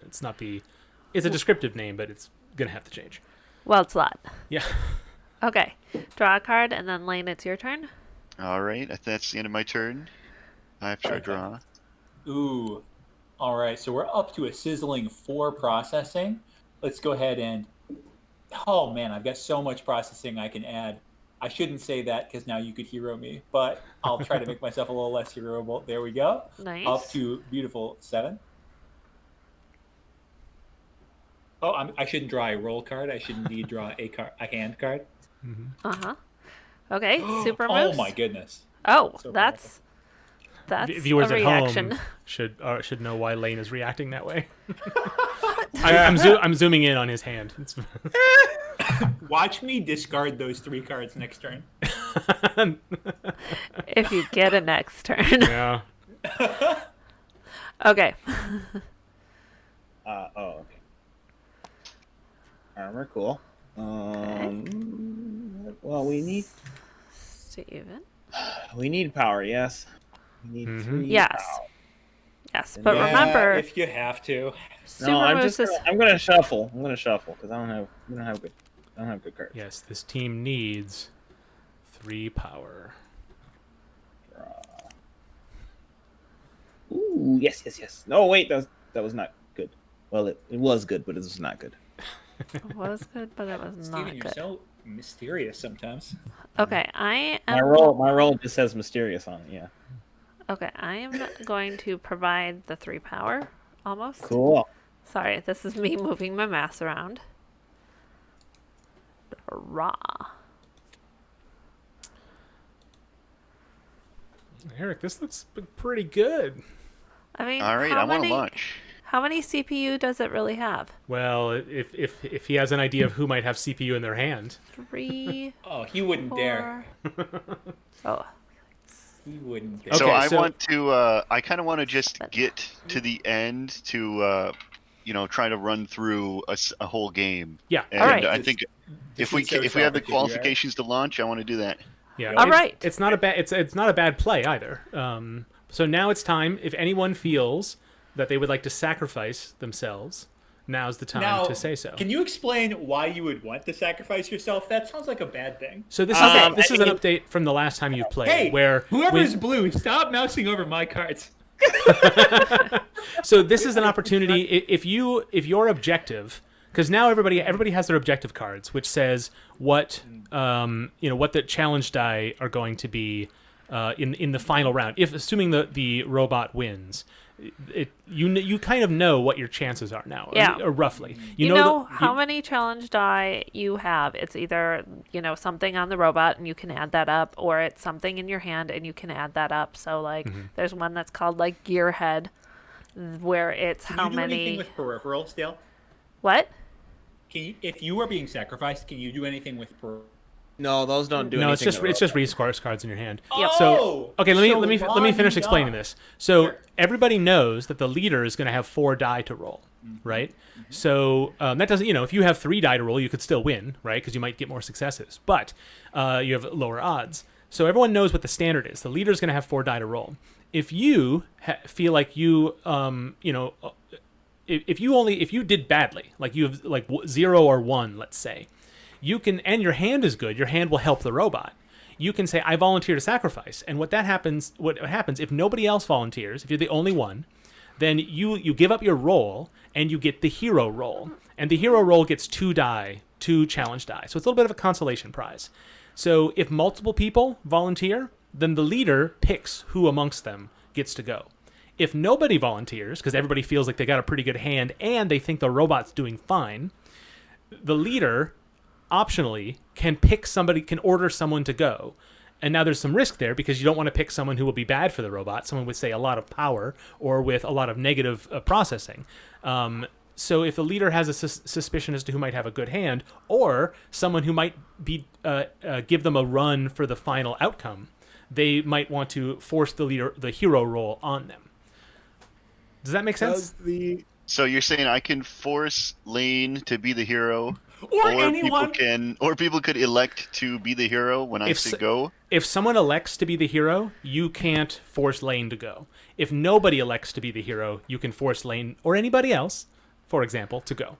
It's not the... It's a descriptive name, but it's going to have to change. Wild slot. Yeah. Okay. Draw a card, and then Lane, it's your turn. All right, that's the end of my turn. After I draw. Ooh. All right, so we're up to a sizzling 4 processing. Let's go ahead and... Oh, man, I've got so much processing I can add. I shouldn't say that because now you could hero me, but I'll try to make myself a little less heroable. There we go. Nice. Up to beautiful 7. Oh, I shouldn't draw a roll card. I should indeed draw a hand card. Uh-huh. Okay, super moves. Oh, my goodness. Oh, So that's Viewers a at reaction. home should know why Lane is reacting that way. I'm zooming in on his hand. Watch me discard those 3 cards next turn. If you get a next turn. Yeah. Okay. Okay. Armor, cool. Well, we need Steven. power, yes. We need 3 Yes. power. Yes, but Yeah, remember, if you have to. super No, moves is I'm gonna shuffle. Because we don't have good cards. Yes, this team needs 3 power. Ooh, yes. No, wait, that was not good. Well, it was good, but it was not good. it was good, but it was not Steven, you're good. so mysterious sometimes. Okay, I am My roll just says mysterious on it. Yeah. Okay, I am going to provide the 3 power almost. Cool. Sorry, this is me moving my mouse around. Raw. Eric, this looks pretty good. I mean, All right, how I want to many, launch. how many CPU does it really have? Well, if he has an idea of who might have CPU in their hand. 3, Oh, he wouldn't dare. 4. Oh, He wouldn't dare. Okay, So I so- want to. I kind of want to just get to the end to, try to run through a whole game. Yeah. And All right. I think if we have the sociopathy, right? qualifications to launch, I want to do that. Yeah. All right. It's not a bad. It's not a bad play either. So now it's time. If anyone feels that they would like to sacrifice themselves, now's the time Now, to say so. Can you explain why you would want to sacrifice yourself? That sounds like a bad thing. So this is an update from the last time you've played, Hey, where whoever's blue, stop mousing over my cards. So this is an opportunity if your objective, because now everybody has their objective cards, which says what what the challenge die are going to be in the final round. If assuming the robot wins, you kind of know what your chances are now, or roughly. You know how many challenge die you have. It's either something on the robot and you can add that up, or it's something in your hand and you can add that up. So there's one that's called like Gearhead, where it's Can how you do many. anything with peripherals, Dale? What? If you are being sacrificed, can you do anything with peripherals? No, those don't do anything. No, it's just resource cards in your hand. Yep. So okay, let me Ron finish explaining Dog. this. So everybody knows that the leader is going to have 4 die to roll, right? So that doesn't, if you have 3 die to roll, you could still win, right? Because you might get more successes, but you have lower odds. So everyone knows what the standard is. The leader is going to have 4 die to roll. If you feel like you, if you did badly, like you have like 0 or 1, let's say. You can, and your hand is good. Your hand will help the robot. You can say, "I volunteer to sacrifice," and what happens if nobody else volunteers? If you're the only one, then you give up your roll and you get the hero roll, and the hero roll gets 2 challenge die. So it's a little bit of a consolation prize. So if multiple people volunteer, then the leader picks who amongst them gets to go. If nobody volunteers, because everybody feels like they got a pretty good hand and they think the robot's doing fine, the leader optionally can order someone to go. And now there's some risk there because you don't want to pick someone who will be bad for the robot, someone with, say, a lot of power or with a lot of negative processing. So if the leader has a suspicion as to who might have a good hand, or someone who might be give them a run for the final outcome, they might want to force the hero roll on them. Does that make sense? So you're saying I can force Lane to be the hero, Or anyone. People could elect to be the hero when I say go. If someone elects to be the hero, you can't force Lane to go. If nobody elects to be the hero, you can force Lane or anybody else, for example, to go.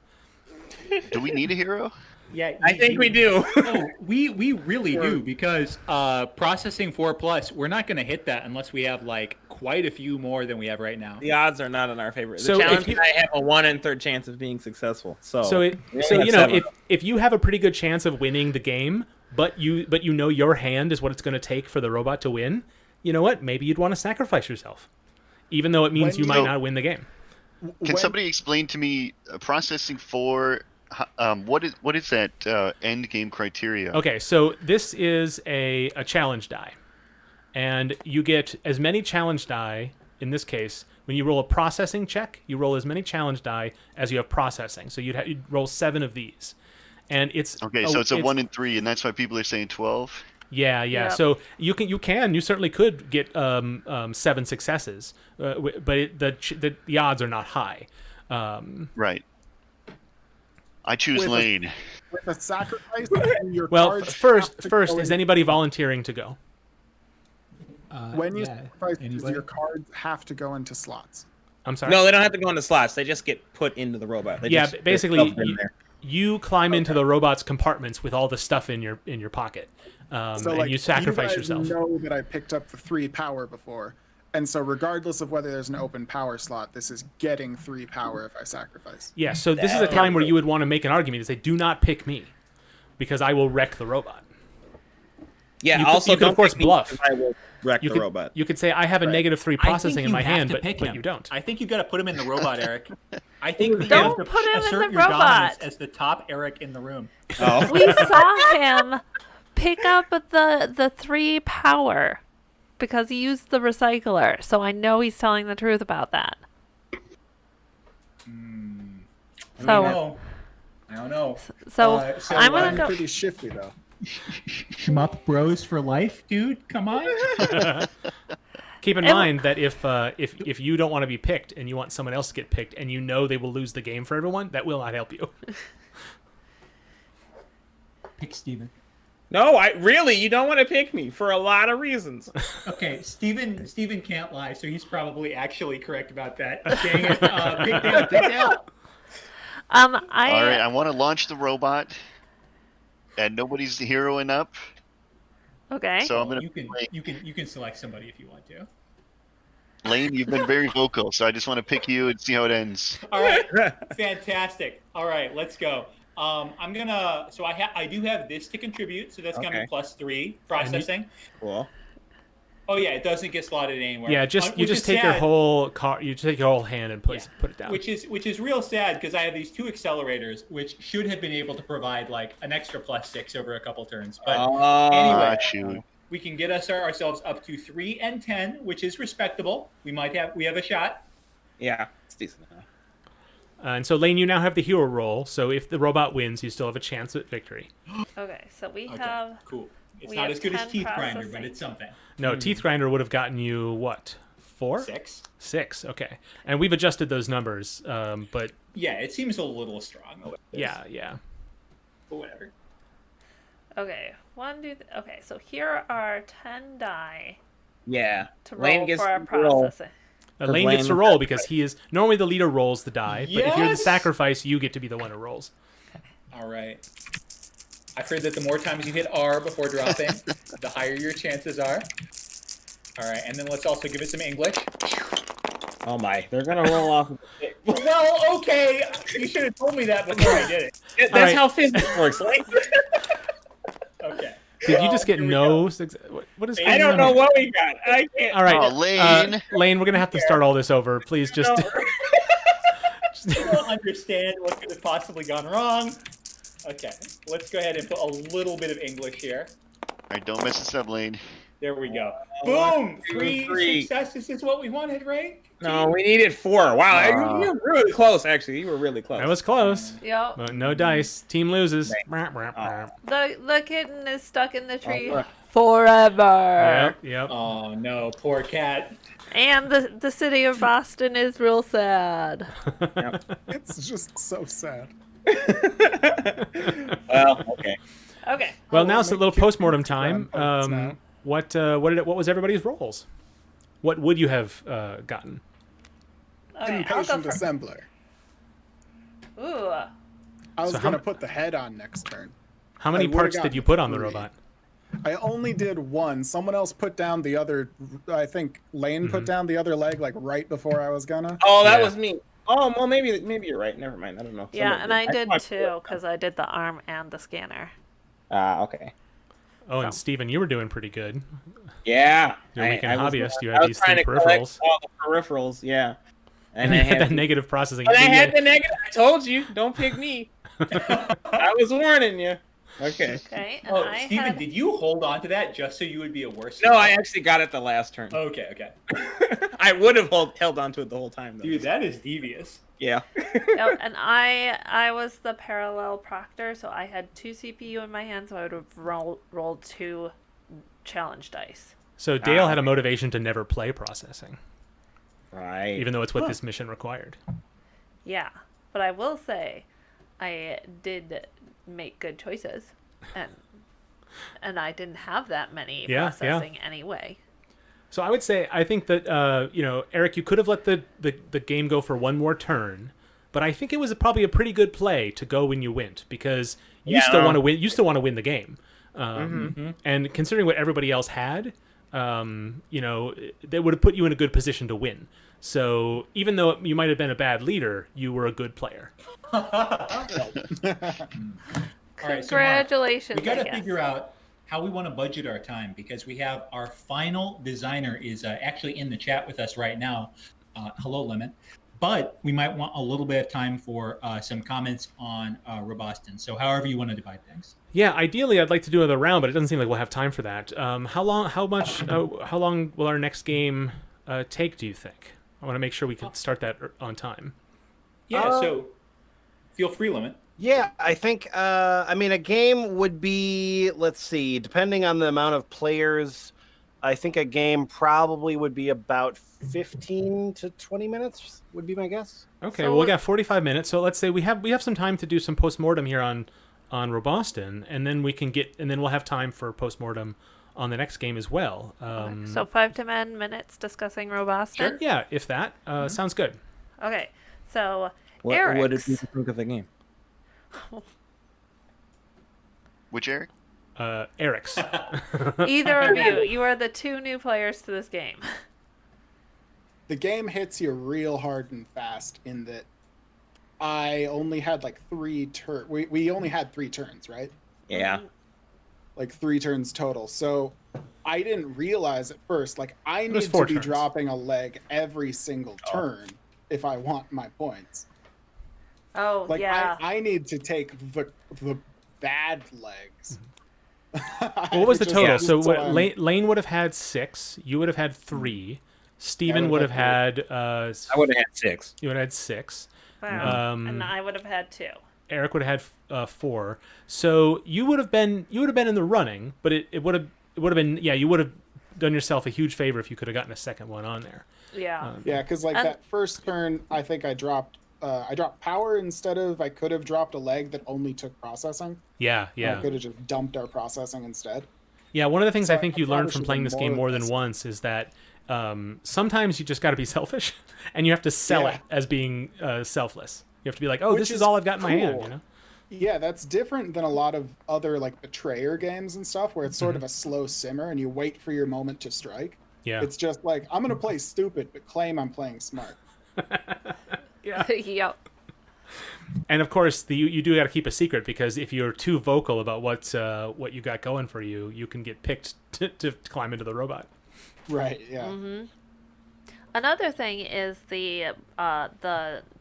Do we need a hero? Yeah, I think we do. No, we really do, because processing 4+, we're not going to hit that unless we have like quite a few more than we have right now. The odds are not in our favor. The So challenge if I have a 1 in 3 chance of being successful. If you have a pretty good chance of winning the game, but you know your hand is what it's going to take for the robot to win, you know what? Maybe you'd want to sacrifice yourself, even though it means you might not win the game. Can somebody explain to me processing 4? What is that end game criteria? Okay, so this is a challenge die, and you get as many challenge die. In this case, when you roll a processing check, you roll as many challenge die as you have processing. So you'd roll 7 of these, and it's okay. So it's a 1 in 3, and that's why people are saying 12. Yeah. Yep. So you certainly could get 7 successes, but the odds are not high. Right. I choose Lane. With a sacrifice, your Well, cards first, have to go is in. anybody volunteering to go? When you sacrifice, your cards have to go into slots. I'm sorry. No, they don't have to go into slots. They just get put into the robot. Basically, you climb into the robot's compartments with all the stuff in your pocket, and you sacrifice yourself. You know that I picked up the 3 power before, and so regardless of whether there's an open power slot, this is getting 3 power if I sacrifice. Yeah. So this is a time where you would want to make an argument to say, "Do not pick me, because I will wreck the robot." Yeah. You Also, could of course bluff. I will wreck the robot. You could say, "I have a -3 processing in my hand," but you don't. I think you got to put him in the robot, Eric. I think that you Don't have to put him in assert the your dominance robot. as the top Eric in the room. Oh. We saw him pick up the 3 power because he used the recycler. So I know he's telling the truth about that. I don't know. So I'm I'm gonna go. pretty shifty though. Shmup bros for life, dude. Come on. Keep in mind that if you don't want to be picked and you want someone else to get picked and you know they will lose the game for everyone, that will not help you. Pick Steven. No, you don't want to pick me for a lot of reasons. Okay, Steven can't lie, so he's probably actually correct about that. Dang it. Pick Dale. All right, I want to launch the robot, and nobody's heroing up. Okay. So I'm gonna. You can select somebody if you want to. Lane, you've been very vocal, so I just want to pick you and see how it ends. All right, fantastic. All right, let's go. I'm gonna. So I do have this to contribute, so that's gonna be +3 processing. Cool. Oh yeah, it doesn't get slotted anywhere. Yeah, you just take your whole car, you take your whole hand and put it down. Which is real sad because I have these 2 accelerators, which should have been able to provide like an extra +6 over a couple turns. But anyway, we can get ourselves up to 3 and 10, which is respectable. We have a shot. Yeah, it's decent. And so, Lane, you now have the hero role. So if the robot wins, you still have a chance at victory. Okay, so we have. Cool. It's we not have as good as 10 Teeth Grinder, but processing. it's something. No, Teeth Grinder would have gotten you what? 4? 6. 6. Okay, and we've adjusted those numbers, but yeah, it seems a little strong. Yeah. But whatever. Okay, okay, so here are 10 die Yeah. to roll for our processing. Lane gets to roll because he is normally the leader rolls the die, but if you're the Yes! sacrifice, you get to be the one who rolls. All right. I've heard that the more times you hit R before dropping, the higher your chances are. All right, and then let's also give it some English. Oh my, they're gonna roll off. Well, okay, you should have told me that before I did it. That's right. how physics works. Like, Okay. Did you just get here we no? go. What is? I going don't on know here? what we got. I can't. All right, Oh, Lane. Lane, we're gonna have to start all this over. Please, just. I don't understand what could have possibly gone wrong. Okay, let's go ahead and put a little bit of English here. All right, don't mess this up, Lane. There we go. One, Boom! two, 3 three. successes is what we wanted, right? No, we needed 4. Wow, you were really close. Actually, you were really close. That was close. Yep. But no dice. Team loses. The kitten is stuck in the tree look. forever. Yep. Oh no, poor cat. And the city of Boston is real sad. It's just so sad. Well, okay. Okay. Well, now it's a little cute post-mortem time. grandparents now. What was everybody's roles? What would you have gotten? Okay, I'll go Impatient first. assembler. Ooh. I was So how gonna m- put the head on next turn. How many I would've parts did gotten you put on the 3. robot? I only did 1. Someone else put down the other. I think Lane put down the other leg like right before I was gonna. Oh, that Yeah. was me. Oh, well, maybe you're right. Never mind. I don't know. Yeah, Somebody and I did might- too, because I did the arm and the scanner. Okay. Oh, and Steven, you were doing pretty good. Yeah. You're a weekend was- hobbyist. You I had was these trying 3 to collect peripherals. all the peripherals, yeah. And I you had had that negative processing. But I You had had- the negative. I told you, don't pick me. I was warning you. Okay. Okay, and Oh, I Steven, had... did you hold on to that just so you would be a worse? No, I actually got it the last turn. Okay. I would have held on to it the whole time, though. Dude, that is devious. Yeah. Yep, and I was the parallel proctor, so I had 2 CPU in my hand, so I would have rolled 2 challenge dice. So Dale had a motivation to never play processing, Right. even though it's what this mission required. Yeah, but I will say, I did make good choices, and I didn't have that many Yeah, processing anyway. So I would say, I think that Eric, you could have let the game go for 1 more turn, but I think it was probably a pretty good play to go when you went, because you still want to win. You still want to win the game, and considering what everybody else had, they would have put you in a good position to win. So even though you might have been a bad leader, you were a good player. All right, so Mark, Congratulations! we got I to guess. figure out how we want to budget our time, because we have our final designer is actually in the chat with us right now. Hello, Lemon. But we might want a little bit of time for some comments on Roboston. So however you want to divide things. Yeah, ideally, I'd like to do another round, but it doesn't seem like we'll have time for that. How long will our next game take, do you think? I want to make sure we can start that on time. Yeah, so feel free, Lemon. Yeah, I think, a game would be, let's see, depending on the amount of players, I think a game probably would be about 15 to 20 minutes, would be my guess. Okay, So well, we got 45 minutes, so let's say we have some time to do some postmortem here on Roboston, and then we'll have time for postmortem on the next game as well. So 5 to 10 minutes discussing Roboston. Yeah, if that sounds good. Okay, so What did you Eric's. think of the game? Which Eric? Eric's. Either of you. You are the two new players to this game. The game hits you real hard and fast in that I only had like 3 turns. We only had 3 turns, right? Yeah. Like 3 turns total. So I didn't realize at first, like I was need 4 to be turns. dropping a leg every single turn if I want my points. Oh, Like yeah. I need to take the bad legs. What was the Just- total? just So what, I'm- Lane would have had 6. You would have had 3. Steven would have had. I would have had 6. You would have had 6. Wow. Um, And I would have had 2. Eric would have had 4. So you would have been in the running, but it would have been you would have done yourself a huge favor if you could have gotten a second one on there. Yeah. Yeah, because like And- that first turn, I think I dropped power instead of I could have dropped a leg that only took processing. Yeah. I could have just dumped our processing instead. Yeah, one of the things So I think I you learn probably from should playing have this game more more of than this. once is that sometimes you just got to be selfish, and you have to sell Yeah. it as being selfless. You have to be like, oh, Which this is is all I've got in my hand. cool. You know? Yeah, that's different than a lot of other like betrayer games and stuff where it's sort Mm-hmm. of a slow simmer and you wait for your moment to strike. Yeah. It's just like I'm gonna play stupid but claim I'm playing smart. Yeah. Yep. And of course, you do got to keep a secret, because if you're too vocal about what you got going for you, you can get picked to climb into the robot. Right, yeah. Mm-hmm. Another thing is the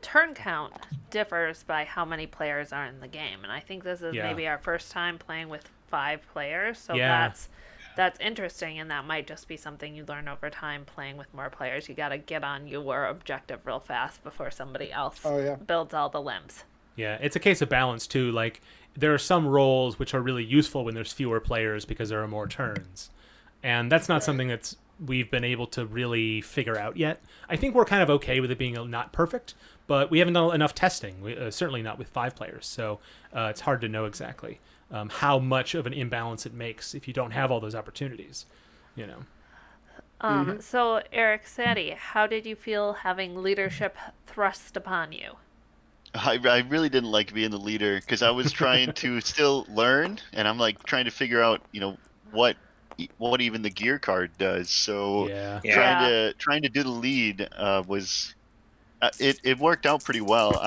turn count differs by how many players are in the game, and I think this is Yeah. maybe our first time playing with 5 players, so Yeah. that's interesting, and that might just be something you learn over time playing with more players. You got to get on your objective real fast before somebody else Oh, yeah. builds all the limbs. Yeah, it's a case of balance too. Like there are some roles which are really useful when there's fewer players because there are more turns, and that's not something that's we've been able to really figure out yet. I think we're kind of okay with it being not perfect, but we haven't done enough testing. Certainly not with 5 players, so it's hard to know exactly how much of an imbalance it makes if you don't have all those opportunities. You know. So, Eric, Sadie, how did you feel having leadership thrust upon you? I really didn't like being the leader because I was trying to still learn, and I'm like trying to figure out, what even the gear card does. So Yeah. trying to do the lead was it worked out pretty well.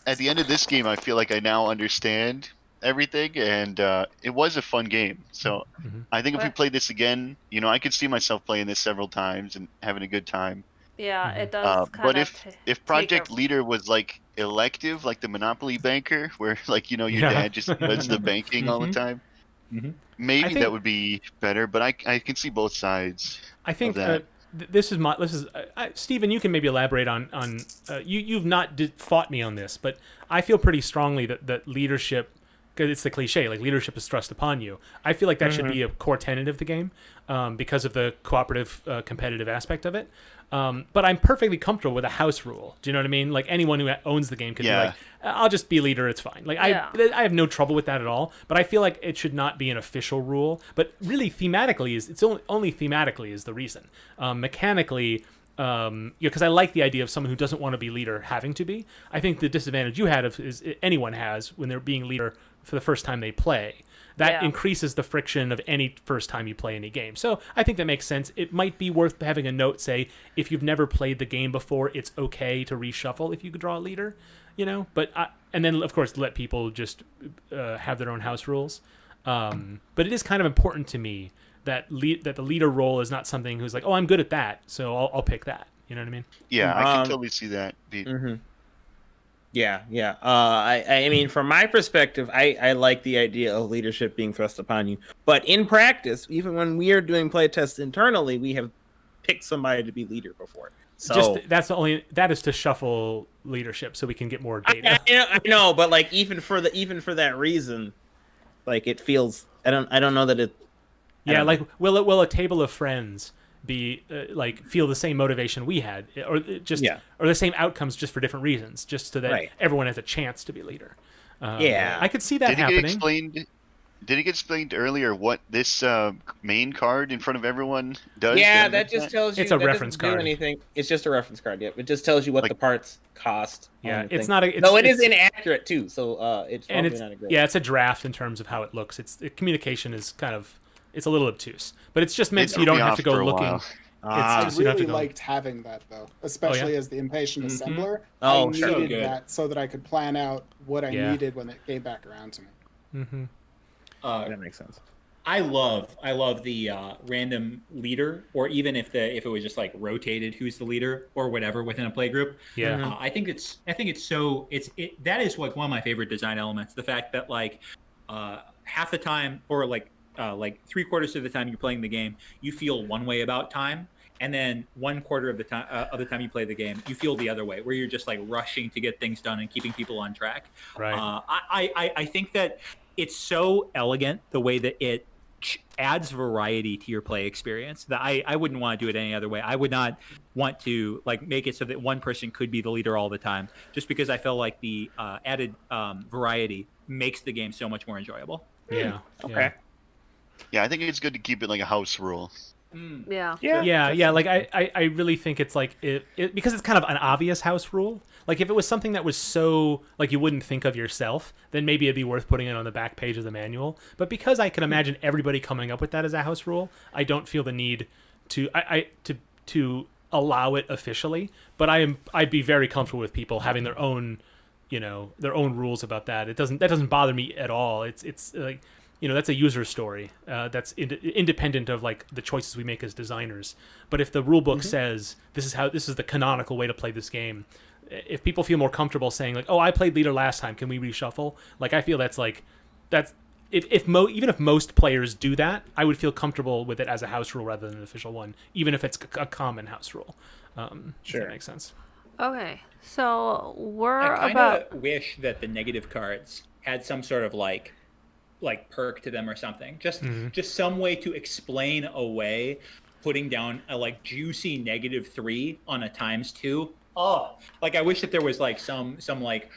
At the end of this game, I feel like I now understand everything, and it was a fun game. So I think if we What? played this again, I could see myself playing this several times and having a good time. Yeah, it does kind But of if Project Leader was like elective, like the Monopoly banker, where like your Yeah. dad just does the banking all the time, maybe I think- that would be better. But I can see both sides. I think that. this is Stephen. You can maybe elaborate on you've not fought me on this, but I feel pretty strongly that leadership, because it's the cliche, like leadership is thrust upon you. I feel like that should be a core tenet of the game because of the cooperative, competitive aspect of it. But I'm perfectly comfortable with a house rule. Do you know what I mean? Like anyone who owns the game can be like, I'll just be leader. It's fine. Like Yeah. I have no trouble with that at all. But I feel like it should not be an official rule. But really, thematically it's only thematically is the reason. Mechanically, because I like the idea of someone who doesn't want to be leader having to be. I think the disadvantage you had is anyone has when they're being leader for the first time they play. That Yeah. increases the friction of any first time you play any game. So I think that makes sense. It might be worth having a note say, if you've never played the game before, it's okay to reshuffle if you could draw a leader, But and then of course let people just have their own house rules. But it is kind of important to me that that the leader role is not something who's like, oh, I'm good at that, so I'll pick that. You know what I mean? Yeah, I can totally see that. Yeah. I mean, from my perspective, I like the idea of leadership being thrust upon you. But in practice, even when we are doing playtests internally, we have picked somebody to be leader before. So that is to shuffle leadership so we can get more data. I know, but like even for that reason, like it feels. I don't know that it. Yeah, like will a table of friends be like feel the same motivation we had, or the same outcomes just for different reasons, just so that everyone has a chance to be leader. I could see that Did it happening. get explained? did it get explained earlier what this main card in front of everyone does? Yeah, Damage that just tells you. It's a that reference doesn't do card. anything. It's just a reference card. Yep. It just tells you what Like- the parts cost. Yeah, on the it's thing. not a. It's, No, it it's, is inaccurate too. So it's and probably it's not a great. yeah, it's a draft in terms of how it looks. Communication is kind of it's a little obtuse, but it's just meant It so you threw don't me have off to go for a looking. while. I It's- you don't have really to go- liked having that though, especially as the impatient assembler. Oh, I sure. needed good. that so that I could plan out what I Yeah. needed when it came back around to me. Mm-hmm. That makes sense. I love the random leader, or even if it was just like rotated, who's the leader or whatever within a play group. Yeah. I think it's that is like one of my favorite design elements. The fact that like half the time, or like 3/4 of the time you're playing the game, you feel one way about time, and then 1/4 of the time you play the game, you feel the other way, where you're just like rushing to get things done and keeping people on track. Right. I think that it's so elegant the way that it adds variety to your play experience that I wouldn't want to do it any other way. I would not want to like make it so that one person could be the leader all the time, just because I feel like the added variety makes the game so much more enjoyable. Yeah. Okay. Yeah, I think it's good to keep it like a house rule. Yeah. Yeah. Like I really think it's like it because it's kind of an obvious house rule. Like if it was something that was so like you wouldn't think of yourself, then maybe it'd be worth putting it on the back page of the manual. But because I can imagine everybody coming up with that as a house rule, I don't feel the need to allow it officially. But I'd be very comfortable with people having their own rules about that. That doesn't bother me at all. It's like that's a user story that's independent of like the choices we make as designers. But if the rule book says this is the canonical way to play this game, if people feel more comfortable saying like, oh, I played leader last time, can we reshuffle? Like I feel that's even if most players do that, I would feel comfortable with it as a house rule rather than an official one, even if it's a common house rule. If that makes sense. Okay. So we're I about. kind of wish that the negative cards had some sort of like perk to them or something. Just some way to explain away putting down a like juicy -3 on a ×2. Oh, like I wish that there was like some like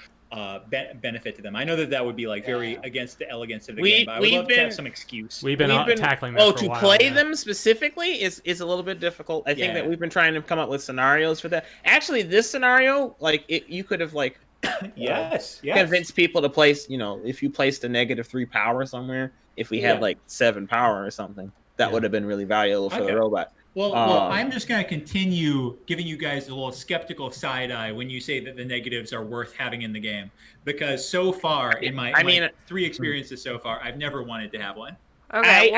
benefit to them. I know that would be like very against the elegance of the game, but I would love to have some excuse. We've been tackling that for a to while, play yeah. them specifically is a little bit difficult. I think Yeah. that we've been trying to come up with scenarios for that. Actually, this scenario, like you could have like yes. convinced people to place, if you placed a -3 power somewhere, if we had like 7 power or something, that would have been really valuable for the robot. Well, I'm just going to continue giving you guys a little skeptical side eye when you say that the negatives are worth having in the game, because so far in my 3 experiences so far, I've never wanted to have one. Okay.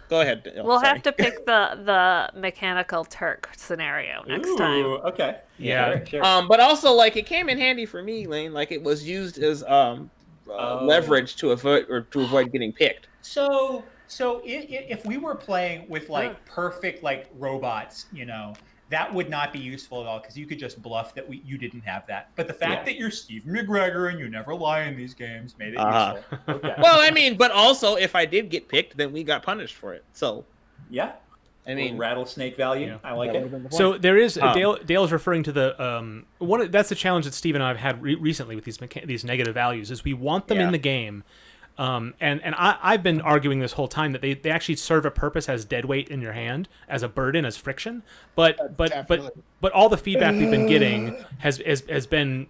Go ahead. We'll have to pick the mechanical Turk scenario next time. Okay. Yeah. Sure. But also, like, it came in handy for me, Lane. Like, it was used as leverage to avoid getting picked. So if we were playing with like perfect like robots, that would not be useful at all, because you could just bluff that you didn't have that. But the fact that you're Stephen McGregor and you never lie in these games made it useful. Okay. Well, but also if I did get picked, then we got punished for it. So yeah, rattlesnake value. Yeah. I like it. So there is Dale is referring to the that's the challenge that Steve and I have had recently with these negative values, is we want them in the game. And I've been arguing this whole time that they actually serve a purpose as dead weight in your hand, as a burden, as friction. But all the feedback we've been getting has been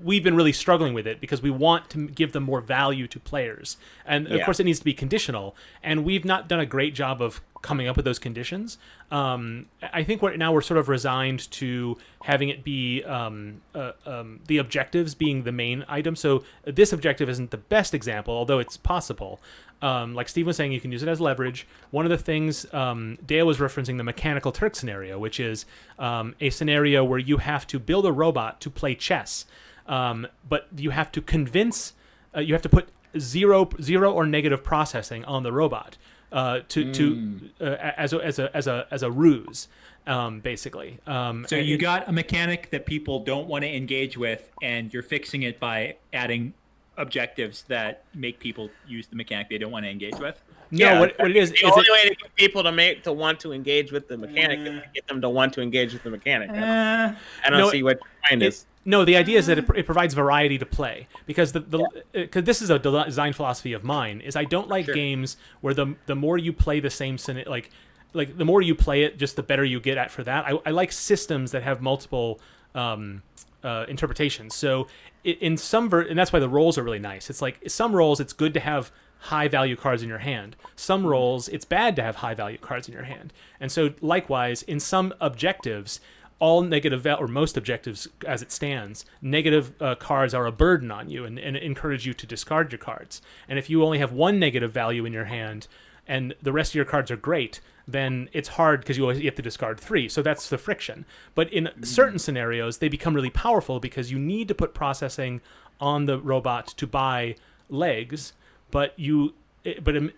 we've been really struggling with it, because we want to give them more value to players, and of course it needs to be conditional, and we've not done a great job of coming up with those conditions. I think we're sort of resigned to having it be the objectives being the main item. So this objective isn't the best example, although it's possible. Like Steve was saying, you can use it as leverage. One of the things Dale was referencing, the mechanical Turk scenario, which is a scenario where you have to build a robot to play chess, but you have to you have to put zero or negative processing on the robot as a ruse, basically. So you got a mechanic that people don't want to engage with, and you're fixing it by adding objectives that make people use the mechanic they don't want to engage with. No, what it is the only way to get people to want to engage with the mechanic is to get them to want to engage with the mechanic. I don't see what your point is. No, the idea is that it provides variety to play, because because this is a design philosophy of mine. Is I don't like games where the more you play the same like the more you play it, just the better you get at for that. I like systems that have multiple interpretations. So in some and that's why the roles are really nice. It's like some roles it's good to have high value cards in your hand. Some roles it's bad to have high value cards in your hand. And so likewise in some objectives, all negative or most objectives as it stands, negative cards are a burden on you and encourage you to discard your cards. And if you only have one negative value in your hand and the rest of your cards are great, then it's hard because you have to discard 3. So that's the friction. But in certain scenarios, they become really powerful because you need to put processing on the robot to buy legs, but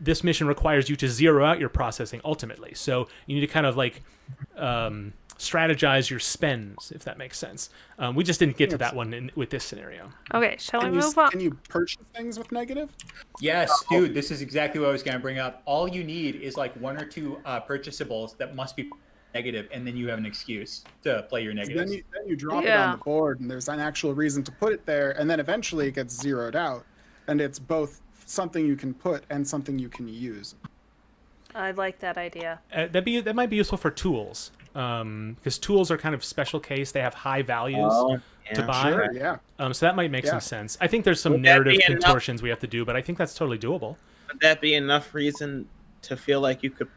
this mission requires you to zero out your processing ultimately. So you need to kind of like strategize your spends, if that makes sense. We just didn't get to that one with this scenario. Okay, shall we move on? Can you purchase things with negative? Yes, dude, this is exactly what I was going to bring up. All you need is like 1 or 2 purchasables that must be negative, and then you have an excuse to play your negatives. Then you drop it on the board, and there's an actual reason to put it there, and then eventually it gets zeroed out, and it's both something you can put and something you can use. I like that idea. That might be useful for tools, because tools are kind of special case. They have high values to buy. Sure, yeah. So that might make some sense. I think there's some narrative contortions we have to do, but I think that's totally doable. Would that be enough reason to feel like you could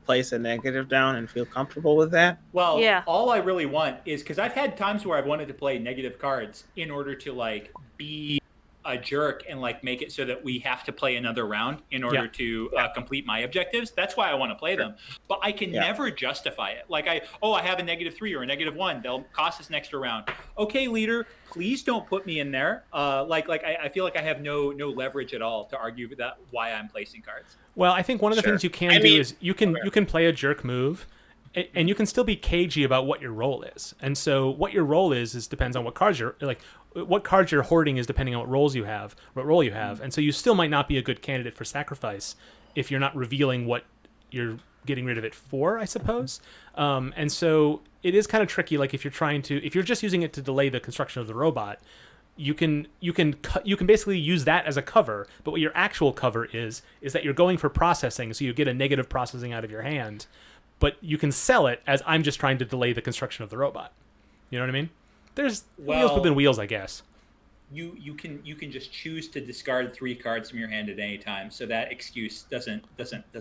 place a negative down and feel comfortable with that? Well, all I really want is, because I've had times where I've wanted to play negative cards in order to like be a jerk and like make it so that we have to play another round in order to complete my objectives. That's why I want to play them, but I can never justify it. Like I have a -3 or a -1. They'll cost us an extra round. Okay, leader, please don't put me in there. I feel like I have no leverage at all to argue that why I'm placing cards. Well, I think one of the things you can do is you can play a jerk move, and you can still be cagey about what your role is. And so what your role is depends on what cards you're like. What cards you're hoarding is depending on what role you have. And so you still might not be a good candidate for sacrifice if you're not revealing what you're getting rid of it for, I suppose. And so it is kind of tricky. Like if you're just using it to delay the construction of the robot, you can basically use that as a cover. But what your actual cover is that you're going for processing, so you get a negative processing out of your hand. But you can sell it as I'm just trying to delay the construction of the robot. You know what I mean? There's wheels within wheels, I guess. You can just choose to discard 3 cards from your hand at any time, so that excuse doesn't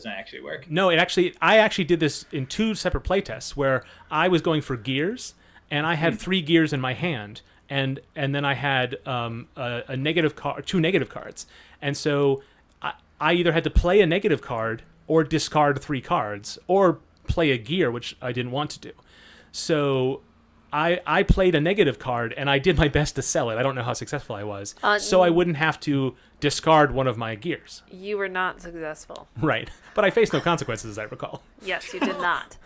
actually work. No, I actually did this in 2 separate playtests where I was going for gears, and I had 3 gears in my hand, and then I had a negative card, 2 negative cards, and so I either had to play a negative card or discard 3 cards or play a gear, which I didn't want to do. So I played a negative card, and I did my best to sell it. I don't know how successful I was. So I wouldn't have to discard one of my gears. You were not successful. Right. But I faced no consequences, as I recall. Yes, you did not.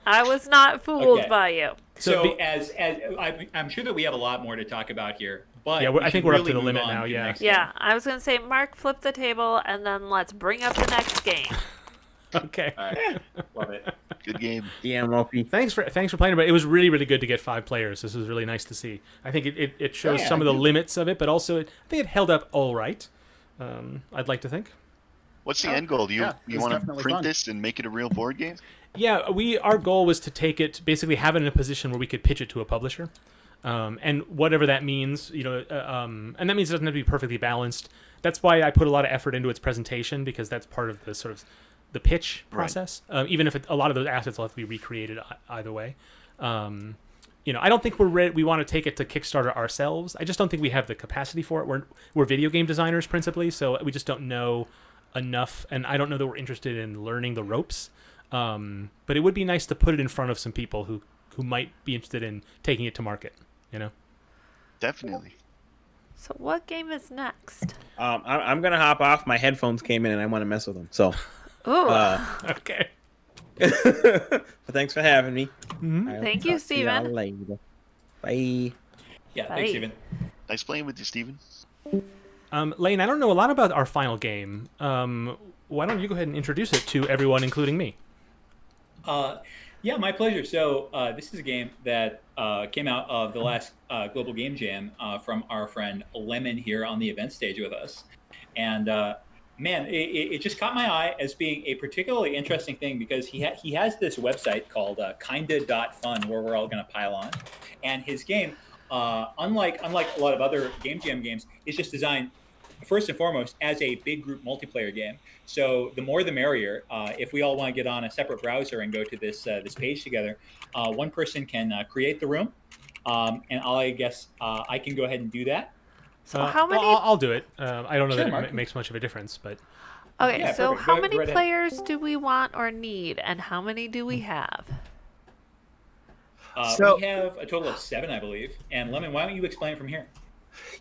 I was not fooled by you. So as I'm sure that we have a lot more to talk about here. But I think we're up to the limit now, Yeah, I was going to say, Mark, flip the table, and then let's bring up the next game. Okay. All right. Love it. Good game. DMOP. Thanks for playing, but it was really, really good to get 5 players. This was really nice to see. I think it shows some of the limits of it, but also I think it held up all right. I'd like to think. What's the end goal? Do you want to print fun. this and make it a real board game? Yeah, our goal was to take it, basically have it in a position where we could pitch it to a publisher. And whatever that means, and that means it doesn't have to be perfectly balanced. That's why I put a lot of effort into its presentation, because that's part of the sort of the pitch process. Right. Even if a lot of those assets will have to be recreated either way. I don't think we want to take it to Kickstarter ourselves. I just don't think we have the capacity for it. We're video game designers principally, so we just don't know enough, and I don't know that we're interested in learning the ropes. But it would be nice to put it in front of some people who might be interested in taking it to market. Definitely. So what game is next? I'm gonna hop off. My headphones came in, and I want to mess with them. So. Ooh. Okay. But thanks for having me. Mm-hmm. Thank you, Steven. Later. Bye. Yeah, Bye. thanks, Steven. Nice playing with you, Steven. Lane, I don't know a lot about our final game. Why don't you go ahead and introduce it to everyone, including me? Yeah, my pleasure. So this is a game that came out of the last Global Game Jam from our friend Lemon here on the event stage with us. And man, it just caught my eye as being a particularly interesting thing because he has this website called kinda.fun where we're all going to pile on. And his game, unlike a lot of other Game Jam games, is just designed first and foremost as a big group multiplayer game. So the more the merrier. If we all want to get on a separate browser and go to this page together, one person can create the room, and I guess I can go ahead and do that. So how many? I'll do it. I don't know Sure, that Mark. it makes much of a difference, but Okay, Yeah, so perfect. how Go many right ahead. players do we want or need, and how many do we have? So- We have a total of 7, I believe. And Lemon, why don't you explain it from here?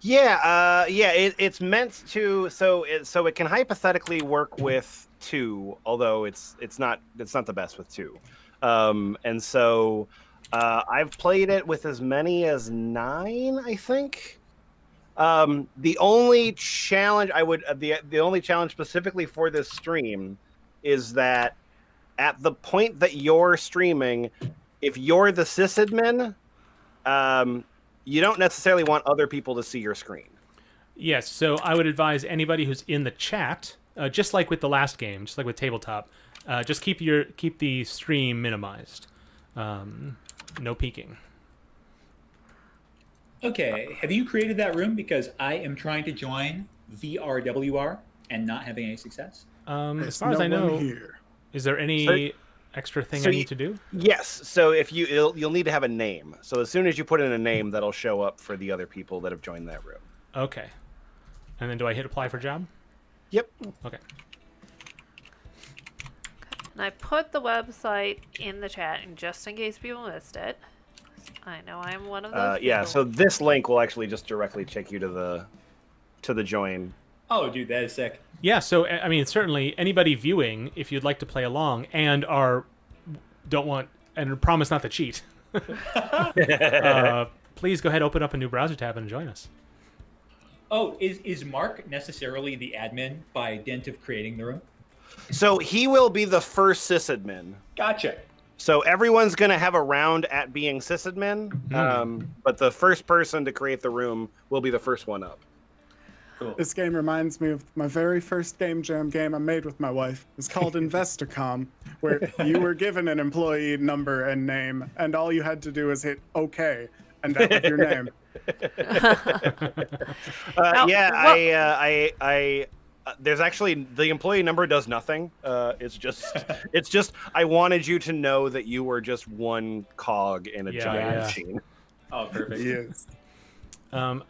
It's meant to so it can hypothetically work with 2, although it's not the best with 2. And so I've played it with as many as 9, I think. The only challenge the only challenge specifically for this stream is that at the point that you're streaming, if you're the sysadmin, you don't necessarily want other people to see your screen. yes. So I would advise anybody who's in the chat, just like with the last game, just like with tabletop, just keep the stream minimized. No peeking. Okay, have you created that room? Because I am trying to join VRWR and not having any success. As There's far as no I one know, here. is there any extra thing so I you- need to do? Yes. So if you'll need to have a name. So as soon as you put in a name, that'll show up for the other people that have joined that room. Okay. And then do I hit apply for job? Yep. Okay. And I put the website in the chat, and just in case people missed it, I know I'm one of those. Yeah. people. So this link will actually just directly take you to the join. Oh, dude, that is sick. Yeah, so I mean, certainly anybody viewing, if you'd like to play along and don't want and promise not to cheat, please go ahead, open up a new browser tab and join us. Oh, is Mark necessarily the admin by dint of creating the room? So he will be the first sysadmin. Gotcha. So everyone's going to have a round at being sysadmin, but the first person to create the room will be the first one up. Cool. This game reminds me of my very first Game Jam game I made with my wife. It's called Investicom, where you were given an employee number and name, and all you had to do was hit OK, and that was your name. There's actually the employee number does nothing. It's just I wanted you to know that you were just one cog in a giant machine. Oh, perfect. Yes.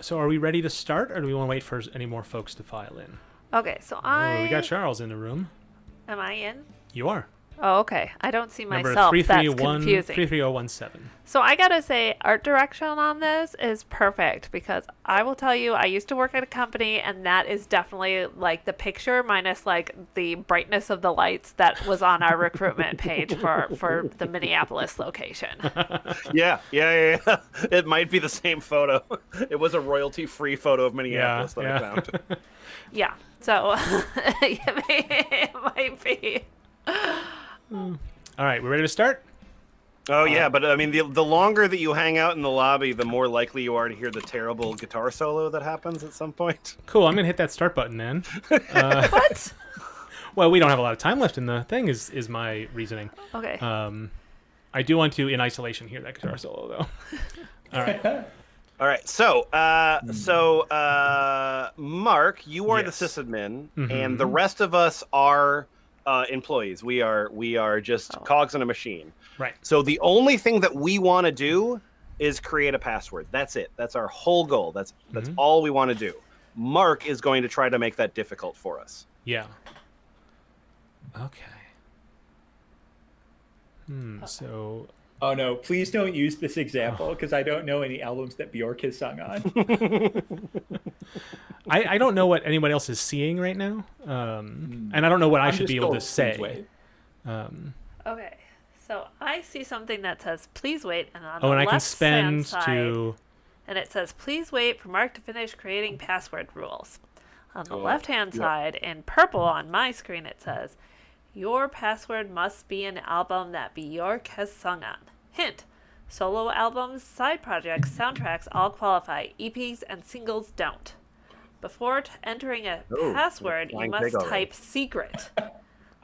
So are we ready to start, or do we want to wait for any more folks to file in? Okay, so Oh, we got Charles in the room. am I in? You are. Oh, okay. I don't see Number myself. That's 331 confusing. 33017. So I gotta say, art direction on this is perfect because I will tell you, I used to work at a company, and that is definitely like the picture minus like the brightness of the lights that was on our recruitment page for the Minneapolis location. Yeah. It might be the same photo. It was a royalty-free photo of Minneapolis that I found. Yeah. So it might be. All right, we ready to start? Oh yeah, but I mean, the longer that you hang out in the lobby, the more likely you are to hear the terrible guitar solo that happens at some point. Cool, I'm going to hit that start button then. What? Well, we don't have a lot of time left in the thing, is my reasoning. Okay. I do want to, in isolation, hear that guitar solo, though. All right. All right, so Mark, you are Yes. the sysadmin, Mhm. and the rest of us are employees. We are just cogs in a machine. Right. So the only thing that we want to do is create a password. That's it. That's our whole goal. That's all we want to do. Mark is going to try to make that difficult for us. Yeah. Okay. So... Oh no, please don't use this example because I don't know any albums that Bjork has sung on. I don't know what anyone else is seeing right now, and I don't know what I should be able to say. Okay. So I see something that says "Please wait," and on Oh, the and I can left spend side, to... and it says "Please wait for Mark to finish creating password rules." On the left-hand side, in purple on my screen, it says, Your password must be an album that Bjork has sung on. Hint. Solo albums, side projects, soundtracks all qualify. EPs and singles don't. Before entering a password, you flying must pig already. type secret.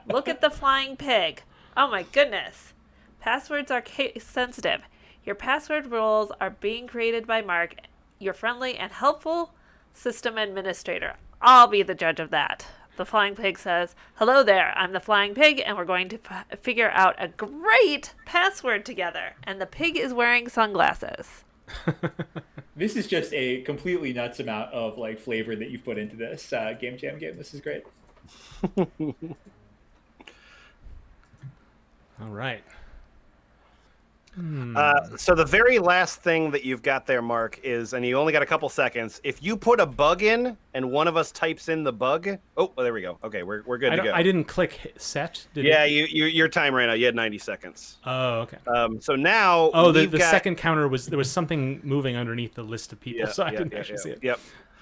Look at the flying pig. Oh my goodness. Passwords are case sensitive. Your password rules are being created by Mark, your friendly and helpful system administrator. I'll be the judge of that. The flying pig says, "Hello there, I'm the flying pig, and we're going to figure out a great password together." And the pig is wearing sunglasses. This is just a completely nuts amount of like flavor that you've put into this Game Jam game. This is great. All right. So the very last thing that you've got there, Mark, is, and you only got a couple seconds. If you put a bug in, and one of us types in the bug, well, there we go. Okay, we're good to go. I didn't click set. Did Yeah, it? your time ran out. You had 90 seconds. Oh, okay. So now. The second counter was there was something moving underneath the list of people, so I didn't actually see it. Yep.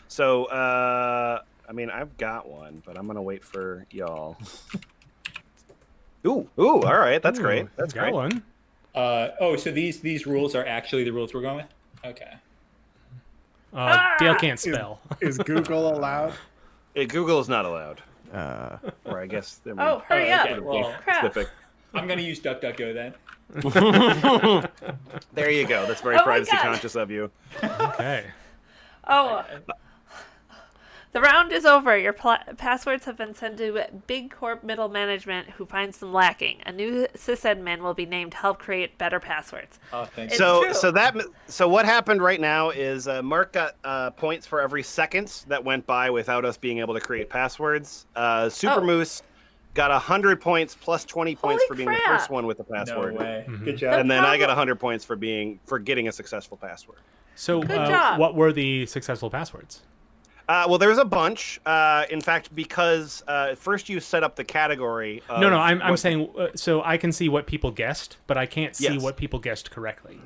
So I mean, I've got one, but I'm gonna wait for y'all. Ooh, all right, that's great. That's got great. one. So these rules are actually the rules we're going with? Okay. Dale can't spell. Is Google allowed? Google is not allowed. Or I guess. Oh, hurry up. Okay, well, Crap. Specific. I'm going to use DuckDuckGo then. There you go. That's very Oh my privacy God. conscious of you. Okay. Oh. The round is over. Your passwords have been sent to Big Corp middle management, who finds them lacking. A new sysadmin will be named to help create better passwords. Oh, thanks. It's So true. so what happened right now is Mark got points for every second that went by without us being able to create passwords. Super Moose got 100 points plus 20 points Holy for being the crap. first one with the No password. way. Mhm. Good job. And then I got 100 points for getting a successful password. So, Good job. what were the successful passwords? Well, there's a bunch. In fact, because first you set up the category. Of No, I'm saying so I can see what people guessed, but I can't see Yes. what people guessed correctly.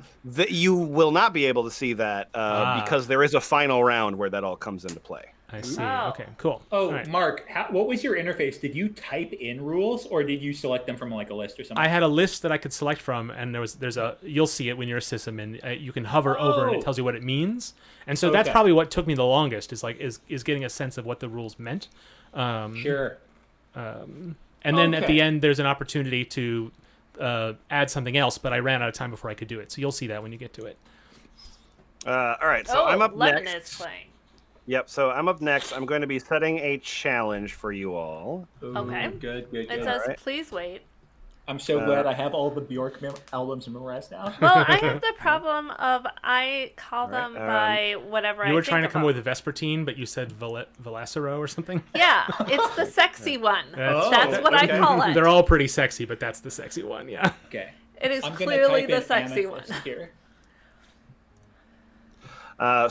You will not be able to see that because there is a final round where that all comes into play. I see. Oh. Okay, cool. Oh, All right. Mark, what was your interface? Did you type in rules, or did you select them from like a list or something? I had a list that I could select from, and there's a you'll see it when you're a sysadmin. You can hover over, and it tells you what it means. And so that's Okay. probably what took me the longest is getting a sense of what the rules meant. Sure. And then at the end, there's an opportunity to add something else, but I ran out of time before I could do it. So you'll see that when you get to it. All right, so I'm up Lemon next. is playing. Yep, so I'm up next. I'm going to be setting a challenge for you all. Ooh, Okay. Good. It says, Alright. "Please wait." I'm so glad I have all the Bjork albums memorized now. Well, I have the problem of I call them by whatever I You were think trying to of come them. with Vespertine, but you said Velacero or something. Yeah, it's the sexy one. That's- That's what okay. I call it. They're all pretty sexy, but that's the sexy one. Yeah. Okay. It is I'm gonna clearly type the in sexy one. amethyst here.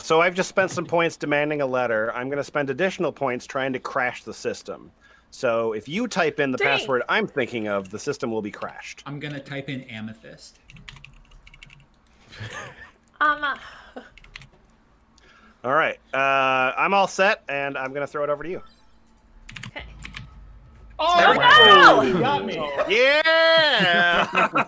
So I've just spent some points demanding a letter. I'm going to spend additional points trying to crash the system. So if you type in the Dang. password I'm thinking of, the system will be crashed. I'm gonna type in amethyst. All right. I'm all set, and I'm going to throw it over to you. Okay. Oh, wow. You got me. Yeah!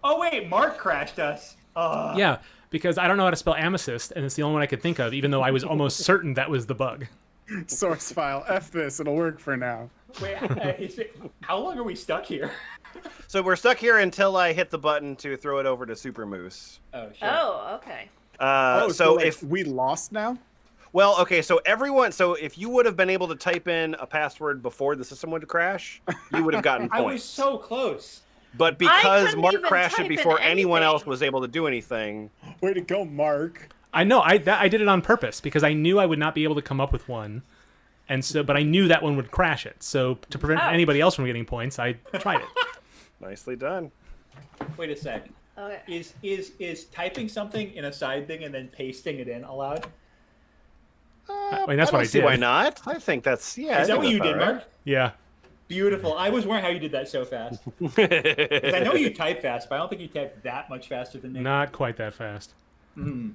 Oh wait, Mark crashed us. Yeah, because I don't know how to spell amethyst, and it's the only one I could think of, even though I was almost certain that was the bug. Source file. F this. It'll work for now. Wait, how long are we stuck here? So we're stuck here until I hit the button to throw it over to Super Moose. Oh, sure. Oh, okay. So like, if we lost now, Well, okay, so if you would have been able to type in a password before the system would crash, you would have gotten I points. was so close. But because couldn't Mark even crashed type it in before anyone anything. else was able to do anything, way to go, Mark. I know I did it on purpose because I knew I would not be able to come up with one, and so but I knew that one would crash it. So to prevent Oh. anybody else from getting points, I tried it. nicely done. Wait a sec. Okay. Is typing something in a side thing and then pasting it in allowed? I mean, that's what I See did. why not? I think that's I Is that think what you that's did, all right. Mark? Yeah. Beautiful. I was wondering how you did that so fast. 'Cause I know you type fast, but I don't think you type that much faster than me. Not quite that fast. Hmm.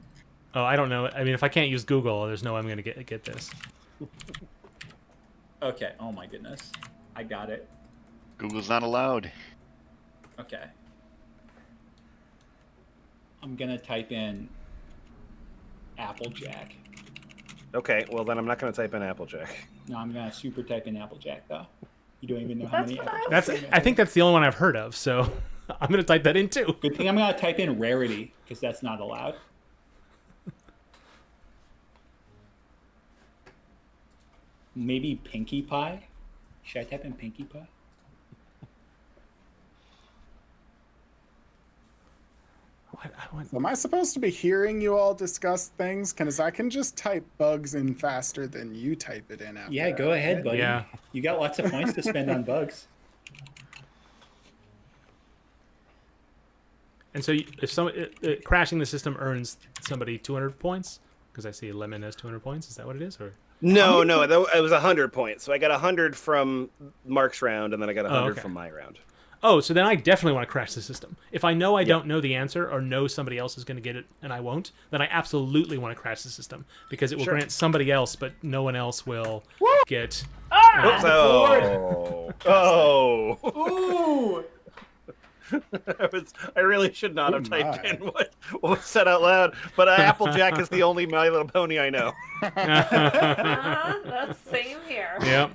Oh, I don't know. I mean, if I can't use Google, there's no way I'm going to get this. Okay. Oh my goodness. I got it. Google's not allowed. Okay. I'm gonna type in Applejack. Okay, well then I'm not going to type in Applejack. No, I'm gonna super type in Applejack though. You don't even know how That's many. what I was That's. I think that's the only one I've heard of. So I'm gonna type that in too. Good thing I'm gonna type in rarity because that's not allowed. Maybe Pinkie Pie. Should I type in Pinkie Pie? What? Am I supposed to be hearing you all discuss things? Because I can just type bugs in faster than you type it in. After Yeah, go ahead, buddy. Yeah. You got lots of points to spend on bugs. And so if crashing the system earns somebody 200 points, because I see Lemon has 200 points. Is that what it is, or? No, it was 100 points. So I got 100 from Mark's round, and then I got 100 okay. from my round. Oh, so then I definitely want to crash the system. If I know I don't know the answer or know somebody else is going to get it and I won't, then I absolutely want to crash the system because it will grant somebody else, but no one else will get. Oh. Ooh! I really should not have typed in what was said out loud, but Applejack is the only My Little Pony I know. That's same here. Yep.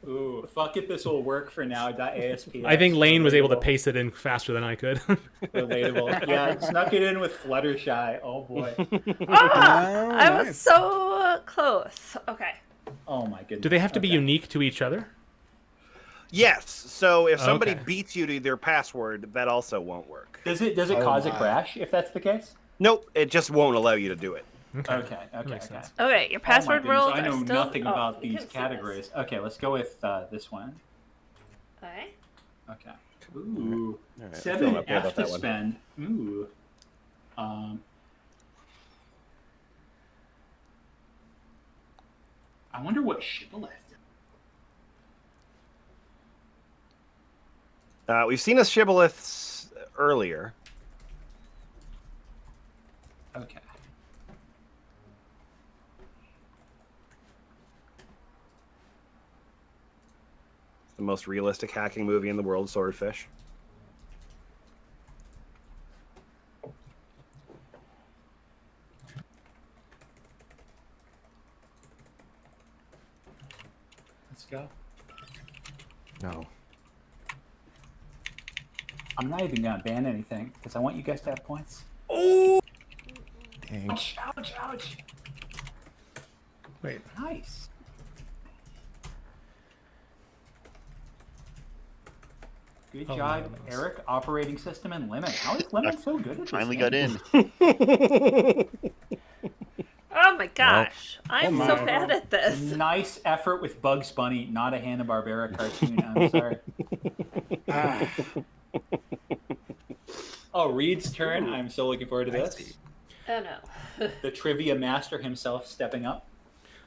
Ooh, fuck it, this will work for now. .asp. I think Lane was able to paste it in faster than I could. Relatable. Yeah, snuck it in with Fluttershy. Oh boy. I was so close. Okay. Oh my goodness. Do they have to be unique to each other? Yes. So if somebody Okay. beats you to their password, that also won't work. Does it cause a crash if that's the case? Nope. It just won't allow you to do it. Okay. Makes sense. Okay, your password Oh my rules goodness, I know are still... nothing about these categories. Okay, let's go with this one. Okay. Okay. Ooh. All right, I feel 7 okay F about to that one. spend. Ooh. I wonder what shibboleth. We've seen a shibboleths earlier. Okay. It's the most realistic hacking movie in the world, Swordfish. Let's go. No. I'm not even gonna ban anything because I want you guys to have points. Dang. Ouch! Ouch! Ouch! Wait. Nice. Good Oh, job, nice. Eric. Operating system and Lemon. How is Lemon so good at this? Finally game? got in. Oh my gosh. I'm my. so bad at this. Nice effort with Bugs Bunny, not a Hanna-Barbera cartoon. I'm sorry. Oh, Reed's turn. I'm so looking forward to this. Oh no. The trivia master himself stepping up.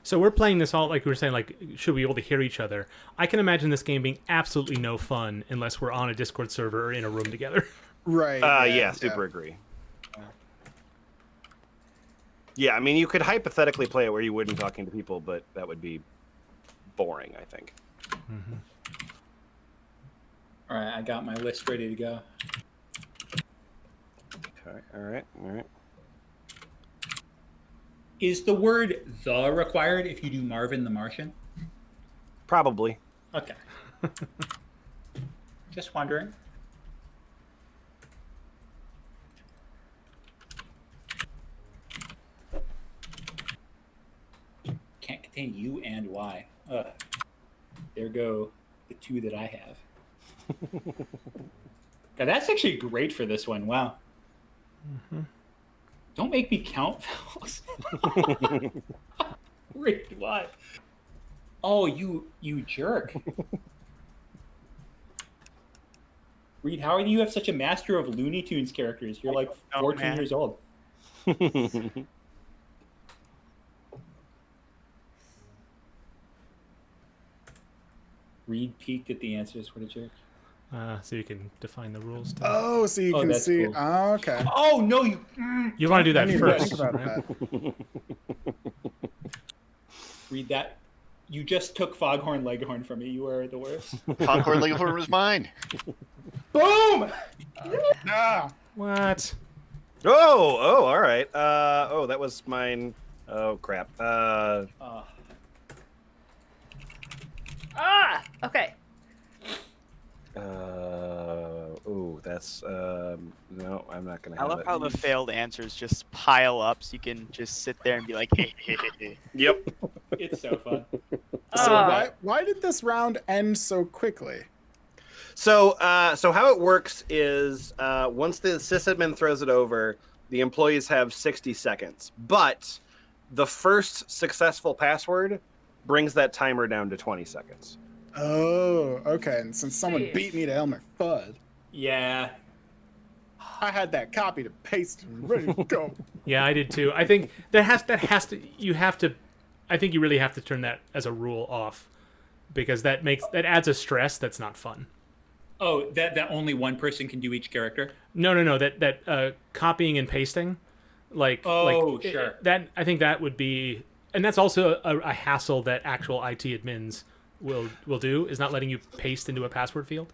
So we're playing this all like we were saying, like should we be able to hear each other? I can imagine this game being absolutely no fun unless we're on a Discord server or in a room together. Right. Yeah, super agree. Yeah, I mean, you could hypothetically play it where you wouldn't talking to people, but that would be boring, I think. Mm-hmm. All right, I got my list ready to go. Okay, all right. Is the word "the" required if you do Marvin the Martian? Probably. Okay. Just wondering. Can't contain U and Y. There go the two that I have. Now, that's actually great for this one. Wow. Mm-hmm. Don't make me count vowels. Wait, what? Oh, you jerk. Reed, how do you have such a master of Looney Tunes characters? You're like 14 years old. Reed peeked at the answers. What a jerk. So you can define the rules. Too. Oh, so you can that's see. cool. Oh, okay. Oh, no, you... You want to do I that need to first. think about right? that. Read that. You just took Foghorn Leghorn from me. You are the worst. Foghorn Leghorn was mine. Boom! Ah, What? Oh, all right. Oh, that was mine. Oh, crap. Okay. Oh, that's no, I'm not gonna I have love it. how the failed answers just pile up, so you can just sit there and be like, hey, hey, hey, hey. Yep. It's so fun. so why did this round end so quickly? So how it works is once the sysadmin throws it over, the employees have 60 seconds. But the first successful password brings that timer down to 20 seconds. Oh, okay. And since someone Jeez. beat me to Elmer Fudd, Yeah. I had that copy to paste and ready to go. Yeah, I did too. I think I think you really have to turn that as a rule off, because that adds a stress that's not fun. Oh, that only one person can do each character? No. That copying and pasting, Sure. That I think that would be, and that's also a hassle that actual IT admins will do, is not letting you paste into a password field.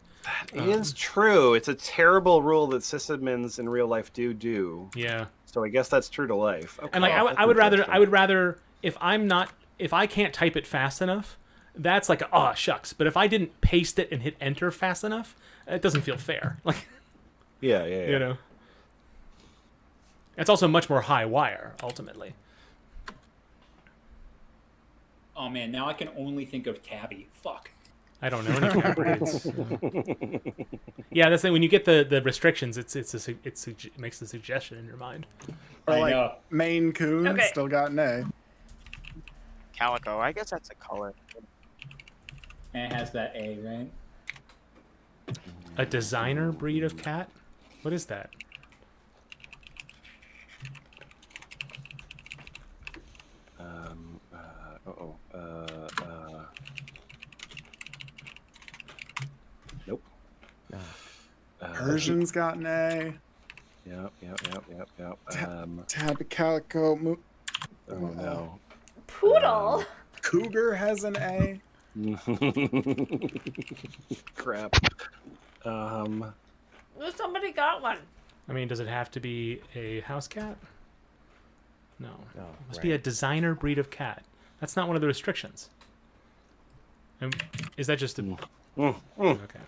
It is true. It's a terrible rule that sysadmins in real life do. Yeah. So I guess that's true to life. Okay. And like I would rather if I can't type it fast enough, that's like oh shucks. But if I didn't paste it and hit enter fast enough, it doesn't feel fair. Like Yeah. you know. It's also much more high wire ultimately. Oh man, now I can only think of Tabby. Fuck. I don't know any tab words. Yeah, that's it. When you get the restrictions, it makes the suggestion in your mind. Or I like know. Maine Coon Okay. still got an A. Calico, I guess that's a color. And it has that A, right? A designer breed of cat? What is that? Nope. Persian's got an A. Yep. Tabby Calico. Oh no. Poodle. Cougar has an A. Crap. Well, somebody got one. I mean, does it have to be a house cat? No. Oh, It must be a designer breed of cat. That's not one of the restrictions. Is that just a... Okay.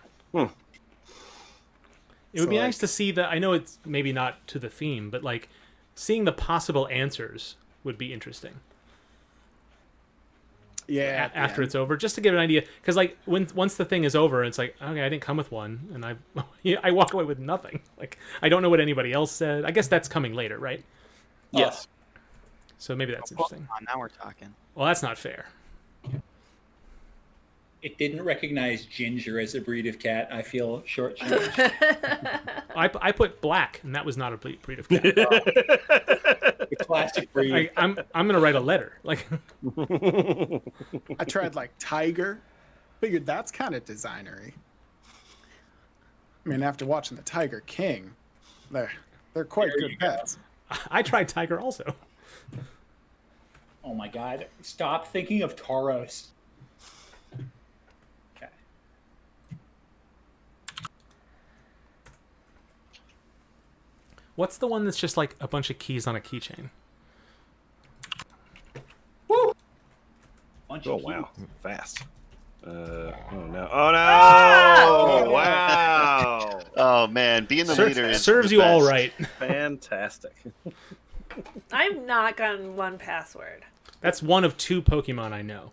It would be nice to see I know it's maybe not to the theme, but like seeing the possible answers would be interesting. Yeah. After it's over, just to get an idea, because like once the thing is over, it's like okay, I didn't come with one, and I walk away with nothing. Like I don't know what anybody else said. I guess that's coming later, right? Yes. So maybe that's interesting. Now we're talking. Well, that's not fair. It didn't recognize ginger as a breed of cat. I feel shortchanged. I put black, and that was not a breed of cat. The classic breed. I'm gonna write a letter. Like I tried like tiger. Figured that's kind of designery. I mean, after watching the Tiger King, they're quite good pets. I tried tiger also. Oh my god. Stop thinking of Tauros. Okay. What's the one that's just like a bunch of keys on a keychain? Woo! Bunch Oh of wow, keys. fast. Oh no! Oh no! Wow! Oh man, being the leader is Serves the you all best. right. Fantastic. I've not gotten one password. That's one of 2 Pokemon I know.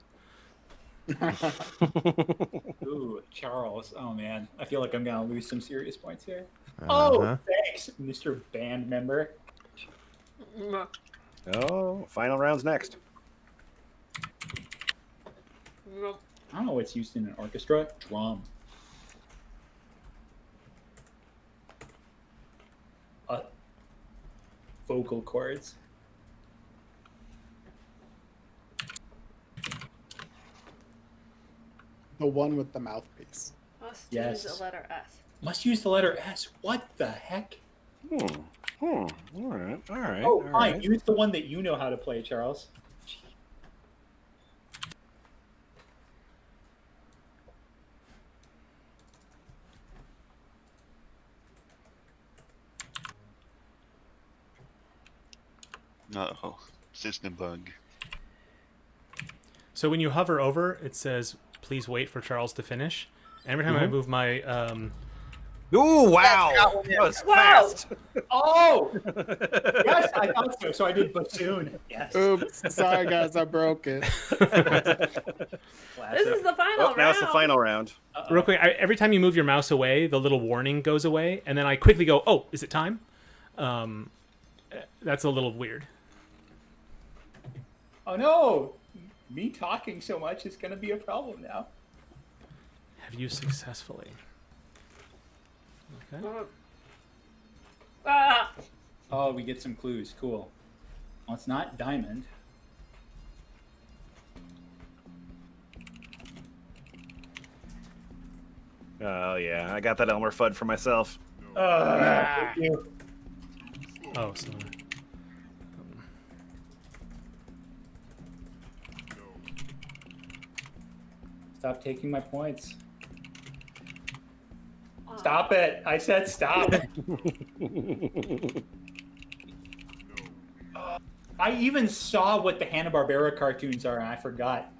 Ooh, Charles. Oh man, I feel like I'm gonna lose some serious points here. Uh-huh. Oh, thanks, Mr. Band member. Oh, final round's next. I don't know what's used in an orchestra. Drum. Vocal cords. The one with the mouthpiece. Must Yes. use a letter S. Must use the letter S. What the heck? All right. Oh, fine. Use the one that you know how to play, Charles. Uh-oh. System bug. So when you hover over, it says, "Please wait for Charles to finish." And every time I move my Ooh, wow. That was fast. Oh! Yes, I thought so. So I did bassoon. Yes. Oops. Sorry, guys. I broke it. This is the final round. Now it's the final round. real quick, every time you move your mouse away, the little warning goes away, and then I quickly go, "Oh, is it time?" That's a little weird. Oh no! Me talking so much is going to be a problem now. Have you successfully? Okay. Ah. Oh, we get some clues. Cool. Well, it's not diamond. Oh, yeah. I got that Elmer Fudd for myself. Thank you. Oh, so. Stop taking my points. Stop it. I said stop. I even saw what the Hanna-Barbera cartoons are, and I forgot.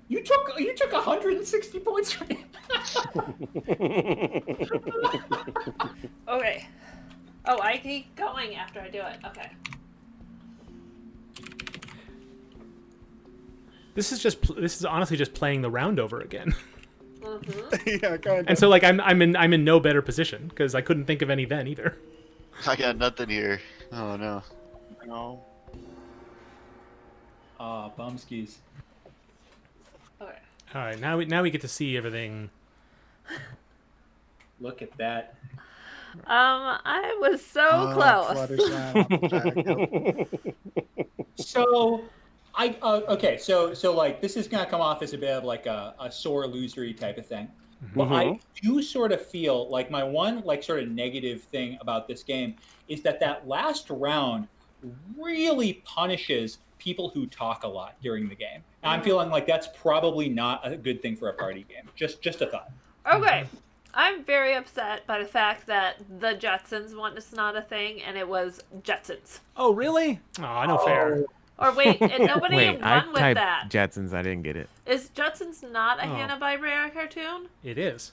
You took 160 points from me. Okay. Oh, I keep going after I do it. Okay. This is honestly just playing the round over again. Yeah, go ahead. And so like I'm in no better position because I couldn't think of any then either. I got nothing here. Oh no. No. Bumskis. Okay. All right, now we get to see everything. Look at that. I was so close. So, okay. So like this is gonna come off as a bit of like a sore losery type of thing. But I do sort of feel like my one like sort of negative thing about this game is that last round really punishes people who talk a lot during the game. And I'm feeling like that's probably not a good thing for a party game. Just a thought. Okay. I'm very upset by the fact that the Jetsons one is not a thing, and it was Jetsons. Oh, really? Oh, no fair. Or wait, and nobody Wait, I won with typed that. Jetsons. I didn't get it. Is Jetsons not a Oh. Hanna-Barbera cartoon? It is.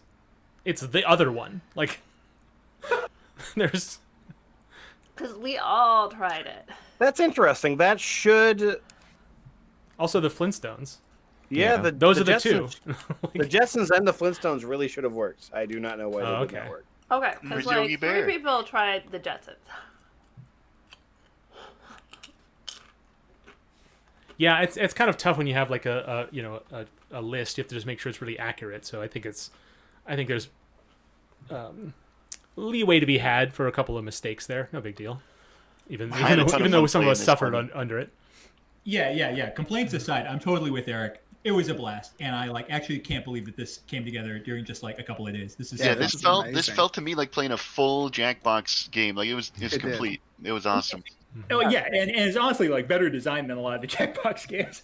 It's the other one. Like, there's. Because we all tried it. That's interesting. That should. Also, the Flintstones. Yeah, Yeah. Those the are the Jetsons, two. The Jetsons and the Flintstones really should have worked. I do not know why they did okay. not work. Okay, because Where's like Yogi Bear? 3 people tried the Jetsons. Yeah, it's kind of tough when you have like a list. You have to just make sure it's really accurate. So I think there's leeway to be had for a couple of mistakes there. No big deal. Even had a ton of though fun some of playing us this suffered one. under it. Yeah. Complaints aside, I'm totally with Eric. It was a blast, and I like actually can't believe that this came together during just like a couple of days. This is Yeah, so this fun. felt to me like playing a full Jackbox game. Like it was did. complete. It was awesome. Oh yeah, and it's honestly like better designed than a lot of the Jackbox games.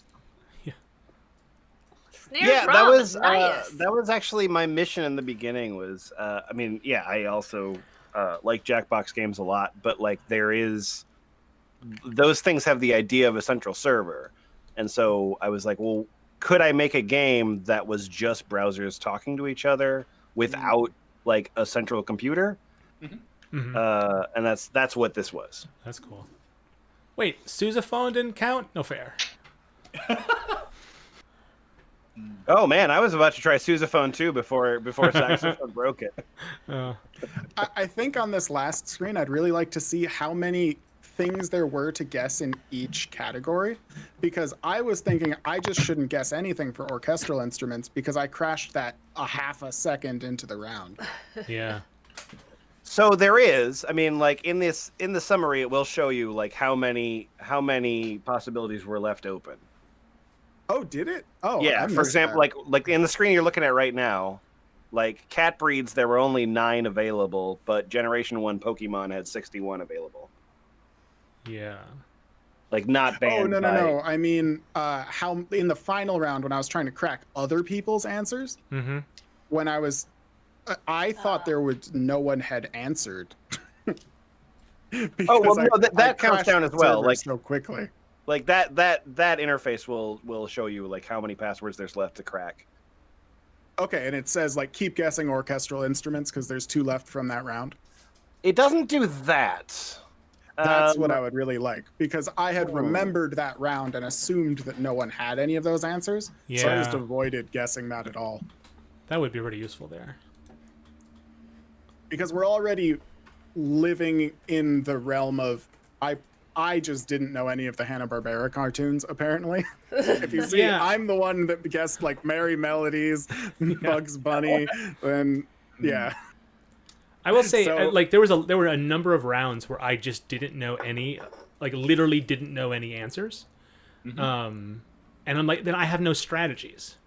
Snare Yeah, drum is that was actually my mission in the beginning. Was I mean, yeah, I also like Jackbox games a lot, but like those things have the idea of a central server, and so I was like, well, could I make a game that was just browsers talking to each other without like a central computer? Mm-hmm. And that's what this was. That's cool. Wait, sousaphone didn't count? No fair. Oh man, I was about to try sousaphone too before saxophone broke it. I think on this last screen, I'd really like to see how many things there were to guess in each category, because I was thinking I just shouldn't guess anything for orchestral instruments because I crashed that a half a second into the round. Yeah. So there is, I mean, like in the summary, it will show you like how many possibilities were left open. Oh, did it? Oh, Yeah, I for missed example, that. like in the screen you're looking at right now, like cat breeds, there were only 9 available, but Generation 1 Pokemon had 61 available. Yeah. Like not banned. No. I mean, how in the final round when I was trying to crack other people's answers, Mm-hmm. when I thought there was no one had answered. Oh well, Because no, I that counts crashed down as the well. server Like so quickly. that interface will show you like how many passwords there's left to crack. Okay, and it says like keep guessing orchestral instruments because there's 2 left from that round. It doesn't do that. That's what I would really like, because I had remembered that round and assumed that no one had any of those answers. So I just Yeah. avoided guessing that at all. That would be pretty useful there. Because we're already living in the realm of I just didn't know any of the Hanna-Barbera cartoons, apparently. If you see, Yeah. I'm the one that guessed like Merry Melodies, Bugs Bunny, and yeah. I will say, So- like, there were a number of rounds where I just didn't know any, like, literally didn't know any answers. And I'm like, then I have no strategies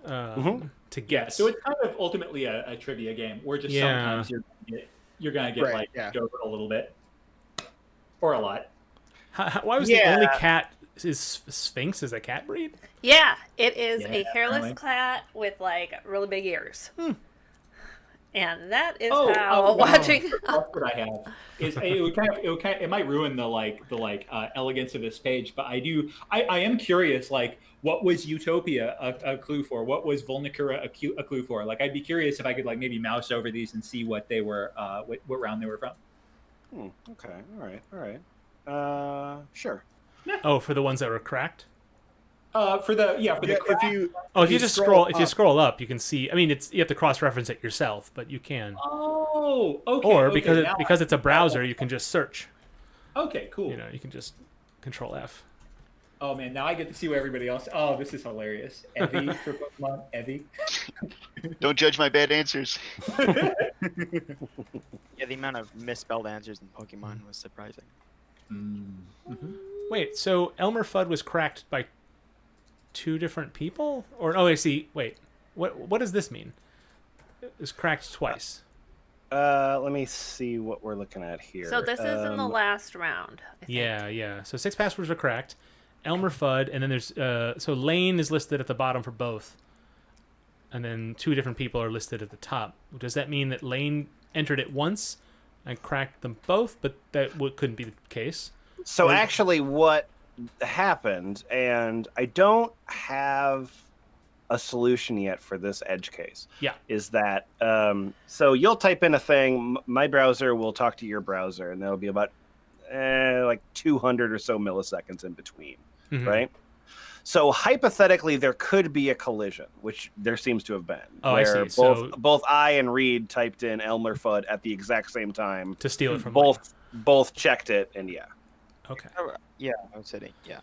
to guess. So it's kind of ultimately a trivia game where just sometimes you're gonna get Right, like yeah. over a little bit or a lot. Why was the only cat is Sphinx is a cat breed? Yeah, it is a Yeah, hairless apparently. cat with like really big ears. And that is Oh, how watching. That's what I have. It might ruin the elegance of this page, but I am curious, like, what was Utopia a clue for? What was Volnicura a clue for? Like, I'd be curious if I could like maybe mouse over these and see what they were, what round they were from. Okay. All right. Sure. Oh, for the ones that were cracked. For the crack. If you just scroll up, you can see. I mean, you have to cross-reference it yourself, but you can. Oh, okay. Or okay, because it's a browser, you can just search. Okay, cool. You know, you can just Control F. Oh man, now I get to see what everybody else. Oh, this is hilarious. Evie for Pokemon. Evie. Don't judge my bad answers. Yeah, the amount of misspelled answers in Pokemon was surprising. Wait, so Elmer Fudd was cracked by 2 different people? Or I see. Wait, what does this mean? It was cracked twice. Let me see what we're looking at here. So this is in the last round. I think. Yeah. So 6 passwords are cracked. Elmer Fudd, and then there's so Lane is listed at the bottom for both, and then 2 different people are listed at the top. Does that mean that Lane entered it once and cracked them both, but that couldn't be the case? So actually, what happened, and I don't have a solution yet for this edge case. Yeah. Is that so you'll type in a thing, my browser will talk to your browser, and there'll be about like 200 or so milliseconds in between, right? So hypothetically, there could be a collision, which there seems to have been. Oh, where I see. Both I and Reed typed in Elmer Fudd at the exact same time to steal it from both checked it, and yeah. Okay. Yeah, I would say yeah.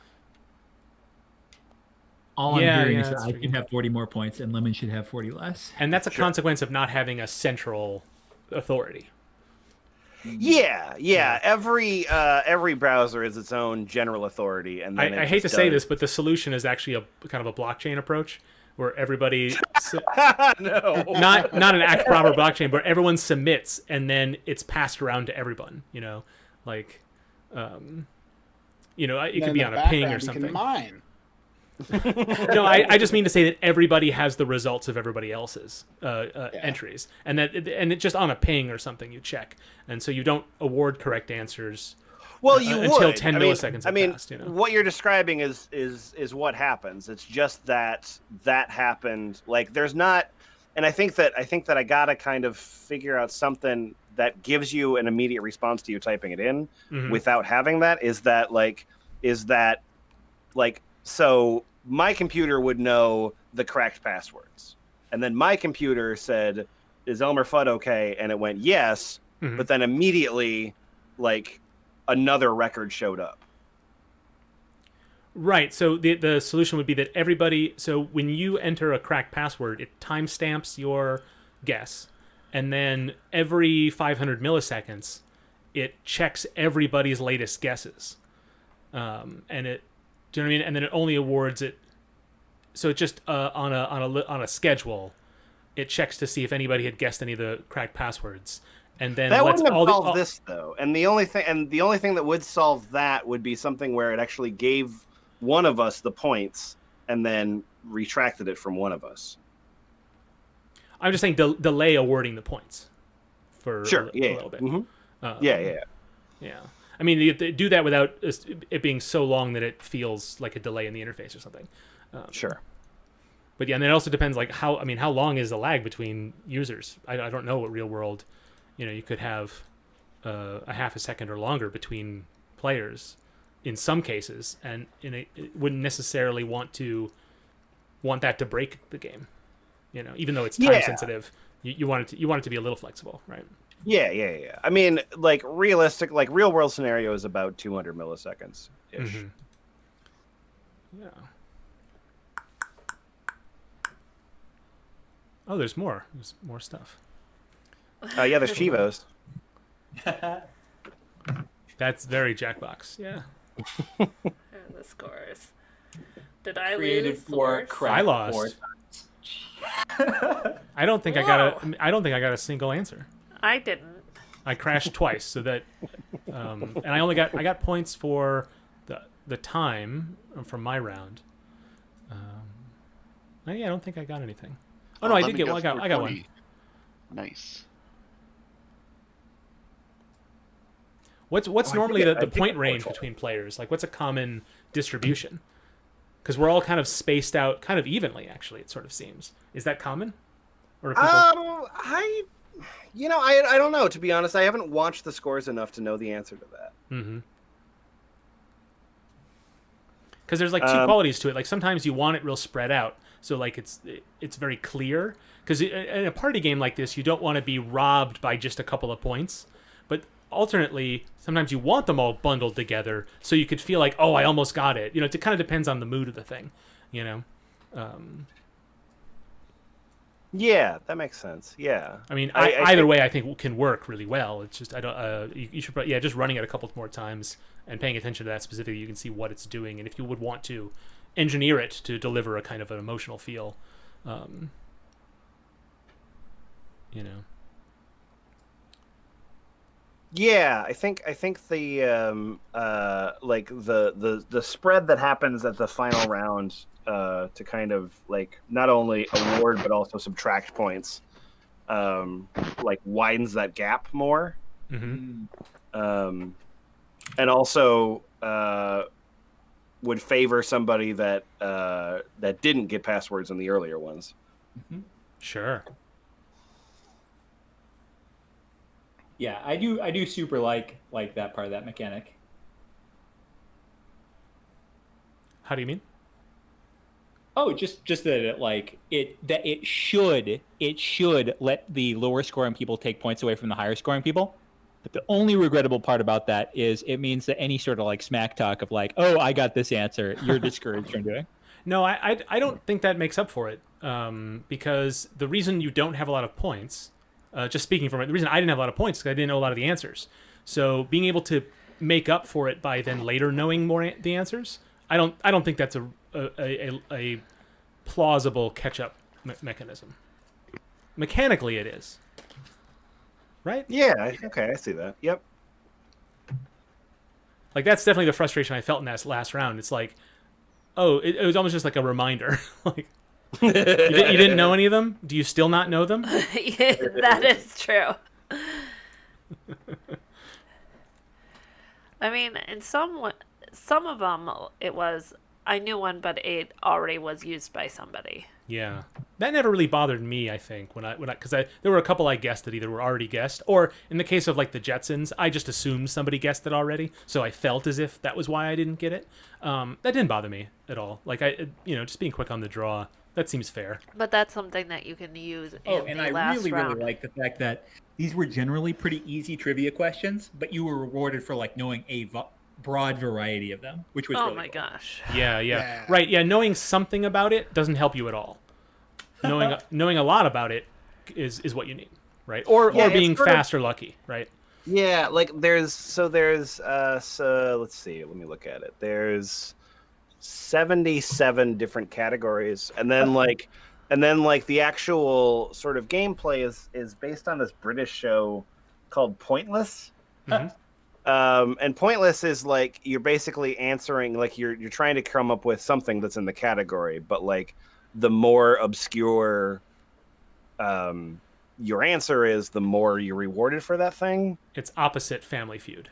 All I'm Yeah, hearing yeah, is that that's I true. should have 40 more points and Lemon should have 40 less. And that's a consequence of not having a central authority. Yeah. Every browser is its own general authority, and then I hate to say this, but the solution is actually a kind of a blockchain approach where everybody no, not an act proper blockchain, but everyone submits and then it's passed around to everyone. You know, like, it could be on a ping or something. Mine. No, I just mean to say that everybody has the results of everybody else's entries, and it's just on a ping or something you check, and so you don't award correct answers. Well, you until would. 10 milliseconds have passed. What you're describing is what happens. It's just that happened. Like, there's not, and I think that I gotta kind of figure out something that gives you an immediate response to you typing it in without having that. So my computer would know the correct passwords, and then my computer said, "Is Elmer Fudd okay?" And it went yes, but then immediately, like, another record showed up. Right. So the solution would be that everybody. So when you enter a cracked password, it timestamps your guess, and then every 500 milliseconds, it checks everybody's latest guesses, and it. Do you know what I mean? And then it only awards it. So it just on a schedule, it checks to see if anybody had guessed any of the cracked passwords, and then that lets wouldn't have all solved this though. And the only thing that would solve that would be something where it actually gave one of us the points and then retracted it from one of us. I'm just saying delay awarding the points for Sure. a little bit. Yeah. Yeah. I mean, you do that without it being so long that it feels like a delay in the interface or something. Sure. But yeah, and then it also depends like how long is the lag between users? I don't know what real world, you could have a half a second or longer between players in some cases, and it wouldn't necessarily want that to break the game. Even though it's time sensitive, you want it to be a little flexible, right? Yeah. I mean, like realistic, like real world scenario is about 200 milliseconds ish. Mm-hmm. Yeah. Oh, there's more. There's more stuff. Yeah, there's Chivos. That's very Jackbox. Yeah. Here are the scores. Did I Created lose? for I lost. I don't think I got a single answer. I didn't. I crashed twice, so that, and I got points for the time from my round. I don't think I got anything. Oh no, I did get one. I got one. Nice. What's normally the point range between players? Like, what's a common distribution? Because we're all kind of spaced out, kind of evenly. Actually, it sort of seems. Is that common? Or are people... I don't know. To be honest, I haven't watched the scores enough to know the answer to that. Mm-hmm. Because there's like two qualities to it. Like sometimes you want it real spread out, so like it's very clear. Because in a party game like this, you don't want to be robbed by just a couple of points. But alternately, sometimes you want them all bundled together, so you could feel like, oh, I almost got it. It kind of depends on the mood of the thing. Yeah, that makes sense. Yeah. I mean, either way, I think can work really well. It's just I don't. You should just running it a couple more times and paying attention to that specifically, you can see what it's doing, and if you would want to engineer it to deliver a kind of an emotional feel, Yeah, I think the like the spread that happens at the final round to kind of like not only award but also subtract points, like widens that gap more, and also would favor somebody that that didn't get passwords in the earlier ones. Sure. Yeah, I do super like that part of that mechanic. How do you mean? Oh, just that it should let the lower scoring people take points away from the higher scoring people. But the only regrettable part about that is it means that any sort of like smack talk of like, oh, I got this answer, you're discouraged from doing. No, I don't think that makes up for it, because the reason you don't have a lot of points, just speaking from it, the reason I didn't have a lot of points is because I didn't know a lot of the answers. So being able to make up for it by then later knowing more the answers, I don't think that's a plausible catch-up mechanism. Mechanically, it is. Right? Yeah. Okay, I see that. Yep. Like that's definitely the frustration I felt in that last round. It's like, oh, it was almost just like a reminder. Like, you didn't know any of them? Do you still not know them? Yeah, that is true. I mean, in some of them, it was I knew one, but it already was used by somebody. Yeah, that never really bothered me. I think because there were a couple I guessed that either were already guessed, or in the case of like the Jetsons, I just assumed somebody guessed it already, so I felt as if that was why I didn't get it. That didn't bother me at all. Like just being quick on the draw, that seems fair. But that's something that you can use in and the I last really round. like the fact that these were generally pretty easy trivia questions, but you were rewarded for like knowing a broad variety of them, which was Oh really my cool. gosh. Yeah. Right. Yeah, knowing something about it doesn't help you at all. Knowing a lot about it is what you need, right? Or being fast or lucky, right? Yeah, like there's so let's see, let me look at it. There's 77 different categories, and then like the actual sort of gameplay is based on this British show called Pointless. And Pointless is like you're basically answering, like you're trying to come up with something that's in the category, but like the more obscure your answer is, the more you're rewarded for that thing. It's opposite Family Feud.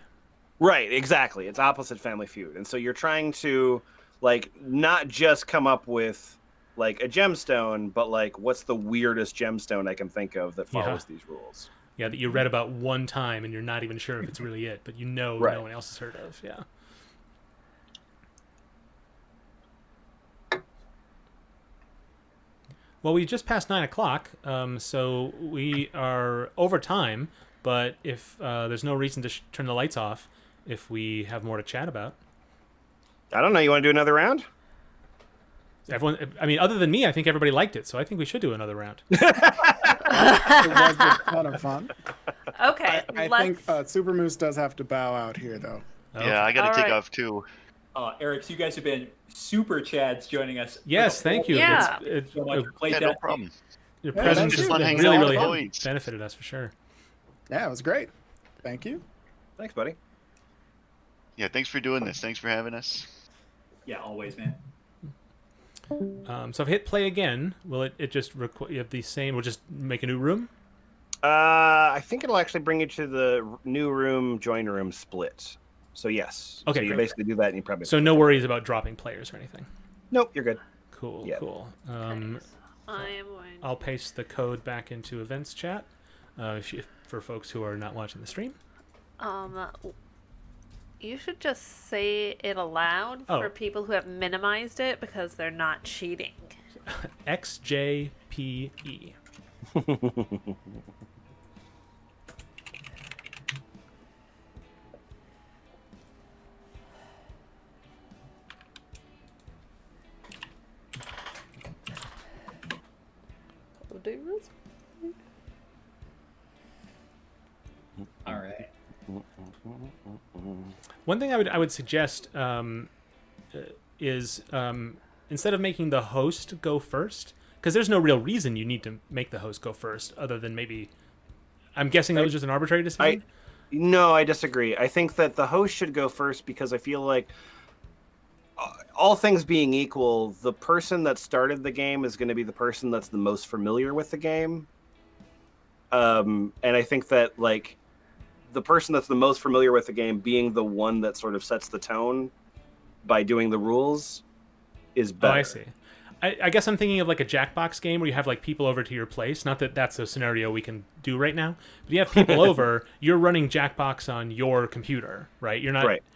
Right, exactly. It's opposite Family Feud. And so you're trying to like not just come up with like a gemstone, but like what's the weirdest gemstone I can think of that follows these rules. Yeah, that you read about one time and you're not even sure if it's really it, but you know no one else has heard of. Yeah. Well, we just passed 9 o'clock, so we are over time. But if there's no reason to turn the lights off, if we have more to chat about, I don't know. You want to do another round? Everyone, I mean, other than me, I think everybody liked it, so I think we should do another round. It was a ton of fun. Okay, I think Super Moose does have to bow out here, though. Yeah, I got to take off too. Eric, you guys have been super chads joining us. Yes, thank you. Yeah. It's so much for Yeah, no problem. Your Yeah, presence thank has you. hanging really, out really with the boys. benefited us for sure. Yeah, it was great. Thank you. Thanks, buddy. Yeah, thanks for doing this. Thanks for having us. Yeah, always, man. So if I hit play again, will it just you have the same? We'll just make a new room. I think it'll actually bring you to the new room, join room split. So yes. Okay, So you great. basically do that, and you probably. So no worries about dropping players or anything. Nope, you're good. Cool, Yeah. cool. I am going. I'll paste the code back into events chat for folks who are not watching the stream. You should just say it aloud for people who have minimized it because they're not cheating. XJPE. All right. One thing I would suggest is instead of making the host go first, because there's no real reason you need to make the host go first, other than maybe I'm guessing that was just an arbitrary decision. No, I disagree. I think that the host should go first because I feel like all things being equal, the person that started the game is going to be the person that's the most familiar with the game. And I think that like the person that's the most familiar with the game being the one that sort of sets the tone by doing the rules is better. Oh, I see. I guess I'm thinking of like a Jackbox game where you have like people over to your place. Not that that's a scenario we can do right now, but you have people over. You're running Jackbox on your computer, right? You're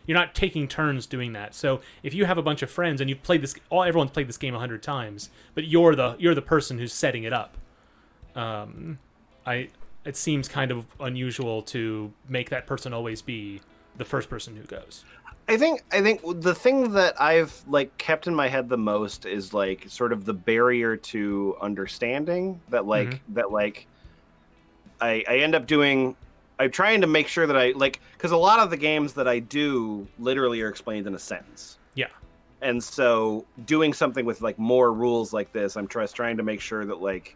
not taking turns doing that. So if you have a bunch of friends and you've played this, everyone's played this game 100 times, but you're the person who's setting it up. It seems kind of unusual to make that person always be the first person who goes. I think the thing that I've like kept in my head the most is like sort of the barrier to understanding that I end up doing. I'm trying to make sure that I like because a lot of the games that I do literally are explained in a sentence. Yeah. And so doing something with like more rules like this, I'm trying to make sure that like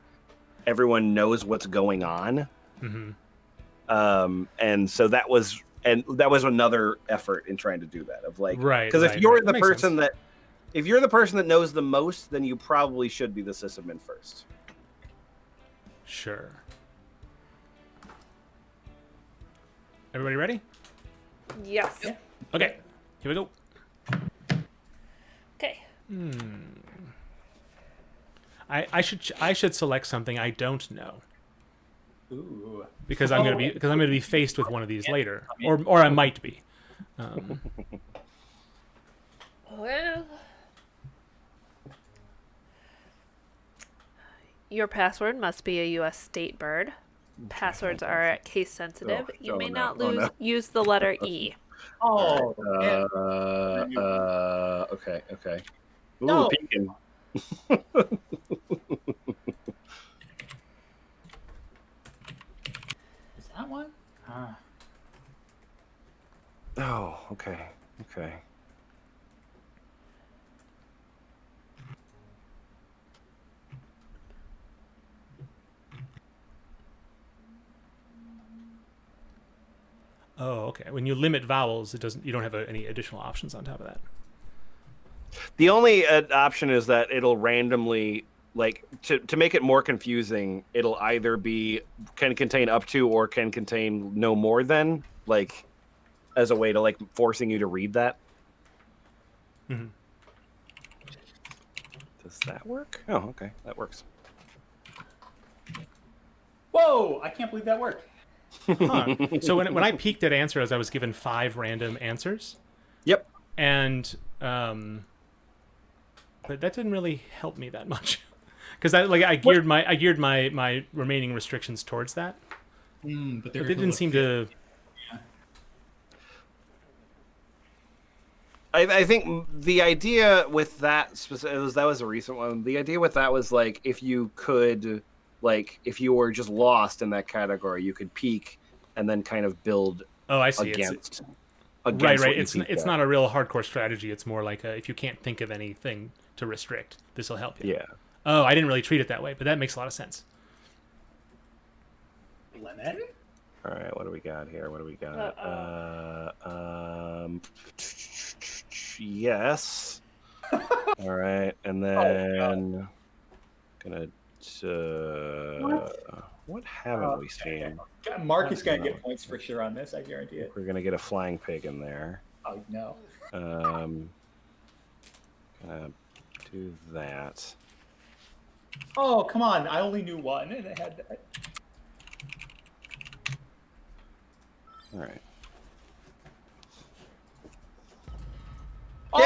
everyone knows what's going on. Mm-hmm. And so that was another effort in trying to do that of like, right. Because if you're the person that knows the most, then you probably should be the sysadmin first. Sure. Everybody ready? Yes. Yeah. Okay. Here we go. Okay. I should select something I don't know. Ooh. Because I'm gonna be faced with one of these later, or I might be. Well, your password must be a U.S. state bird. Passwords are case sensitive. You may not use the letter E. Oh. Okay. Ooh, No. peeking. Is that one? Oh, okay. Oh, okay. When you limit vowels, you don't have any additional options on top of that. The only option is that it'll randomly, like, to make it more confusing, it'll either be can contain up to or can contain no more than. Like, as a way to like forcing you to read that. Mhm. Does that work? Oh, okay, that works. Whoa! I can't believe that worked. Huh. So when I peeked at answers, I was given 5 random answers. Yep. And but that didn't really help me that much, because I geared my remaining restrictions towards that. But But they didn't seem to. I think the idea with that that was a recent one. The idea with that was like if you could, like if you were just lost in that category, you could peek and then kind of build. Oh, I see. Against Right. what you It's peeked at. not a real hardcore strategy. It's more like if you can't think of anything to restrict, this will help you. Yeah. Oh, I didn't really treat it that way, but that makes a lot of sense. Lemon? All right, what do we got here? What do we got? Yes. All right, and then gonna. What haven't we seen? Mark is going to get points for sure on this. I guarantee it. We're gonna get a flying pig in there. Oh no. Gonna do that. Oh come on! I only knew one, and I had that. All right. Oh!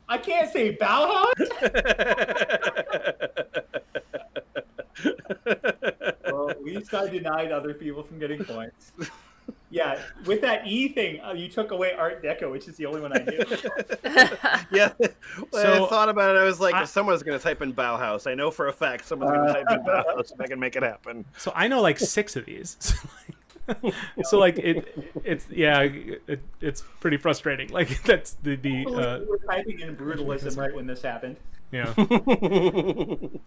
I can't say Bauhaus. Well, at least I denied other people from getting points. Yeah, with that E thing, you took away Art Deco, which is the only one I knew. Yeah. When So, I thought about it, I was like, if someone's going to type in Bauhaus, I know for a fact someone's going to type in Bauhaus if I can make it happen. So I know like 6 of these. So like it's pretty frustrating. Like that's the We were typing in brutalism right when this happened. yeah. Okay.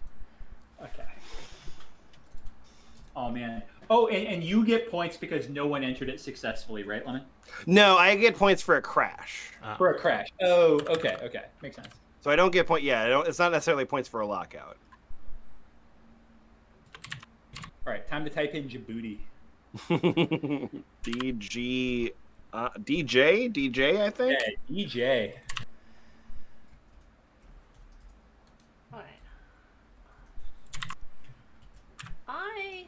Oh man. Oh, and you get points because no one entered it successfully, right, Lemon? No, I get points for a crash. For a crash. Oh, okay, makes sense. So I don't get point. Yeah, it's not necessarily points for a lockout. All right, time to type in Djibouti. DJ, I think. Yeah, DJ. Alright. I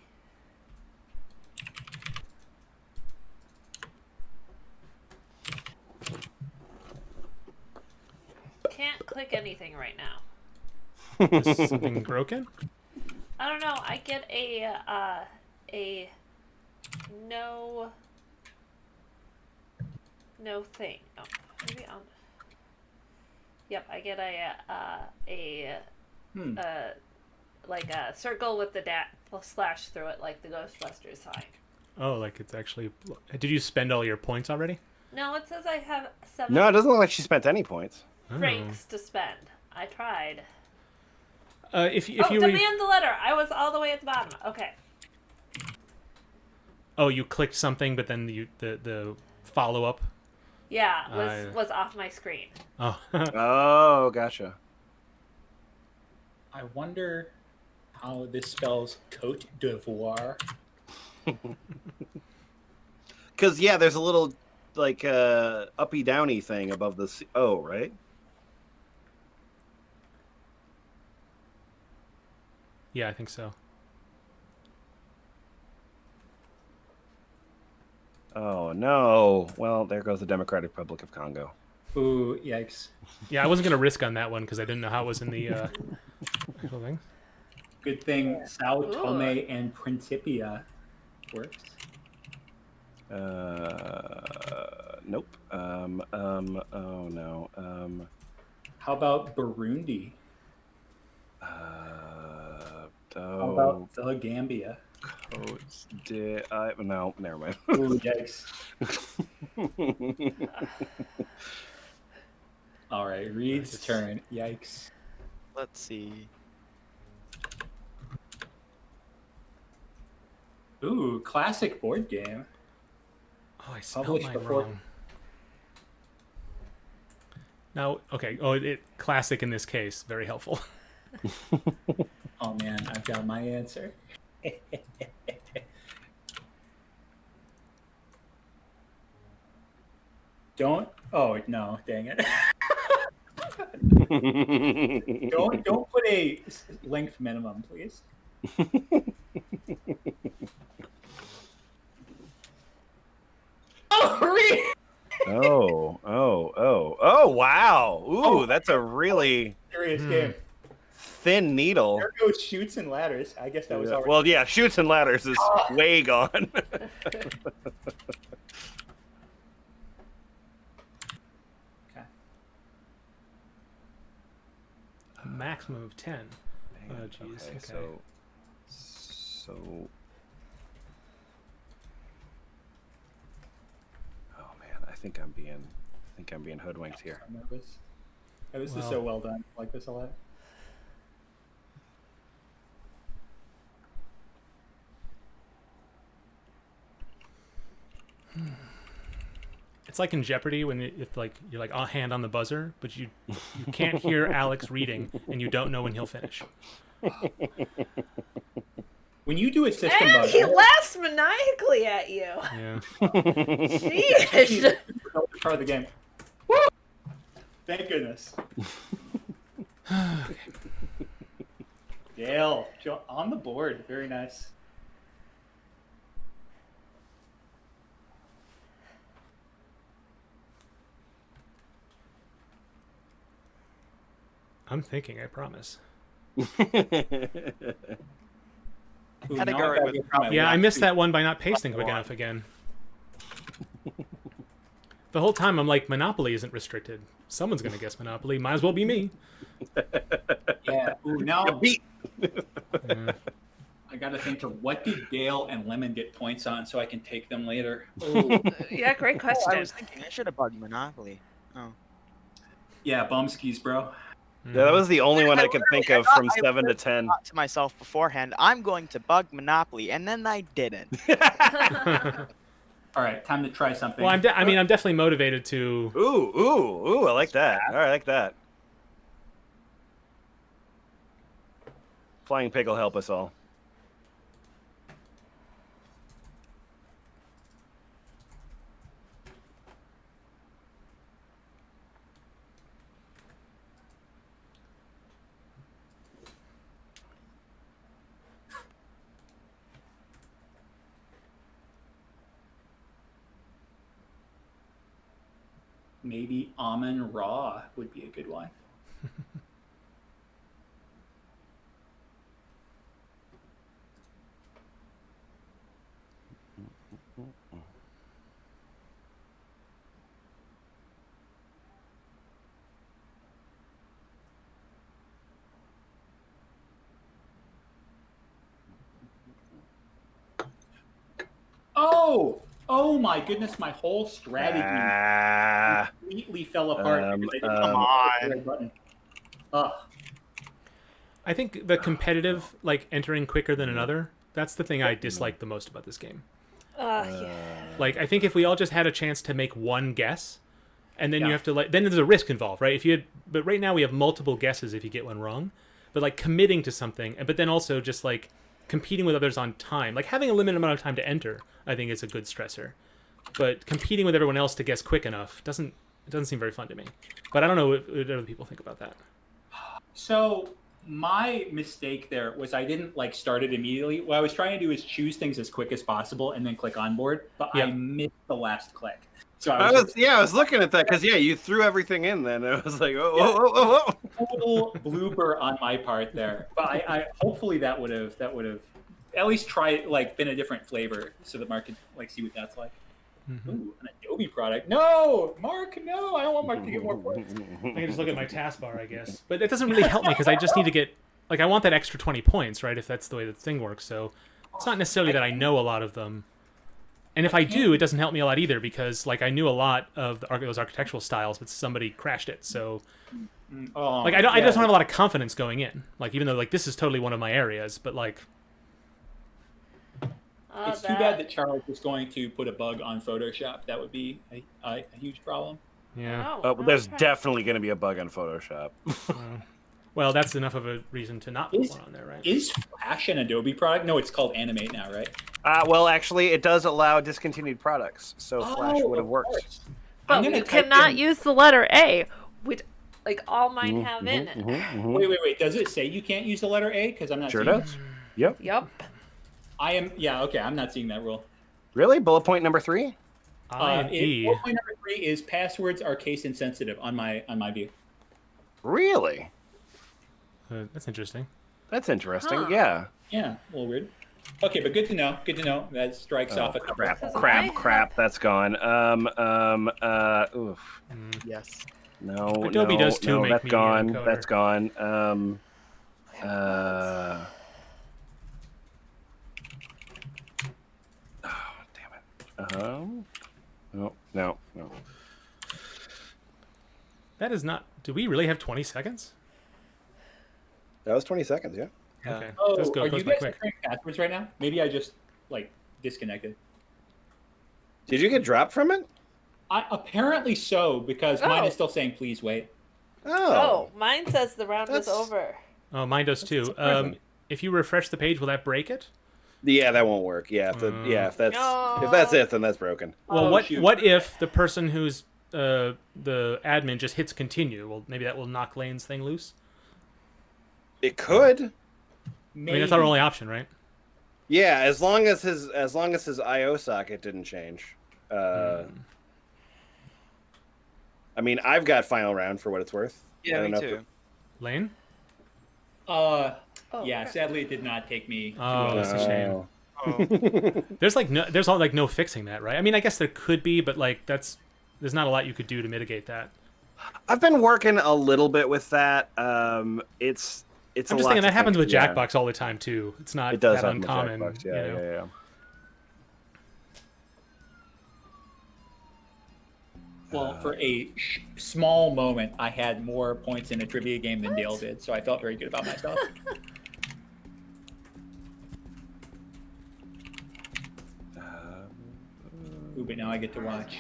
can't click anything right now. Is something broken? I don't know. I get a no thing. Oh, maybe I'll. Yep, I get like a circle with the slash through it, like the Ghostbusters sign. Oh, like it's actually. Did you spend all your points already? No, it says I have 7 No, it doesn't look like she spent any points. francs to spend. I tried. If you demand the letter. I was all the way at the bottom. Okay. Oh, you clicked something, but then the follow up. Yeah, was off my screen. Oh. Oh, gotcha. I wonder how this spells Cote d'Ivoire. Because yeah, there's a little like uppy downy thing above the O, right? Yeah, I think so. Oh no! Well, there goes the Democratic Republic of Congo. Ooh, yikes. Yeah, I wasn't gonna risk on that one because I didn't know how it was in the actual thing. Good thing Sao Tome and Principia works. Nope. Oh no. How about Burundi? How about the Gambia? Codes no, never mind. Ooh, yikes. All right, Reed's turn. Yikes. Let's see. Ooh, classic board game. Oh, I spelled Published mine before- wrong. Now, okay. Oh, classic in this case. Very helpful. Oh man, I've got my answer. Don't. Oh no! Dang it! don't put a length minimum, please. Oh, hurry! Oh! Wow! Ooh, that's a really Serious game. thin needle. There goes shoots and ladders. I guess that was already. Well, yeah, shoots and ladders is way gone. A maximum of 10. Oh, jeez. Okay. So. Oh man, I think I'm being hoodwinked here. I'm nervous. Oh, this is so well done. I like this a lot. It's like in Jeopardy when if like you're like a hand on the buzzer, but you can't hear Alex reading and you don't know when he'll finish. When you do a system And bug, he laughs maniacally at you. Yeah. Jeez. part of the game. Woo! Thank goodness. Dale, on the board. Very nice. I'm thinking, I promise. Ooh, Category now I with gotta probably- Yeah, I missed that one by not pasting quick enough again. The whole time I'm like, Monopoly isn't restricted. Someone's gonna guess Monopoly. Might as well be me. Yeah. Ooh, now Beat. Yeah. I gotta think of what did Dale and Lemon get points on so I can take them later. Yeah, great I question. was thinking I should have bugged Monopoly. Oh. Yeah, bum skis, bro. Yeah, that was the only one I could think of from 7 to 10. Thought to myself beforehand, I'm going to bug Monopoly, and then I didn't. All right, time to try something. Well, I'm definitely motivated to. Ooh! I like that. All right, I like that. Flying pig will help us all. Maybe Almond Raw would be a good one. Oh my goodness, my whole strategy completely fell apart because I didn't hit the right button. Ugh. I think the competitive, like entering quicker than another, that's the thing I dislike the most about this game. Yeah. Like, I think if we all just had a chance to make one guess, and then you have to then there's a risk involved, right? But right now we have multiple guesses if you get one wrong, but like committing to something, but then also just like competing with others on time, like having a limited amount of time to enter, I think is a good stressor. But competing with everyone else to guess quick enough doesn't seem very fun to me. But I don't know what other people think about that. So my mistake there was I didn't like start it immediately. What I was trying to do is choose things as quick as possible and then click onboard, but I missed the last click. So I was looking at that because you threw everything in. Then it was like, oh. Total blooper on my part there. But I hopefully that would have at least been a different flavor so that Mark could like see what that's like. Mm-hmm. Ooh, an Adobe product. No, Mark, no, I don't want Mark to get more points. I can just look at my taskbar, I guess. But it doesn't really help me because I just need to get like I want that extra 20 points, right? If that's the way the thing works. So it's not necessarily that I know a lot of them. And if I do, it doesn't help me a lot either because like I knew a lot of those architectural styles, but somebody crashed it. So like I just don't have a lot of confidence going in. Like even though like this is totally one of my areas, but like it's too bad that Charles was going to put a bug on Photoshop. That would be a huge problem. Yeah. Well, there's definitely going to be a bug on Photoshop. Well, that's enough of a reason to not put one on there, right? Is Flash an Adobe product? No, it's called Animate now, right? Well, actually, it does allow discontinued products, so Flash would have worked. But gonna you type cannot in- use the letter A, which like all mine have in it. Wait. Does it say you can't use the letter A? Because I'm not Sure seeing does. it. Yep. Yep. I am. Yeah. Okay. I'm not seeing that rule. Really? Bullet point number 3? I and E. Bullet point number 3 is passwords are case insensitive on my view. Really? That's interesting. That's interesting. Huh. Yeah. Yeah. A little weird. Okay, but good to know. Good to know. That strikes off a couple. Crap. That's gone. Oof. Yes. No. Adobe does too. No, make that's me gone. encoder. That's gone. Oh, damn it. No. That is not. Do we really have 20 seconds? That was 20 seconds. Yeah. Okay. Oh, Let's go. are Goes you by guys quick. entering passwords right now? Maybe I just disconnected. Did you get dropped from it? Apparently so, because mine Oh. is still saying please wait. Oh, mine says the round was That's- over. Oh, mine does too. surprising. If you refresh the page, will that break it? Yeah, that won't work. Yeah, if that's it, then that's broken. Well, Oh, what shoot. what if the person who's the admin just hits continue? Well, maybe that will knock Lane's thing loose. It could. I mean, that's our only option, right? Yeah, as long as his IO socket didn't change. I mean, I've got final round for what it's worth. I Yeah, don't me know if too. Lane? Yeah, sadly it did not take me. Oh, that's a shame. Oh, There's no fixing that, right? I mean, I guess there could be, but there's not a lot you could do to mitigate that. I've been working a little bit with that. It's I'm just thinking that happens with Jackbox all the time too. It's not It does that happen with uncommon. Jackbox. you know? Yeah. Well, for a small moment, I had more points in a trivia game than Dale did, so I felt very good about myself. Ooh, but now I get to watch.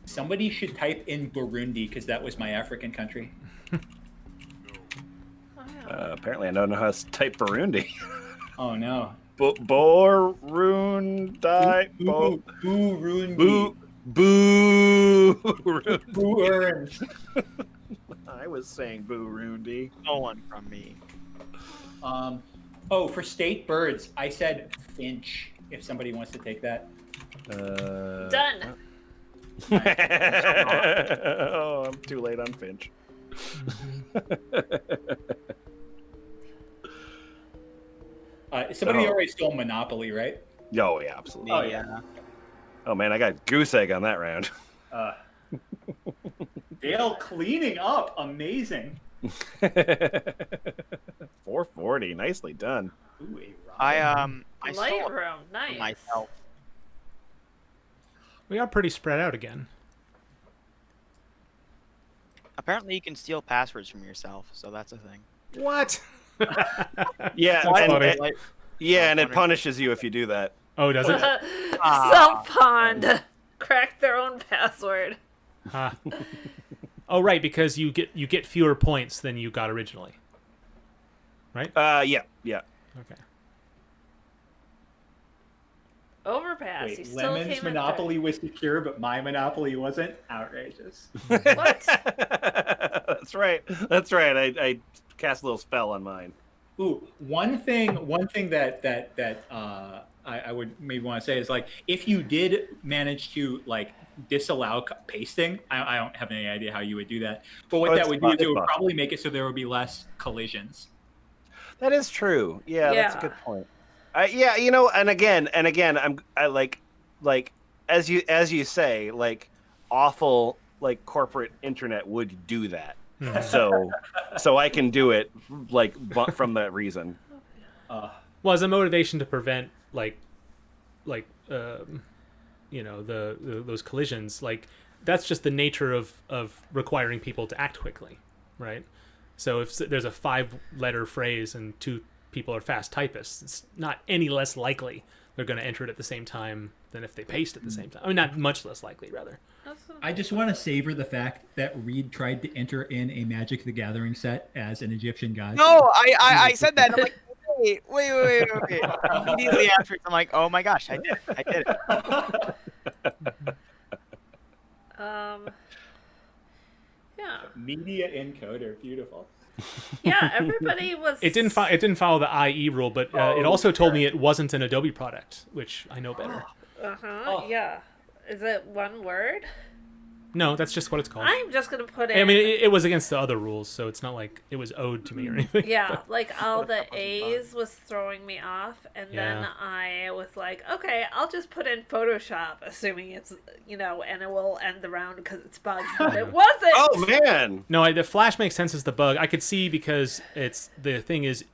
Somebody should type in Burundi, because that was my African country. Apparently, I don't know how to type Burundi. Oh, no. Burundi. Burundi. Burundi. I was saying Burundi. stolen from me. Oh, for state birds, I said finch, if somebody wants to take that. Done. Oh, I'm too late on Finch. Somebody already stole Monopoly, right? Oh, yeah, absolutely. Oh, yeah. Oh, man, I got goose egg on that round. Dale cleaning up. Amazing. 440. Nicely done. Ooh, a I robin. stole it Lightroom, nice. myself. We are pretty spread out again. Apparently, you can steal passwords from yourself, so that's a thing. What? Yeah, That's and, funny. and- yeah, and it punishes you if you do that. Oh, does it? Self-pond. Crack their own password. Huh. Oh, right, because you get fewer points than you got originally. Right? Yeah. Okay. Overpass. You Wait, still Lemon's came in Monopoly was secure, but my Monopoly wasn't? Outrageous. third. What? That's right. I cast a little spell on mine. Ooh, one thing that I would maybe want to say is if you did manage to disallow pasting, I don't have any idea how you would do that. But what that would do is it would probably make it so there would be less collisions. That is true. Yeah, that's a Yeah. good point. Yeah, and again, as you say, awful corporate internet would do that. So I can do it from that reason. Well, as a motivation to prevent those collisions, that's just the nature of requiring people to act quickly, right? So if there's a 5-letter phrase and 2 people are fast typists, it's not any less likely they're going to enter it at the same time than if they paste at the same time. I mean, not much less likely, rather. I just want to savor the fact that Reed tried to enter in a Magic the Gathering set as an Egyptian god. No, I said that. I'm like, wait. Immediately after, I'm like, oh my gosh, I did it. Yeah. Media encoder, beautiful. Yeah, everybody was. It didn't follow the IE rule, but it also told me it wasn't an Adobe product, which I know better. Yeah. Is it one word? No, that's just what it's called. I'm just gonna put in. I mean, it was against the other rules, so it's not like it was owed to me or anything. Yeah, like all the A's was throwing me off, and then Yeah. I was like, okay, I'll just put in Photoshop, assuming it's, and it will end the round because it's bugged, but it wasn't! Oh man! No, the Flash makes sense as the bug. I could see because the thing is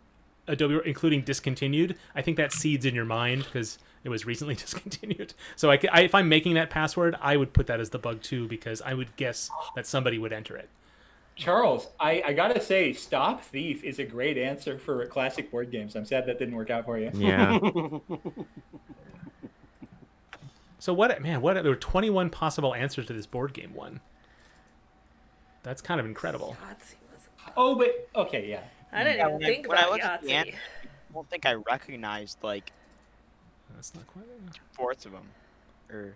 Adobe including discontinued. I think that seeds in your mind because it was recently discontinued. So if I'm making that password, I would put that as the bug too because I would guess that somebody would enter it. Charles, I gotta say, Stop Thief is a great answer for classic board games. I'm sad that didn't work out for you. Yeah. So there were 21 possible answers to this board game one. That's kind of incredible. Yahtzee was. Oh, but okay, yeah. I didn't even think when I about look at the Yahtzee. answers, I don't think I recognized like That's not quite. 4 of them, or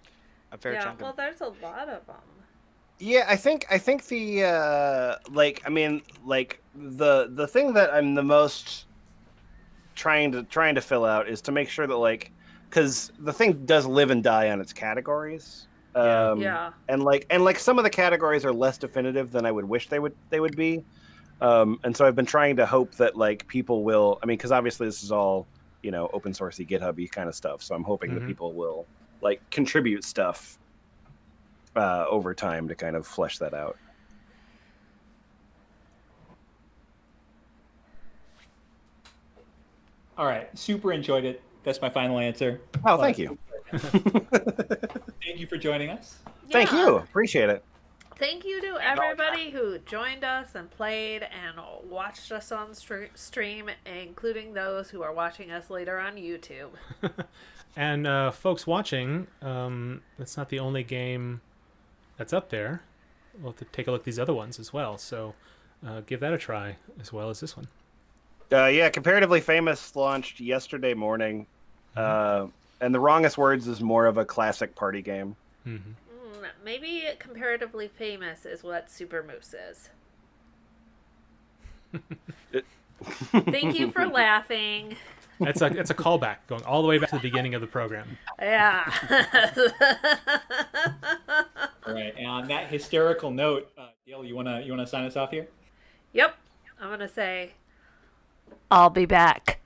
a fair Yeah, chunk well, of them. there's a lot of them. Yeah, I think the the thing that I'm the most trying to fill out is to make sure that because the thing does live and die on its categories. Yeah. And some of the categories are less definitive than I would wish they would be. And so I've been trying to hope that people will. I mean, because obviously this is all open sourcey GitHub-y kind of stuff. So I'm hoping that people will contribute stuff over time to kind of flesh that out. All right, super enjoyed it. That's my final answer. Oh, thank you. Thank you for joining us. Thank you. Appreciate it. Thank you to everybody who joined us and played and watched us on stream, including those who are watching us later on YouTube. And folks watching, that's not the only game that's up there. We'll have to take a look at these other ones as well. So give that a try as well as this one. Yeah, Comparatively Famous launched yesterday morning. And The Wrongest Words is more of a classic party game. Mm-hmm. Maybe Comparatively Famous is what Super Moose is. Thank you for laughing. It's a callback going all the way back to the beginning of the program. Yeah. All right, and on that hysterical note, Gail, you wanna sign us off here? Yep. I'm gonna say, I'll be back.